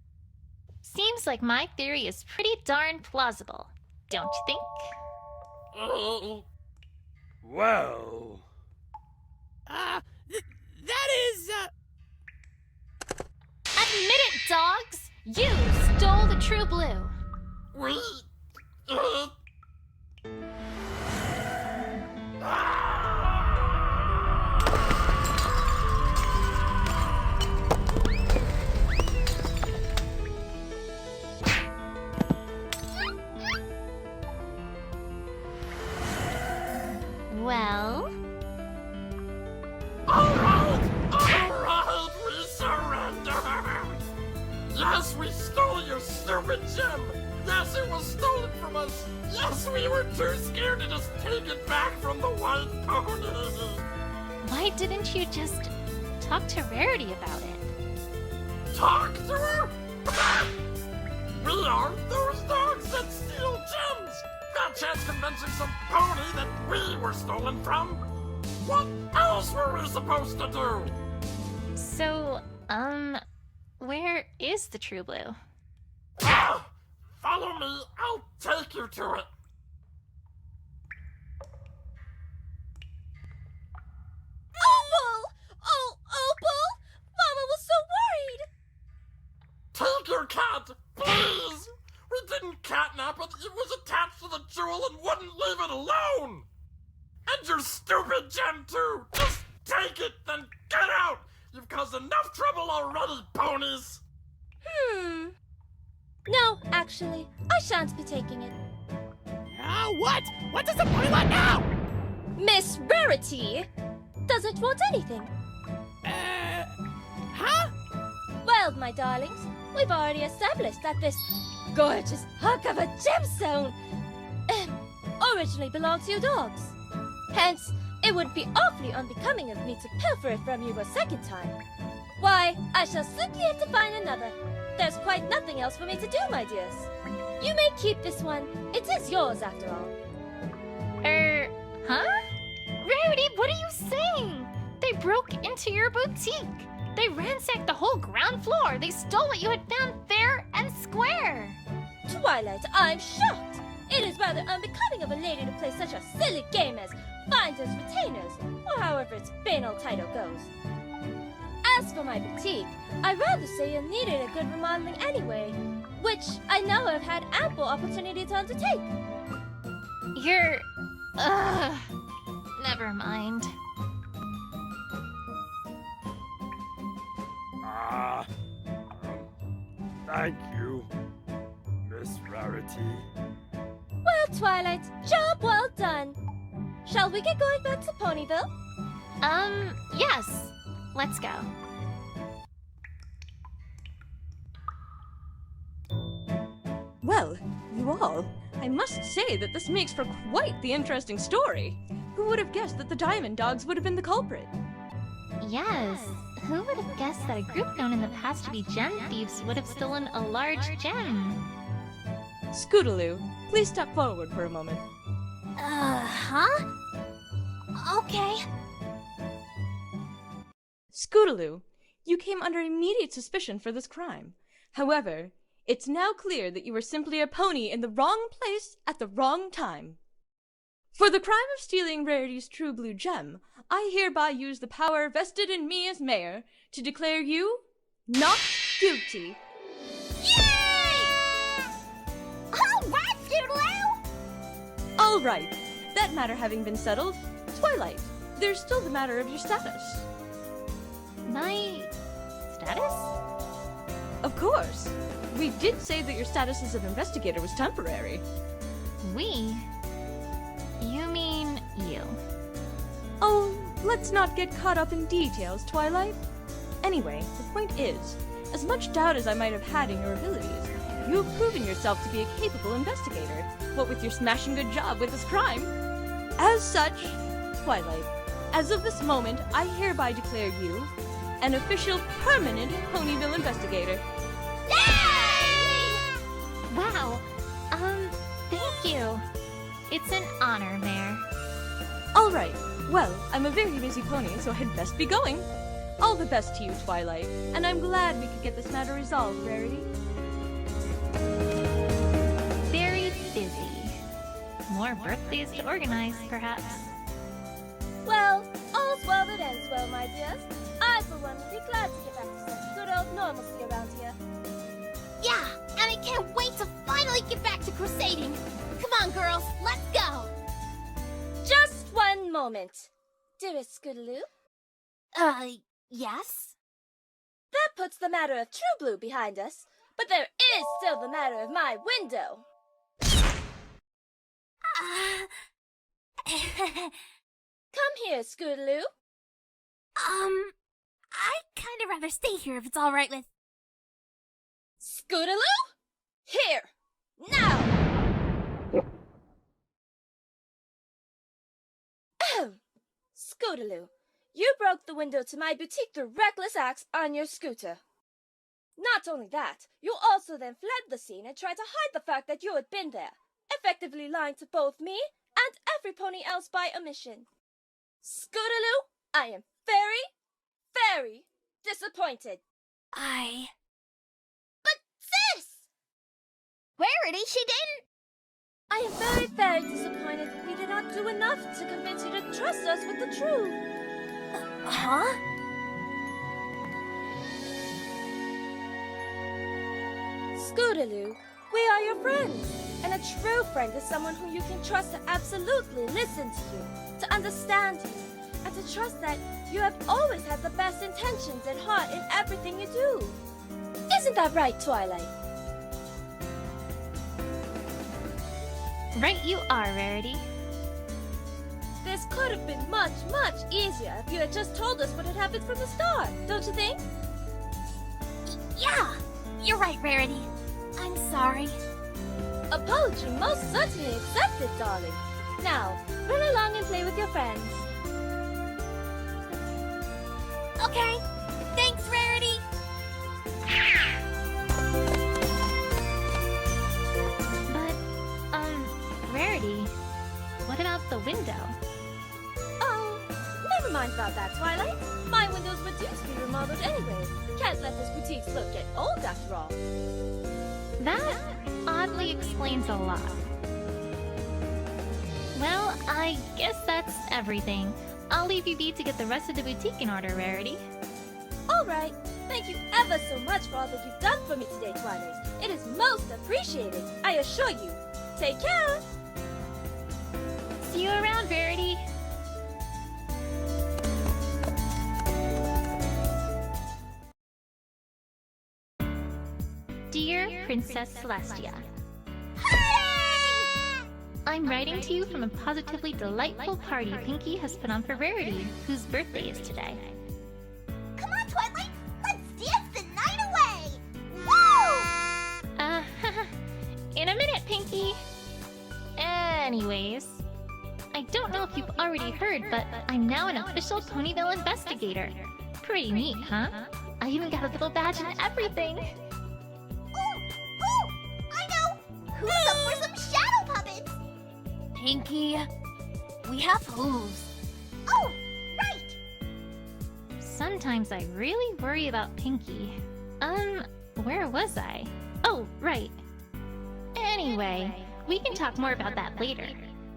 Seems like my theory is pretty darn plausible, don't you think? Well... that is, Admit it, dogs! You stole the true blue! We... Well... Alright, we surrender! Yes, we stole your stupid gem! Yes, it was stolen from us! Yes, we were too scared to just take it back from the white pony! Why didn't you just talk to Rarity about it? Talk to her? We aren't those dogs that steal gems! Got a chance convincing some pony that we were stolen from? What else were we supposed to do? So, where is the true blue? Follow me, I'll take you to it. Opal! Oh, Opal! Mama was so worried! Take your cat, please! We didn't catnap it, it was attached to the jewel and wouldn't leave it alone! And your stupid gem too! Just take it, then get out! You've caused enough trouble already, ponies! No, actually, I shan't be taking it. what? What does the pony want now? Miss Rarity doesn't want anything. Huh? Well, my darlings, we've already established that this gorgeous hunk of a gemstone originally belonged to you dogs. Hence, it would be awfully unbecoming of me to pilfer it from you a second time. Why, I shall simply have to find another. There's quite nothing else for me to do, my dears. You may keep this one. It is yours, after all. Huh? Rarity, what are you saying? They broke into your boutique. They ransacked the whole ground floor. They stole what you had found fair and square. Twilight, I'm shocked. It is rather unbecoming of a lady to play such a silly game as finders retainers, or however its banal title goes. As for my boutique, I'd rather say it needed a good remodeling anyway, which I now have had ample opportunity to undertake. You're... Never mind. Thank you, Miss Rarity. Well, Twilight, job well done. Shall we get going back to Ponyville? Yes. Let's go. Well, you all, I must say that this makes for quite the interesting story. Who would have guessed that the Diamond Dogs would have been the culprit? Yes. Who would have guessed that a group known in the past to be gem thieves would have stolen a large gem? Scootaloo, please step forward for a moment. Huh? Okay. Scootaloo, you came under immediate suspicion for this crime. However, it's now clear that you were simply a pony in the wrong place at the wrong time. For the crime of stealing Rarity's true blue gem, I hereby use the power vested in me as mayor to declare you not guilty. Yay! All right, Scootaloo! All right, that matter having been settled, Twilight, there's still the matter of your status. My... status? Of course. We did say that your status as an investigator was temporary. We? You mean you? Oh, let's not get caught up in details, Twilight. Anyway, the point is, as much doubt as I might have had in your abilities, you have proven yourself to be a capable investigator, what with your smashing good job with this crime. As such, Twilight, as of this moment, I hereby declare you an official permanent Ponyville investigator. Wow. Thank you. It's an honor, Mayor. All right. Well, I'm a very busy pony, so I'd best be going. All the best to you, Twilight, and I'm glad we could get this matter resolved, Rarity. Very busy. More birthdays to organize, perhaps. Well, all's well that ends well, my dears. I, for one, would be glad to get back to some good old normalcy around here. Yeah, and I can't wait to finally get back to crusading. Come on, girls, let's go. Just one moment. Dearest Scootaloo? Yes? That puts the matter of True Blue behind us, but there is still the matter of my window. Come here, Scootaloo. I'd kind of rather stay here if it's all right with... Scootaloo? Here! Now! Scootaloo, you broke the window to my boutique through reckless acts on your scooter. Not only that, you also then fled the scene and tried to hide the fact that you had been there, effectively lying to both me and every pony else by omission. Scootaloo, I am very, very disappointed. But sis! Rarity, she didn't... I am very, very disappointed that we did not do enough to convince you to trust us with the truth. Huh? Scootaloo, we are your friends, and a true friend is someone who you can trust to absolutely listen to you, to understand you, and to trust that you have always had the best intentions at heart in everything you do. Isn't that right, Twilight? Right you are, Rarity. This could have been much, much easier if you had just told us what had happened from the start, don't you think? Yeah, you're right, Rarity. I'm sorry. Apology most certainly accepted, darling. Now, run along and play with your friends. Okay. Thanks, Rarity. But, Rarity, what about the window? Oh, never mind about that, Twilight. My windows were due to be remodeled anyway. Can't let this boutique's look get old after all. That oddly explains a lot. Well, I guess that's everything. I'll leave you be to get the rest of the boutique in order, Rarity. Alright, thank you ever so much for all that you've done for me today, Twilight. It is most appreciated, I assure you. Take care! See you around, Rarity. Dear Princess Celestia, I'm writing to you from a positively delightful party Pinkie has put on for Rarity, whose birthday is today. Come on, Twilight! Let's dance the night away! Woo! In a minute, Pinkie! Anyways, I don't know if you've already heard, but I'm now an official Ponyville investigator. Pretty neat, huh? I even got a little badge and everything! I know! Who's up for some shadow puppets? Pinkie, we have hooves. Oh, right! Sometimes I really worry about Pinkie. Where was I? Oh, right. Anyway, we can talk more about that later.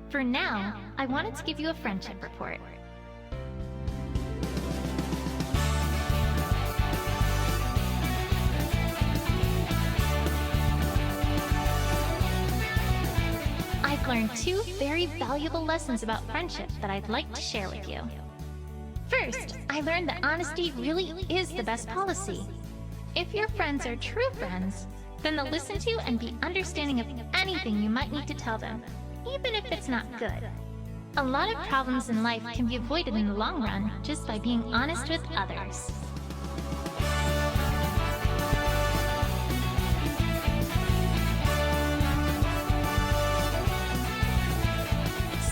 For now, I wanted to give you a friendship report. I've learned 2 very valuable lessons about friendship that I'd like to share with you. First, I learned that honesty really is the best policy. If your friends are true friends, then they'll listen to and be understanding of anything you might need to tell them, even if it's not good. A lot of problems in life can be avoided in the long run just by being honest with others.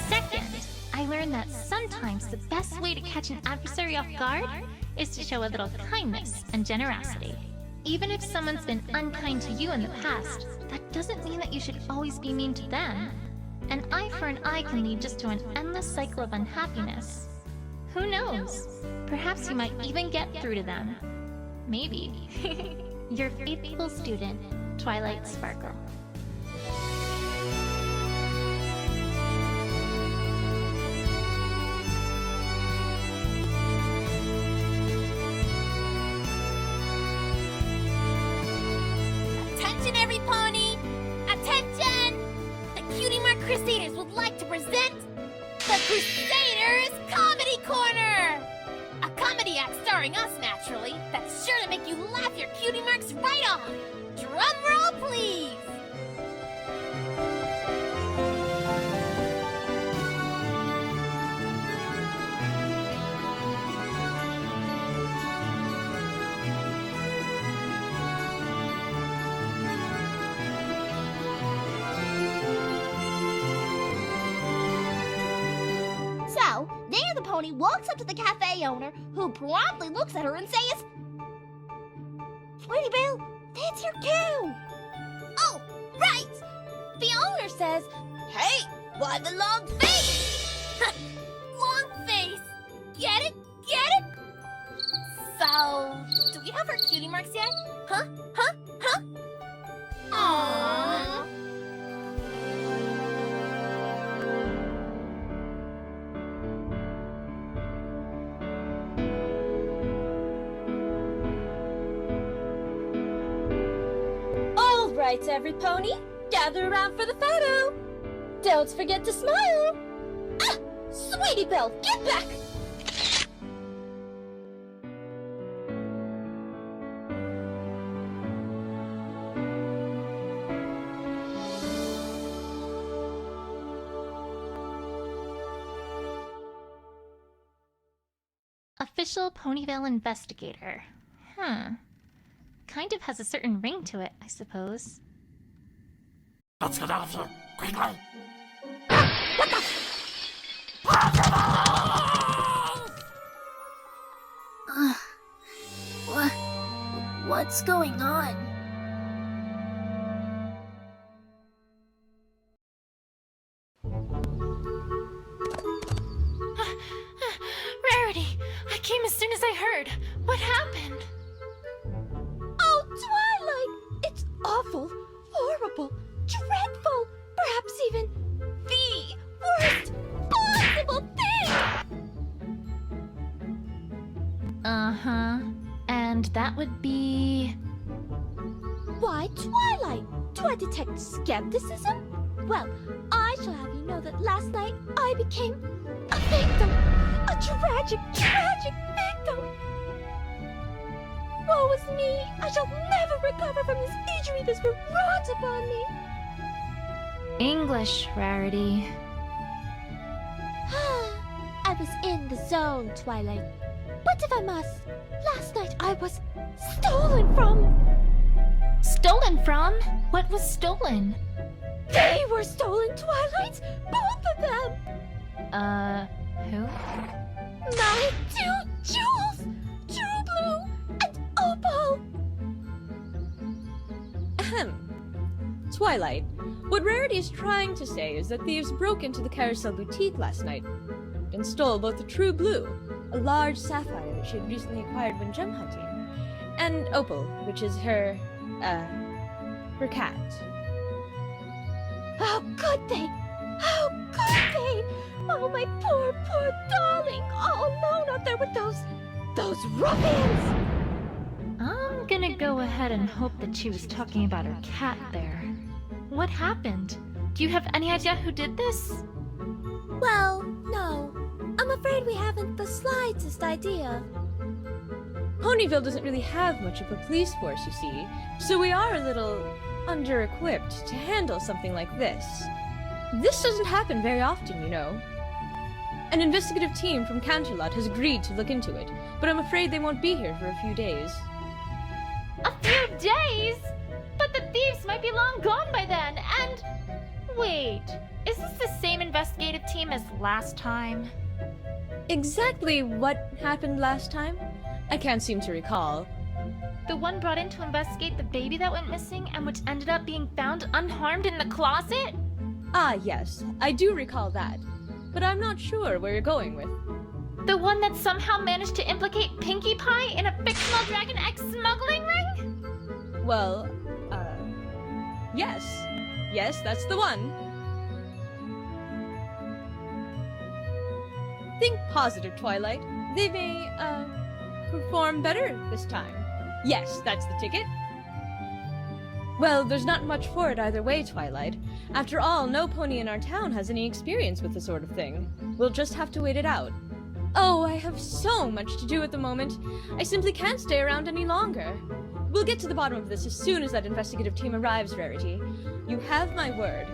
Second, I learned that sometimes the best way to catch an adversary off guard is to show a little kindness and generosity. Even if someone's been unkind to you in the past, that doesn't mean that you should always be mean to them. An eye for an eye can lead just to an endless cycle of unhappiness. Who knows? Perhaps you might even get through to them. Maybe. Your faithful student, Twilight Sparkle. Attention, every pony! Attention! The Cutie Mark Crusaders would like to present the Crusaders Comedy Corner! A comedy act starring us, naturally, that's sure to make you laugh your cutie marks right off! Drum roll, please! So, there the pony walks up to the cafe owner, who promptly looks at her and says, "Sweetie Belle, that's your cue!" Oh, right! The owner says, "Hey, why the long face?" Long face! Get it? Get it? So, do we have our cutie marks yet? Huh? Huh? Huh? Aww. All right, every pony, gather around for the photo. Don't forget to smile. Ah, Sweetie Belle, get back! Official Ponyville investigator. Kind of has a certain ring to it, I suppose. Let's get out of here, quickly! What the? What's going on? Rarity, I came as soon as I heard. What happened? Oh, Twilight! It's awful, horrible, dreadful, perhaps even the worst possible thing! Uh-huh. And that would be... Why, Twilight! Do I detect skepticism? Well, I shall have you know that last night I became a victim! A tragic, tragic victim! Woe is me! I shall never recover from this injury that's been wrought upon me! English, Rarity. I was in the zone, Twilight. But if I must, last night I was stolen from! Stolen from? What was stolen? They were stolen, Twilight! Both of them! Who? My two jewels! True Blue and Opal! Ahem. Twilight, what Rarity is trying to say is that thieves broke into the Carousel Boutique last night and stole both the True Blue, a large sapphire that she had recently acquired when gem hunting, and Opal, which is her cat. How could they? How could they? Oh, my poor, poor darling, all alone out there with those ruffians! I'm gonna go ahead and hope that she was talking about her cat there. What happened? Do you have any idea who did this? Well, no. I'm afraid we haven't the slightest idea. Ponyville doesn't really have much of a police force, you see, so we are a little under-equipped to handle something like this. This doesn't happen very often, you know. An investigative team from Canterlot has agreed to look into it, but I'm afraid they won't be here for a few days. A few days? But the thieves might be long gone by then, and... Wait, is this the same investigative team as last time? Exactly what happened last time? I can't seem to recall. The one brought in to investigate the baby that went missing and which ended up being found unharmed in the closet? Ah, yes, I do recall that. But I'm not sure where you're going with. The one that somehow managed to implicate Pinkie Pie in a fictional Dragon X smuggling ring? Well, yes. Yes, that's the one. Think positive, Twilight. They may, perform better this time. Yes, that's the ticket. Well, there's not much for it either way, Twilight. After all, no pony in our town has any experience with this sort of thing. We'll just have to wait it out. Oh, I have so much to do at the moment. I simply can't stay around any longer. We'll get to the bottom of this as soon as that investigative team arrives, Rarity. You have my word.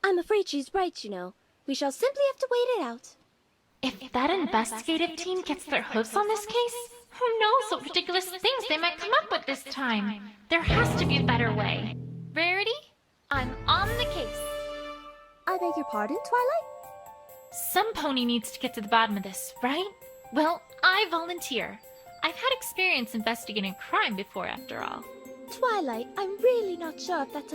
I'm afraid she's right, you know. We shall simply have to wait it out. If that investigative team gets their hooves on this case, who knows what ridiculous things they might come up with this time? There has to be a better way. Rarity, I'm on the case. I beg your pardon, Twilight? Some pony needs to get to the bottom of this, right? Well, I volunteer. I've had experience investigating crime before, after all. Twilight, I'm really not sure if that's a